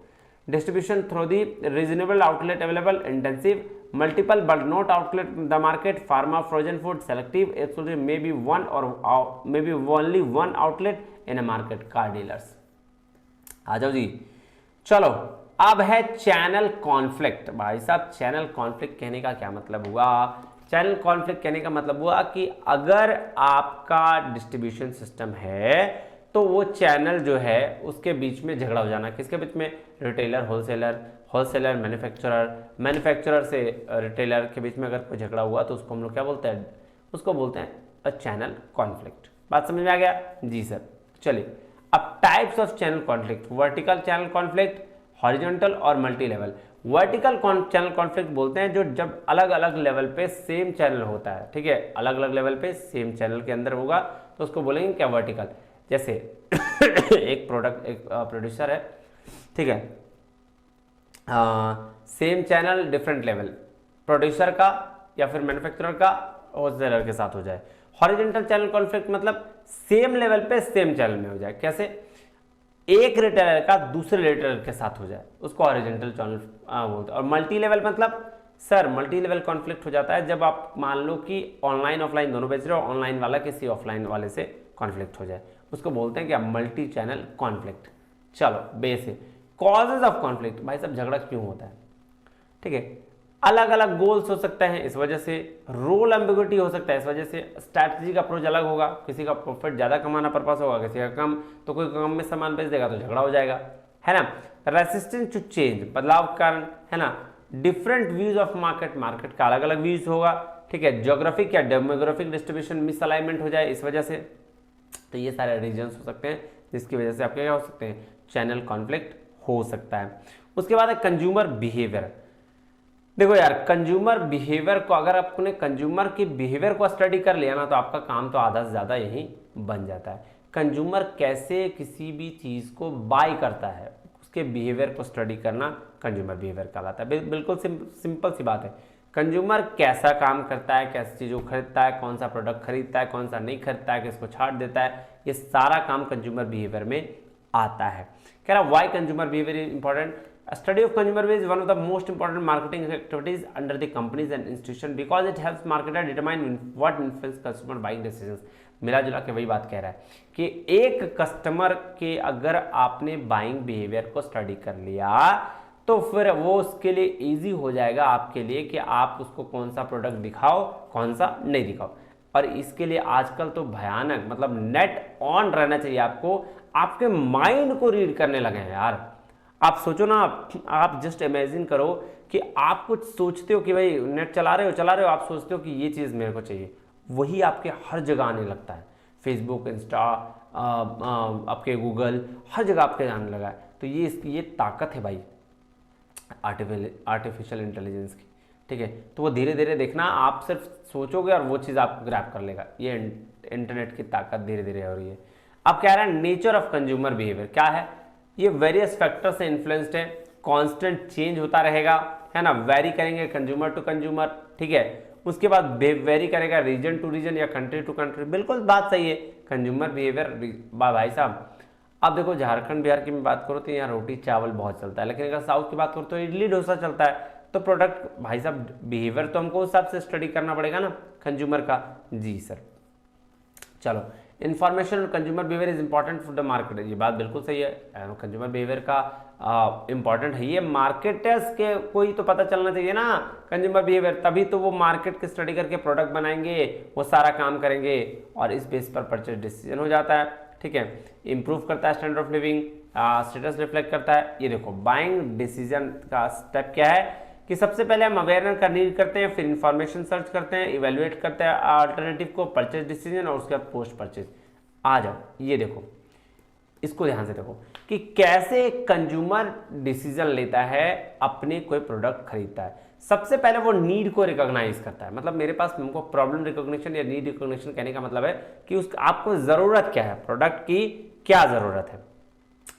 S1: distribution through the reasonable outlet available, intensive, multiple but not outlet in the market, pharma, frozen food, selective, exclusive, maybe one or maybe only one outlet in a market, car dealers। आ जाओ जी, चलो अब है channel conflict. भाई साहब, channel conflict कहने का क्या मतलब हुआ? चैनल कॉन्फ्लिक्ट कहने का मतलब हुआ कि अगर आपका डिस्ट्रीब्यूशन सिस्टम है तो वो चैनल जो है उसके बीच में झगड़ा हो जाना। किसके बीच में? Retailer, wholesaler, wholesaler manufacturer, manufacturer से रिटेलर के बीच में अगर कोई झगड़ा हुआ तो उसको हम लोग क्या बोलते हैं? उसको बोलते हैं अ चैनल कॉन्फ्लिक्ट। बात समझ में आ गया? जी सर। चलिए अब types of channel conflict. Vertical channel conflict, horizontal और multi level. Vertical channel conflict बोलते हैं जो जब अलग अलग लेवल पे सेम चैनल होता है। ठीक है, अलग अलग लेवल पे सेम चैनल के अंदर होगा तो उसको बोलेंगे क्या? वर्टिकल। जैसे एक प्रोड्यूसर है, ठीक है, same channel different level, producer का या फिर मैन्युफैक्चरर का होलसेलर के साथ हो जाए। हॉरिजॉन्टल चैनल कॉन्फ्लिक्ट मतलब सेम लेवल पे सेम चैनल में हो जाए। कैसे? एक रिटेलर का दूसरे रिटेलर के साथ हो जाए, उसको हॉरिजॉन्टल चैनल बोलते हैं। और मल्टी लेवल मतलब सर, मल्टी लेवल कॉन्फ्लिक्ट हो जाता है जब आप मान लो कि ऑनलाइन ऑफलाइन दोनों बेच रहे हो, ऑनलाइन वाला किसी ऑफलाइन वाले से कॉन्फ्लिक्ट हो जाए, उसको बोलते हैं क्या? Multi channel conflict. चलो बेस है। कॉजेज ऑफ कॉन्फ्लिक्ट, भाई साहब झगड़ा क्यों होता है? ठीक है, अलग अलग गोल्स हो सकते हैं, इस वजह से रोल एम्बिग्युइटी हो सकता है, इस वजह से स्ट्रैटेजी का अप्रोच अलग होगा, किसी का प्रॉफिट ज्यादा कमाना पर्पस होगा, किसी का कम, तो कोई कम में सामान बेच देगा तो झगड़ा हो जाएगा, है ना। रेसिस्टेंस टू चेंज, बदलाव के कारण, है ना। Different views of market, market का अलग अलग व्यूज होगा। ठीक है, ज्योग्राफिक या डेमोग्राफिक डिस्ट्रीब्यूशन मिसअलाइनमेंट हो जाए इस वजह से, तो ये सारे रीजंस हो सकते हैं जिसकी वजह से आपके क्या हो सकते हैं? चैनल कॉन्फ्लिक्ट हो सकता है। उसके बाद है कंज्यूमर बिहेवियर। देखो यार, कंज्यूमर बिहेवियर को अगर आपने कंज्यूमर की बिहेवियर को स्टडी कर लिया ना तो आपका काम तो आधा से ज़्यादा यही बन जाता है। कंज्यूमर कैसे किसी भी चीज़ को बाय करता है, उसके बिहेवियर को स्टडी करना कंज्यूमर बिहेवियर कहलाता है। बिल्कुल सिंपल सी बात है। कंज्यूमर कैसा काम करता है, कैसी चीज़ों को खरीदता है, कौन सा प्रोडक्ट खरीदता है, कौन सा नहीं खरीदता है, किसको छाट देता है, ये सारा काम कंज्यूमर बिहेवियर में आता है। कह रहा why consumer behaviour is important, study of consumer behaviour is one of the most important marketing activities under the companies and institution because it helps marketer determine what influence consumer buying decisions. मिला जुला के वही बात कह रहा है कि एक कस्टमर के अगर आपने बाइंग बिहेवियर को स्टडी कर लिया तो फिर वो उसके लिए इजी हो जाएगा आपके लिए कि आप उसको कौन सा प्रोडक्ट दिखाओ कौन सा नहीं दिखाओ। और इसके लिए आजकल तो भयानक, मतलब नेट ऑन रहना चाहिए आपको, आपके माइंड को रीड करने लगे हैं यार। आप सोचो ना, आप जस्ट इमेजिन करो कि आप कुछ सोचते हो कि भाई नेट चला रहे हो, आप सोचते हो कि ये चीज़ मेरे को चाहिए, वही आपके हर जगह आने लगता है। फेसबुक, इंस्टा, आपके गूगल, हर जगह आपके आने लगा है। तो ये ताकत है भाई आर्टिफिशियल इंटेलिजेंस की, ठीक है। तो वो धीरे धीरे देखना, आप सिर्फ सोचोगे और वो चीज़ आपको ग्रैब कर लेगा। ये इंटरनेट की ताकत धीरे धीरे हो रही है। अब कह रहा है नेचर ऑफ कंज्यूमर बिहेवियर क्या है, ये वेरियस फैक्टर से इन्फ्लुएंस्ड है, कांस्टेंट चेंज होता रहेगा, है ना, वेरी करेंगे कंज्यूमर टू कंज्यूमर, ठीक है। उसके बाद वेरी करेगा रीजन टू रीजन या कंट्री टू कंट्री। बिल्कुल बात सही है, कंज्यूमर बिहेवियर भाई साहब। अब देखो झारखंड बिहार की मैं बात करूँ तो यहाँ रोटी चावल बहुत चलता है, लेकिन अगर साउथ की बात करूँ तो इडली डोसा चलता है। तो प्रोडक्ट भाई साहब बिहेवियर तो हमको उस हिसाब से स्टडी करना पड़ेगा ना कंज्यूमर का। जी सर, चलो इन्फॉर्मेशन और consumer behaviour is important for the market, ये बात बिल्कुल सही है। कंज्यूमर बिहेवियर का इंपॉर्टेंट है, ये मार्केटर्स के कोई तो पता चलना चाहिए ना कंज्यूमर बिहेवियर, तभी तो वो मार्केट की स्टडी करके प्रोडक्ट बनाएंगे, वो सारा काम करेंगे और इस बेस पर परचेज डिसीजन हो जाता है, ठीक है। इंप्रूव करता है standard of living, status reflect करता है। ये देखो बाइंग डिसीजन का स्टेप क्या है कि सबसे पहले हम अवेयरनेस का नीड करते हैं, फिर इंफॉर्मेशन सर्च करते हैं, इवेल्युएट करते हैं अल्टरनेटिव को, परचेज डिसीजन और उसके बाद पोस्ट परचेज। आ जाओ ये देखो, इसको ध्यान से देखो कि कैसे कंज्यूमर डिसीजन लेता है, अपने कोई प्रोडक्ट खरीदता है। सबसे पहले वो नीड को रिकॉग्नाइज करता है, मतलब मेरे पास हमको प्रॉब्लम रिकॉग्निशन या नीड रिकॉग्निशन कहने का मतलब है कि उस आपको जरूरत क्या है, प्रोडक्ट की क्या जरूरत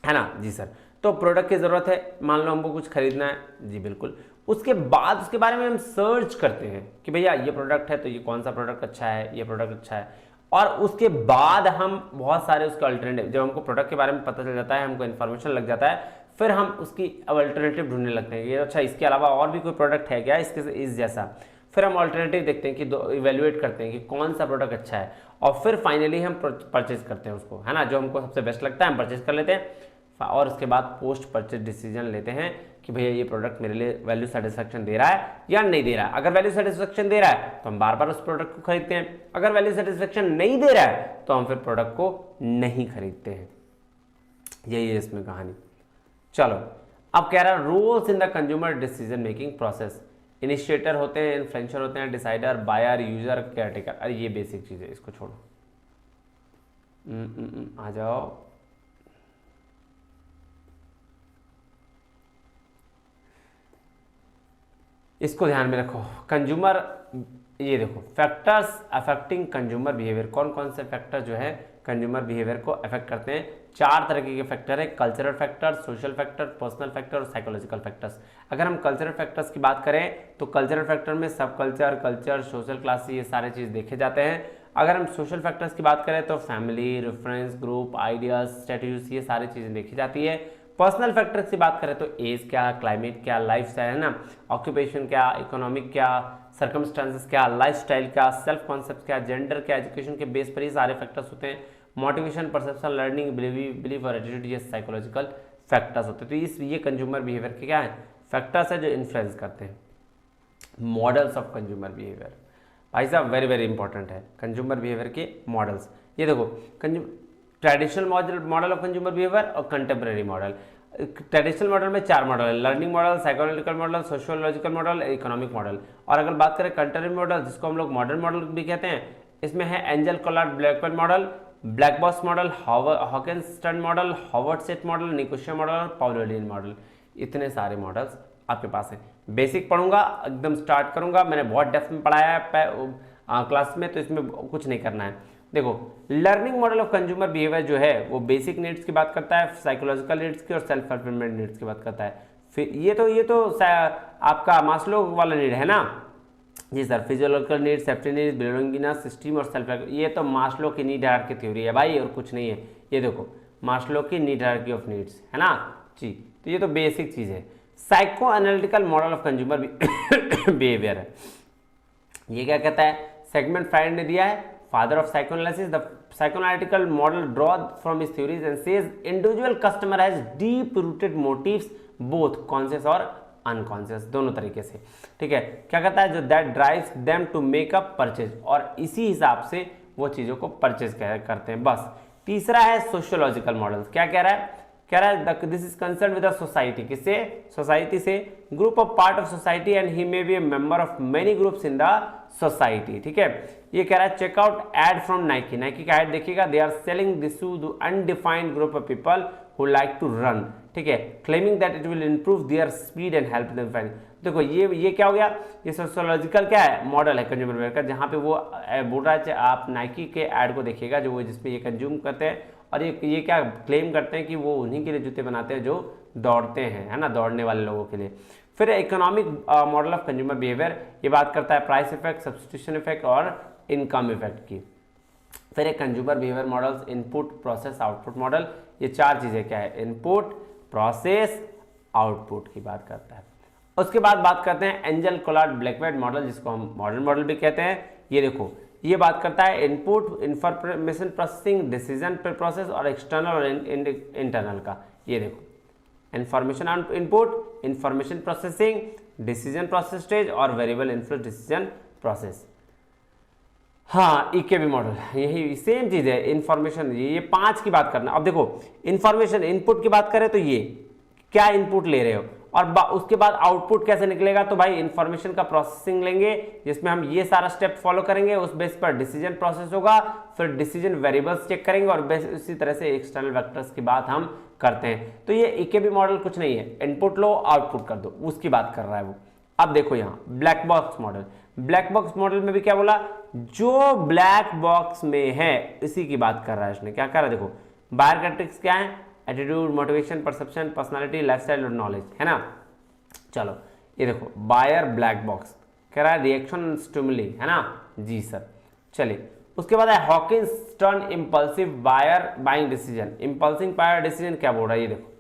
S1: है ना। जी सर, तो प्रोडक्ट की जरूरत है, मान लो हमको कुछ खरीदना है, जी बिल्कुल। उसके बाद उसके बारे में हम सर्च करते हैं कि भैया ये प्रोडक्ट है तो ये कौन सा प्रोडक्ट अच्छा है, ये प्रोडक्ट अच्छा है। और उसके बाद हम बहुत सारे उसके अल्टरनेटिव, जब हमको प्रोडक्ट के बारे में पता चल जाता है, हमको इन्फॉर्मेशन लग जाता है, फिर हम उसकी अल्टरनेटिव ढूंढने लगते हैं। ये अच्छा इसके अलावा और भी कोई प्रोडक्ट है क्या इसके इस जैसा, फिर हम अल्टरनेटिव देखते हैं कि इवेल्युएट करते हैं कि कौन सा प्रोडक्ट अच्छा है, और फिर फाइनली हम परचेज करते हैं उसको, है ना। जो हमको सबसे बेस्ट लगता है हम परचेज कर लेते हैं और उसके बाद पोस्ट परचेज डिसीजन लेते हैं कि भैया ये प्रोडक्ट मेरे लिए वैल्यू सेटिस्फेक्शन दे रहा है या नहीं दे रहा है। अगर वैल्यू सेटिस्फेक्शन दे रहा है तो हम बार बार उस प्रोडक्ट को खरीदते हैं, अगर वैल्यू सेटिस्फेक्शन नहीं दे रहा है तो हम फिर प्रोडक्ट को नहीं खरीदते हैं। यही है इसमें कहानी। चलो अब कह रहा है roles in the consumer decision making process. Initiator होते हैं, इन्फ्लुएंसर होते हैं, डिसाइडर, बायर, यूजर, केयरटेकर। अरे ये बेसिक चीज है, इसको छोड़ो। आ जाओ, इसको ध्यान में रखो। कंज्यूमर, ये देखो फैक्टर्स अफेक्टिंग कंज्यूमर बिहेवियर, कौन कौन से फैक्टर जो है कंज्यूमर बिहेवियर को अफेक्ट करते हैं। 4 तरह के फैक्टर है, cultural factor, social factor, personal factor और साइकोलॉजिकल फैक्टर्स। अगर हम कल्चरल फैक्टर्स की बात करें तो कल्चरल फैक्टर में सब कल्चर, सोशल क्लास, ये सारे चीज़ देखे जाते हैं। अगर हम सोशल फैक्टर्स की बात करें तो family, reference group, ideas, status, ये सारी चीज़ें देखी जाती है। पर्सनल फैक्टर्स की बात करें तो एज क्या, क्लाइमेट क्या, लाइफ स्टाइल, है ना, ऑक्यूपेशन क्या, इकोनॉमिक क्या, सर्कमस्टांसेस क्या, लाइफस्टाइल क्या, सेल्फ कॉन्सेप्ट क्या, जेंडर क्या, एजुकेशन के बेस पर ही सारे फैक्टर्स होते हैं। मोटिवेशन, परसेप्शन, लर्निंग, बिलीव और एटीट्यूड, ये साइकोलॉजिकल फैक्टर्स होते हैं। तो ये कंज्यूमर बिहेवियर के क्या है, फैक्टर्स है जो इन्फ्लुएंस करते हैं। मॉडल्स ऑफ कंज्यूमर बिहेवियर भाई साहब वेरी वेरी इंपॉर्टेंट है, कंज्यूमर बिहेवियर के मॉडल्स। ये देखो traditional model of consumer behaviour और कंटेम्प्रेरी मॉडल। ट्रेडिशनल मॉडल में 4 मॉडल है, learning model, psychological model, sociological model, economic model. और अगर बात करें कंटेम्प्रेरी मॉडल, जिसको हम लोग मॉडर्न मॉडल भी कहते हैं, इसमें है Engel Kollat Blackwell model, black box model, Hobbesian model, Howard Sheth model, Nicosia model और पाउलोलियन मॉडल। इतने सारे मॉडल्स आपके पास हैं। बेसिक पढ़ूंगा, एकदम स्टार्ट करूंगा, मैंने बहुत डेप्थ में पढ़ाया है क्लास में, तो इसमें कुछ नहीं करना है। देखो learning model of consumer behaviour जो है वो बेसिक नीड्स की बात करता है, साइकोलॉजिकल नीड्स की और सेल्फ फुलफिलमेंट नीड्स की बात करता है। फिर ये तो आपका मास्लो वाला नीड है ना। जी sir, physiological need, safety need, belongingness, system और सेल्फ, ये तो मास्लो की नीड की थ्योरी है भाई और कुछ नहीं है। ये देखो मास्लो की नीड हायरार्की ऑफ नीड्स, है ना जी। तो ये तो बेसिक चीज है। Psycho analytical model of consumer behaviour है। ये क्या कहता है, सेगमेंट फ्राइड ने दिया है, father of psychoanalysis. The psychoanalytical model draw from his theories and says individual customer has deep rooted motives both conscious और अनकॉन्शियस, दोनों तरीके से, ठीक है। क्या कहता है, जो that drives them to make a purchase, और इसी हिसाब से वो चीजों को परचेज करते हैं बस। तीसरा है सोशियोलॉजिकल मॉडल। क्या कह रहा है, कह रहा है this is concern with the society, किससे, सोसाइटी से, group of part of society and he may be a member of many groups in the society, ठीक है। ये कह रहा है check out ad from Nike, Nike का एड देखिएगा, they are selling this to the undefined group of people who like to run, ठीक है, claiming that it will improve their speed and help them find. देखो ये क्या हो गया, ये सोशियोलॉजिकल क्या है, मॉडल है कंज्यूमर बिहेवियर का, जहां पे वो बोल रहा है, आप नाइकी के ऐड को देखिएगा जो वो जिसमें ये कंज्यूम करते हैं, और ये क्या क्लेम करते हैं कि वो उन्हीं के लिए जूते बनाते हैं जो दौड़ते हैं, है ना, दौड़ने वाले लोगों के लिए। फिर economic model of consumer behaviour, ये बात करता है प्राइस इफेक्ट, सब्स्टिट्यूशन इफेक्ट और इनकम इफेक्ट की। फिर एक consumer behaviour models, input process output model, ये चार चीजें क्या है, इनपुट प्रोसेस आउटपुट की बात करता है। उसके बाद बात करते हैं एंजल कोलार्ड ब्लैकबर्ड मॉडल, जिसको हम मॉडर्न मॉडल भी कहते हैं। ये देखो, ये बात करता है input, information processing, decision process और एक्सटर्नल और इंटरनल का। ये देखो, information input, information processing, decision process stage और वेरिएबल इन्फ्लुएंस डिसीजन प्रोसेस। हाँ, ईकेबी मॉडल यही सेम चीज है, इंफॉर्मेशन, ये पांच की बात करना। अब देखो, इंफॉर्मेशन इनपुट की बात करें तो ये क्या इनपुट ले रहे हो, और उसके बाद आउटपुट कैसे निकलेगा, तो भाई इंफॉर्मेशन का प्रोसेसिंग लेंगे जिसमें हम ये सारा स्टेप फॉलो करेंगे, उस बेस पर डिसीजन प्रोसेस होगा, फिर डिसीजन वेरिएबल्स चेक करेंगे और उसी तरह से एक्सटर्नल वेक्टर्स की बात हम करते हैं। तो ये ईकेबी मॉडल कुछ नहीं है, इनपुट लो आउटपुट कर दो, उसकी बात कर रहा है वो। अब देखो यहाँ black box model, black box model में भी क्या बोला, जो ब्लैक बॉक्स में है इसी की बात कर रहा है इसने। क्या कर रहा है, देखो बायर कैरेक्टरिस्टिक्स क्या है, attitude, motivation, perception, personality, lifestyle और नॉलेज, है ना। चलो ये देखो, बायर ब्लैक बॉक्स कह रहा है रिएक्शन स्टिमुली, है ना जी सर। चलिए उसके बाद है Hawkins term impulsive buyer buying decision, impulsive buyer decision क्या बोल रहा है, ये देखो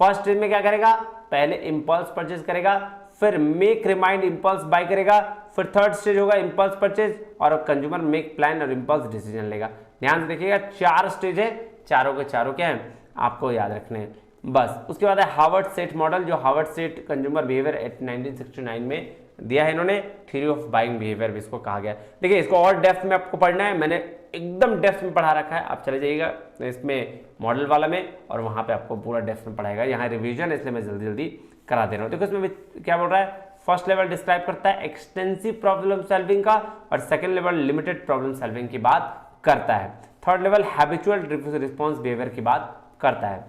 S1: फर्स्ट स्टेज में क्या करेगा, पहले इंपल्स परचेज करेगा, फिर मेक रिमाइंड इंपल्स बाय करेगा, फिर थर्ड स्टेज होगा इंपल्स परचेज और कंज्यूमर मेक प्लान और इंपल्स डिसीजन लेगा। ध्यान से देखिएगा, चार स्टेज है, चारों के चारों क्या है आपको याद रखने हैं बस। उसके बाद है हार्वर्ड सेट मॉडल, जो हार्वर्ड सेट कंज्यूमर बिहेवियर 1969 में दिया है इन्होंने, थ्योरी ऑफ बाइंग बिहेवियर भी इसको कहा गया। देखिए इसको और डेप्थ में आपको पढ़ना है, मैंने एकदम डेप्थ में पढ़ा रखा है, आप चले जाइएगा इसमें मॉडल वाला में और वहां पे आपको पूरा डेप्थ में पढ़ाएगा। यहाँ रिवीजन है इसलिए मैं जल्दी जल्दी करा दे रहा हूँ। देखो इसमें क्या बोल रहा है, फर्स्ट लेवल डिस्क्राइब करता है एक्सटेंसिव प्रॉब्लम सॉल्विंग का, और second level limited problem solving की बात करता है, third level habitual response behaviour की बात करता है।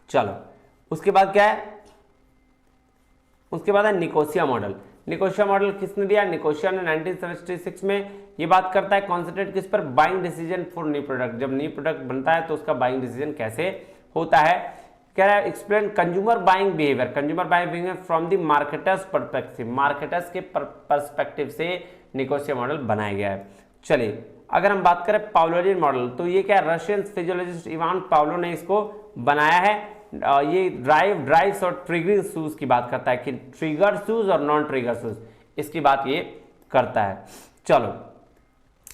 S1: चलो उसके बाद क्या है, उसके बाद है निकोसिया मॉडल। निकोसिया मॉडल किसने दिया, निकोसिया ने 1976 में। ये बात करता है कॉन्सेंट्रेट किस पर, buying decision for new product, जब न्यू प्रोडक्ट बनता है तो उसका बाइंग डिसीजन कैसे होता है। कह रहा है explain consumer buying behaviour, consumer buying behaviour from the marketers perspective, marketers के पर्सपेक्टिव से निकोसिया मॉडल बनाया गया है। चलिए अगर हम बात करें पावलोवियन मॉडल, तो ये क्या रशियन फिजियोलॉजिस्ट इवान पावलो ने इसको बनाया है। ये ड्राइव्स और ट्रिगरिंग शूज की बात करता है कि ट्रिगर शूज और नॉन ट्रिगर शूज, इसकी बात ये करता है। चलो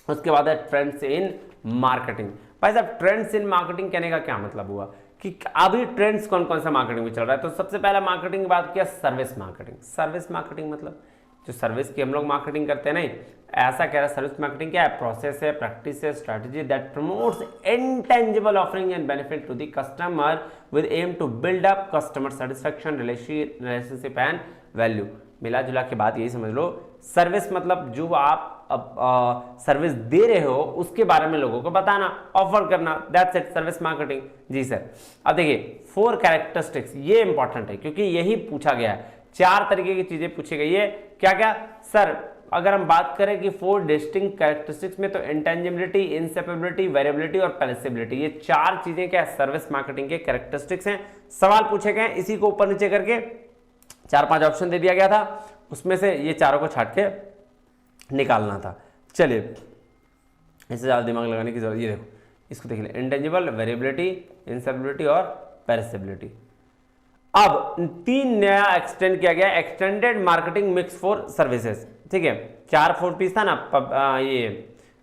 S1: उसके बाद है ट्रेंड्स इन मार्केटिंग। भाई साहब ट्रेंड्स इन मार्केटिंग कहने का क्या मतलब हुआ कि अभी ट्रेंड्स कौन कौन सा मार्केटिंग में चल रहा है। तो सबसे पहला मार्केटिंग की बात किया सर्विस मार्केटिंग। सर्विस मार्केटिंग मतलब जो सर्विस की हम लोग मार्केटिंग करते हैं, नहीं ऐसा कह रहा है। सर्विस मार्केटिंग क्या है, प्रोसेस है, प्रैक्टिस है, strategy that promotes intangible offering and benefit to the customer with aim to build up customer satisfaction, relationship and value. मिला जुला के बात यही समझ लो, सर्विस मतलब जो आप सर्विस दे रहे हो उसके बारे में लोगों को बताना, ऑफर करना, दैट्स इट सर्विस मार्केटिंग। जी सर। अब देखिए 4 कैरेक्टरिस्टिक्स, ये इंपॉर्टेंट है क्योंकि यही पूछा गया है, 4 तरीके की चीजें पूछी गई है। क्या क्या सर, अगर हम बात करें कि 4 डिस्टिंक्ट कैरेक्टरिस्टिक्स में, तो इंटेंजिबिलिटी, इंसेपरेबिलिटी, वेरिएबिलिटी और पेरिसेबिलिटी, ये 4 चीजें क्या सर्विस मार्केटिंग के कैरेक्टरिस्टिक्स हैं। सवाल पूछे गए, इसी को ऊपर नीचे करके 4-5 ऑप्शन दे दिया गया था, उसमें से ये चारों को छाट के निकालना था। चलिए इससे ज्यादा दिमाग लगाने की जरूरत। ये देखो इसको देख लें, इंटेंजिबल, वेरिएबिलिटी, इंसेबिलिटी और पेरिसेबिलिटी। अब 3 नया एक्सटेंड किया गया, extended marketing mix for services, ठीक है। 4 4 पीस था ना, ये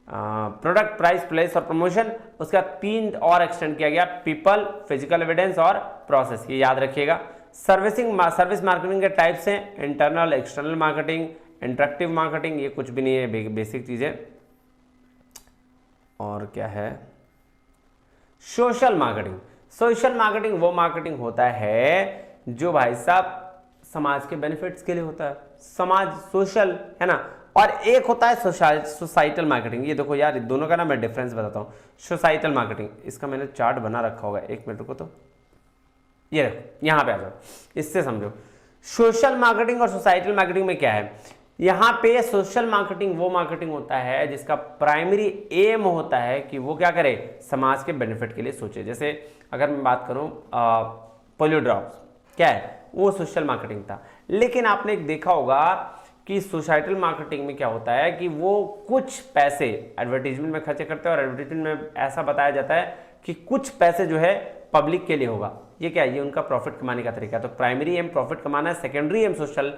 S1: प्रोडक्ट, प्राइस, प्लेस और प्रमोशन, उसका 3 और एक्सटेंड किया गया, पीपल, फिजिकल एविडेंस और प्रोसेस, ये याद रखिएगा। सर्विस मार्केटिंग के टाइप्स हैं internal, external marketing, interactive marketing, ये कुछ भी नहीं है, बेसिक चीजें। और क्या है, सोशल मार्केटिंग। सोशल मार्केटिंग वो मार्केटिंग होता है जो भाई साहब समाज के बेनिफिट्स के लिए होता है, समाज सोशल है ना। और एक होता है सोसाइटल मार्केटिंग। ये देखो यार, दोनों का ना मैं डिफरेंस बताता हूँ। सोसाइटल मार्केटिंग, इसका मैंने चार्ट बना रखा होगा, एक मिनट रुको, तो ये देखो यहाँ पे आ जाओ, इससे समझो सोशल मार्केटिंग और सोसाइटल मार्केटिंग में क्या है। यहाँ पे सोशल मार्केटिंग वो मार्केटिंग होता है जिसका प्राइमरी एम होता है कि वो क्या करे, समाज के बेनिफिट के लिए सोचे। जैसे अगर मैं बात करूं पोलियो ड्रॉप्स, क्या है वो सोशल मार्केटिंग था। लेकिन आपने एक देखा होगा कि सोसाइटल मार्केटिंग में क्या होता है कि वो कुछ पैसे एडवर्टीजमेंट में खर्चे करते हैं, और एडवर्टीजमेंट में ऐसा बताया जाता है कि कुछ पैसे जो है पब्लिक के लिए होगा। ये क्या है, ये उनका प्रॉफिट कमाने का तरीका है। तो प्राइमरी एम प्रॉफिट कमाना है, सेकेंडरी एम सोशल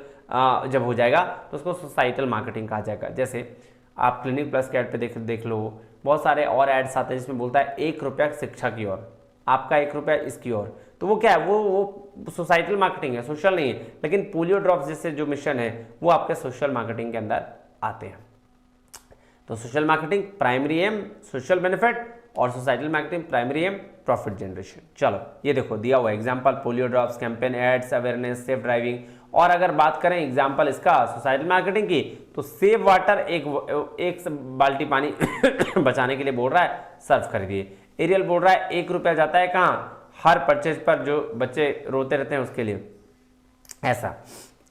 S1: जब हो जाएगा तो उसको सोसाइटल मार्केटिंग कहा जाएगा। जैसे आप क्लिनिक प्लस के ऐड पे देख लो, बहुत सारे और एड्स आते हैं जिसमें बोलता है 1 रुपया शिक्षा की ओर, आपका 1 रुपया इसकी ओर। तो वो क्या है, वो सोसाइटल मार्केटिंग है, सोशल नहीं है। लेकिन पोलियो ड्रॉप्स जैसे जो मिशन है वो आपके सोशल मार्केटिंग के अंदर आते हैं। तो social marketing primary aim social benefit, और societal marketing primary aim profit generation. चलो ये देखो दिया हुआ example, polio drops campaign, AIDS, awareness, safe driving. और अगर बात करें एग्जांपल इसका सोसाइटल मार्केटिंग की, तो सेव वाटर, एक बाल्टी पानी बचाने के लिए बोल रहा है, सर्फ खरीदिए। एरियल बोल रहा है 1 रुपया जाता है कहाँ, हर परचेज पर, जो बच्चे रोते रहते हैं उसके लिए, ऐसा।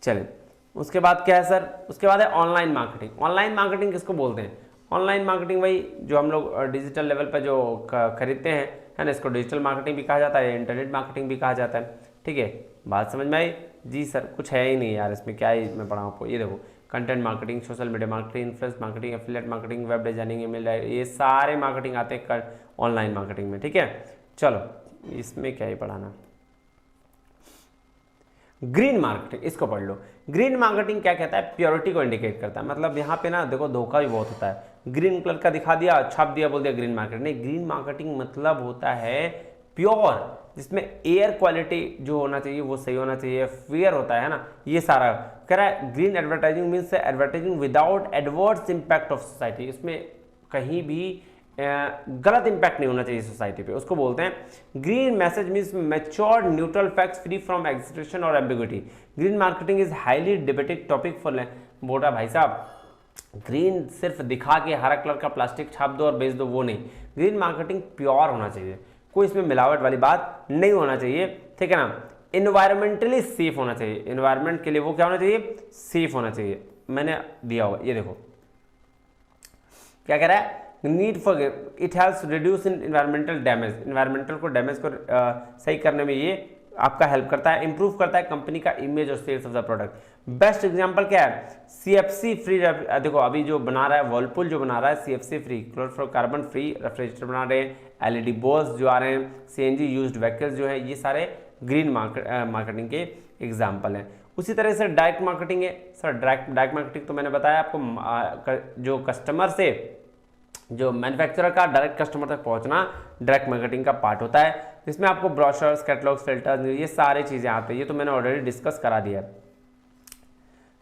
S1: चलिए उसके बाद क्या है सर, उसके बाद है ऑनलाइन मार्केटिंग। ऑनलाइन मार्केटिंग किसको बोलते हैं, ऑनलाइन मार्केटिंग वही जो हम लोग डिजिटल लेवल पर जो खरीदते हैं, है ना, इसको डिजिटल मार्केटिंग भी कहा जाता है, इंटरनेट मार्केटिंग भी कहा जाता है। ठीक है, बात समझ में आई जी सर? कुछ है ही नहीं यार इसमें, क्या ही मैं पढ़ाऊँ आपको। ये देखो content marketing, social media marketing, influence marketing, affiliate marketing, web designing, email, ये सारे मार्केटिंग आते हैं ऑनलाइन मार्केटिंग में। ठीक है, चलो इसमें क्या ही पढ़ाना। ग्रीन मार्केटिंग, इसको पढ़ लो। ग्रीन मार्केटिंग क्या कहता है, प्योरिटी को इंडिकेट करता है। मतलब यहाँ पे ना देखो धोखा भी बहुत होता है, ग्रीन कलर का दिखा दिया, छाप दिया, बोल दिया ग्रीन मार्केटिंग। नहीं, ग्रीन मार्केटिंग मतलब होता है प्योर, जिसमें एयर क्वालिटी जो होना चाहिए वो सही होना चाहिए, फेयर होता है ना, ये सारा कह रहा है। Green advertising means advertising without adverse impact of society, इसमें कहीं भी गलत इंपैक्ट नहीं होना चाहिए सोसाइटी पे, उसको बोलते हैं green message. Means matured, neutral facts, free from agitation और ambiguity. Green marketing is highly debated topic for बोल रहा भाई साहब, ग्रीन सिर्फ दिखा के हरा कलर का प्लास्टिक छाप दो और बेच दो, वो नहीं। ग्रीन मार्केटिंग प्योर होना चाहिए, कोई इसमें मिलावट वाली बात नहीं होना चाहिए। ठीक है ना, इन्वायरमेंटली सेफ होना चाहिए, इन्वायरमेंट के लिए वो क्या होना चाहिए, सेफ होना चाहिए। मैंने दिया हुआ ये देखो क्या कह रहा है, need for it helps reduce in environmental damage, environmental को डैमेज को सही करने में ये आपका हेल्प करता है, इंप्रूव करता है कंपनी का इमेज और sales of the product. Best example क्या है, सीएफसी फ्री। देखो अभी जो बना रहा है वर्लपूल, जो बना रहा है CFC free, chlorofluorocarbon free refrigerator बना रहे हैं, एलईडी बल्ब्स जो आ रहे हैं, सीएनजी यूज्ड व्हीकल्स जो है, ये सारे ग्रीन मार्केटिंग के एग्जाम्पल हैं। उसी तरह से डायरेक्ट मार्केटिंग है सर। डायरेक्ट मार्केटिंग तो मैंने बताया आपको, जो कस्टमर से, जो मैन्युफैक्चरर का डायरेक्ट कस्टमर तक पहुंचना डायरेक्ट मार्केटिंग का पार्ट होता है, जिसमें आपको ब्रोशर्स, कैटलॉग्स, फिल्टर्स, ये सारी चीजें आती है। ये तो मैंने ऑलरेडी डिस्कस करा दिया है।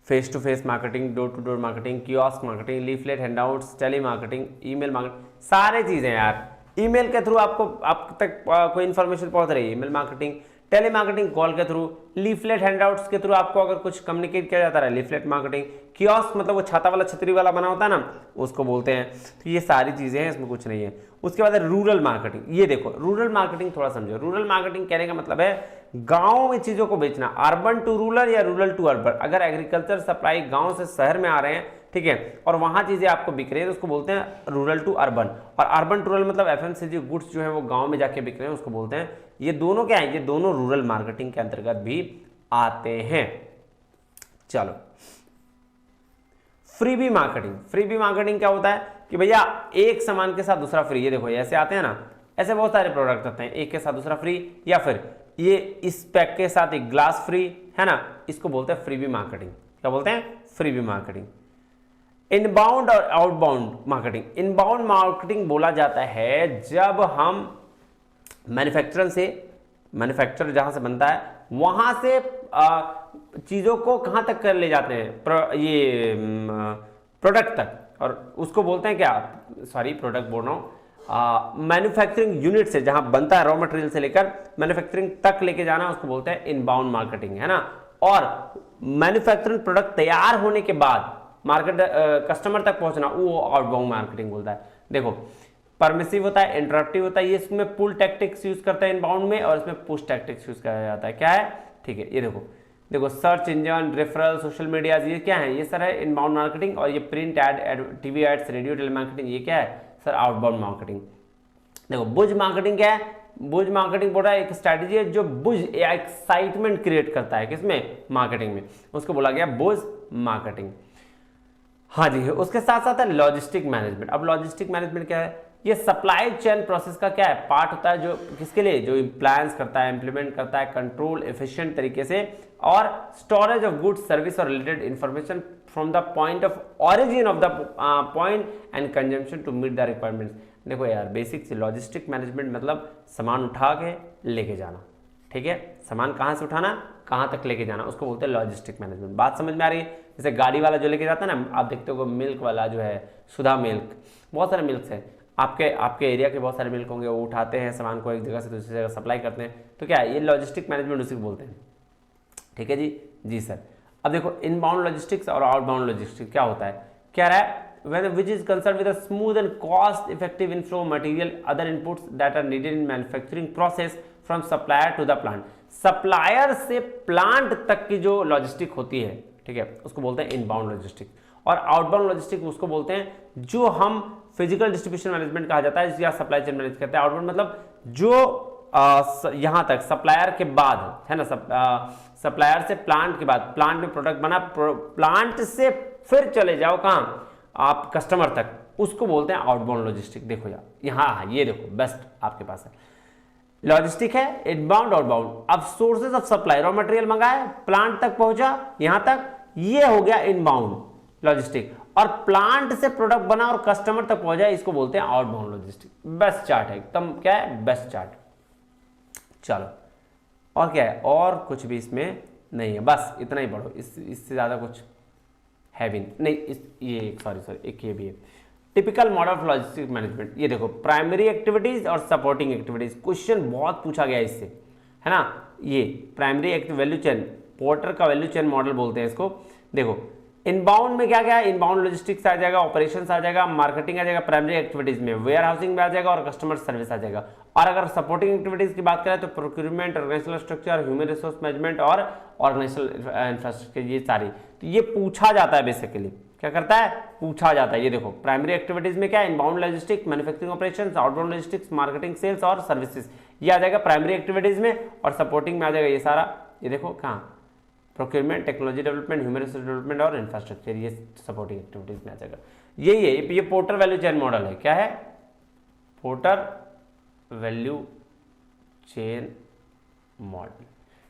S1: Face to face marketing, door to door marketing, kiosk marketing, leaflet handouts, telemarketing, email marketing, सारे चीजें यार ईमेल के थ्रू आप तक कोई इन्फॉर्मेशन पहुंच रही है, email marketing, telemarketing call के थ्रू, लीफलेट हैंडआउट्स के थ्रू आपको अगर कुछ कम्युनिकेट किया जाता है, लीफलेट मार्केटिंग, कियोस्क मतलब वो छाता वाला छतरी वाला बना होता है ना, उसको बोलते हैं। तो ये सारी चीजें हैं, इसमें कुछ नहीं है। उसके बाद है रूरल मार्केटिंग। ये देखो रूरल मार्केटिंग थोड़ा समझो। रूरल मार्केटिंग कहने का मतलब है गांव में चीजों को बेचना, अर्बन टू रूरल या रूरल टू अर्बन। अगर एग्रीकल्चर सप्लाई गांव से शहर में आ रहे हैं, ठीक है, और वहां चीजें आपको बिक रही है, तो उसको बोलते हैं रूरल टू अर्बन। और अर्बन टू रूरल मतलब एफएमसीजी गुड्स जो है वो गांव में जाके बिक रहे हैं, उसको बोलते हैं। ये दोनों क्या है, ये दोनों रूरल मार्केटिंग के अंतर्गत भी आते हैं। चलो फ्रीबी मार्केटिंग। फ्रीबी मार्केटिंग क्या होता है, कि भैया एक सामान के साथ दूसरा फ्री, ये देखो ऐसे आते हैं ना, ऐसे बहुत सारे प्रोडक्ट आते हैं, एक के साथ दूसरा फ्री, या फिर ये इस पैक के साथ एक ग्लास फ्री, है ना, इसको बोलते हैं फ्रीबी मार्केटिंग। क्या बोलते हैं? Freebie marketing. इनबाउंड और आउटबाउंड मार्केटिंग। इनबाउंड मार्केटिंग बोला जाता है जब हम मैन्युफैक्चर जहां से बनता है वहां से चीजों को कहां तक कर ले जाते हैं, ये प्रोडक्ट तक, और उसको बोलते हैं क्या, सॉरी प्रोडक्ट बोल रहा हूं, मैन्युफैक्चरिंग यूनिट से जहां बनता है रॉ मटेरियल से लेकर मैन्युफैक्चरिंग तक लेके जाना, उसको बोलते हैं इनबाउंड मार्केटिंग, है ना। और मैन्युफैक्चरिंग प्रोडक्ट तैयार होने के बाद मार्केट कस्टमर तक पहुंचना, वो आउटबाउंड मार्केटिंग बोलता है। देखो परमिसिव होता है, इंटरप्टिव होता है, ये इसमें पुल टैक्टिक्स यूज करते हैं इनबाउंड में, और इसमें पुश टैक्टिक्स यूज किया जाता है। क्या है? ठीक है, ये देखो search engine, referral, social media, ये क्या है? ये सर है इनबाउंड मार्केटिंग। और ये print ad, TV ads, radio telemarketing, ये क्या है सर? Outbound marketing. देखो बुज मार्केटिंग क्या है? बुज मार्केटिंग बोल रहा है एक स्ट्रैटेजी है जो बुज या एक्साइटमेंट क्रिएट करता है, किसमें? मार्केटिंग में, उसको बोला गया बुज मार्केटिंग। हाँ जी, उसके साथ साथ है लॉजिस्टिक मैनेजमेंट। अब लॉजिस्टिक मैनेजमेंट क्या है? ये सप्लाई चेन प्रोसेस का क्या है? पार्ट होता है, जो किसके लिए? जो प्लान्स करता है, इंप्लीमेंट करता है, कंट्रोल एफिशिएंट तरीके से, और स्टोरेज ऑफ गुड्स, सर्विस और related information from the point of origin of the point and consumption to meet the requirements. देखो यार, बेसिक से लॉजिस्टिक मैनेजमेंट मतलब सामान उठा के लेके जाना, ठीक है? सामान कहाँ से उठाना, कहाँ तक लेके जाना, उसको बोलते हैं लॉजिस्टिक मैनेजमेंट। बात समझ में आ रही है? जैसे गाड़ी वाला जो लेके जाता है ना, आप देखते हो मिल्क वाला जो है, सुधा मिल्क, बहुत सारे मिल्क है, आपके एरिया के बहुत सारे मिल्क होंगे, वो उठाते हैं सामान को एक जगह से दूसरी जगह सप्लाई करते हैं, तो क्या है? ये लॉजिस्टिक मैनेजमेंट उसी को बोलते हैं, ठीक है जी सर। अब देखो इनबाउंड लॉजिस्टिक्स और आउटबाउंड लॉजिस्टिक्स क्या होता है? क्या रहा है? which is concerned with a smooth and cost effective inflow of material other inputs that are needed in manufacturing process from supplier to the plant। Supplier से प्लांट तक की जो लॉजिस्टिक होती है, ठीक है, उसको बोलते हैं इनबाउंड लॉजिस्टिक। और आउटबाउंड लॉजिस्टिक उसको बोलते हैं जो हम फिजिकल डिस्ट्रीब्यूशन मैनेजमेंट कहा जाता है, या सप्लाई चेन मैनेज करते हैं। आउटबाउंड मतलब जो यहां तक सप्लायर के बाद है ना, सप्लायर से प्लांट के बाद, प्लांट में प्रोडक्ट बना, प्लांट से फिर चले जाओ कहां? आप कस्टमर तक, उसको बोलते हैं आउटबाउंड लॉजिस्टिक। देखो यार यहाँ ये देखो बेस्ट आपके पास है, लॉजिस्टिक है इनबाउंड आउटबाउंड। अब sources of supply, raw material मंगाया, प्लांट तक पहुंचा, यहां तक, ये हो गया इनबाउंड लॉजिस्टिक। और प्लांट से प्रोडक्ट बना और कस्टमर तक पहुंचा, इसको बोलते हैं आउटबाउंड लॉजिस्टिक। बेस्ट चार्ट है एकदम, क्या है? Best chart. चलो और क्या है? और कुछ भी इसमें नहीं है, बस इतना ही पढ़ो, इससे ज्यादा कुछ है भी नहीं। ये सॉरी एक ये भी है, typical model of logistic management. ये देखो प्राइमरी एक्टिविटीज और सपोर्टिंग एक्टिविटीज, क्वेश्चन बहुत पूछा गया इससे, है ना। ये प्राइमरी वैल्यू चेन, पोर्टर का वैल्यू चेन मॉडल बोलते हैं इसको। देखो इनबाउंड में क्या क्या है? इनबाउंड लॉजिस्टिक्स आ जाएगा, ऑपरेशंस आ जाएगा, मार्केटिंग आ जाएगा, प्राइमरी एक्टिविटीज में वेयर हाउसिंग में आ जाएगा, और कस्टमर सर्विस आ जाएगा। और अगर सपोर्टिंग एक्टिविटीज की बात करें तो procurement, organizational structure, human resource management और ऑर्गेनाइजेशनल इंफ्रास्ट्रक्चर, ये सारी तो ये पूछा जाता है बेसिकली। क्या करता है? पूछा जाता है। ये देखो प्राइमरी एक्टिविटीज में क्या है? Inbound logistics, manufacturing operations, outbound logistics, marketing, sales और सर्विसेज, ये आ जाएगा प्राइमरी एक्टिविटीज में। और सपोर्टिंग में आ जाएगा ये सारा, ये देखो कहाँ? Procurement, technology development, human resource development और इंफ्रास्ट्रक्चर, ये सपोर्टिंग एक्टिविटीज में आ जाएगा। यही है, ये पोर्टर वैल्यू चेन मॉडल है। क्या है? पोर्टर वैल्यू चेन मॉडल,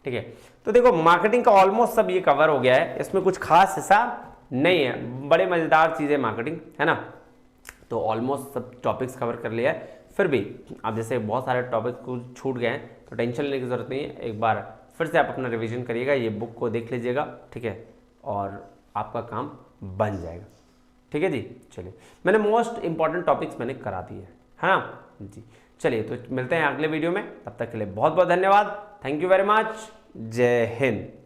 S1: ठीक है। तो देखो मार्केटिंग का ऑलमोस्ट सब ये कवर हो गया है, इसमें कुछ खास हिस्सा नहीं है, बड़े मजेदार चीजें मार्केटिंग, है ना। तो ऑलमोस्ट सब टॉपिक्स कवर कर लिया है। फिर भी आप जैसे बहुत सारे टॉपिक को छूट गए हैं तो टेंशन लेने की जरूरत नहीं है, एक बार फिर से आप अपना रिवीजन करिएगा, ये बुक को देख लीजिएगा, ठीक है, और आपका काम बन जाएगा, ठीक है जी। चलिए, मैंने मोस्ट इंपॉर्टेंट टॉपिक्स मैंने करा दिए है ना जी। चलिए तो मिलते हैं अगले वीडियो में, तब तक के लिए बहुत बहुत धन्यवाद, थैंक यू वेरी मच, जय हिंद।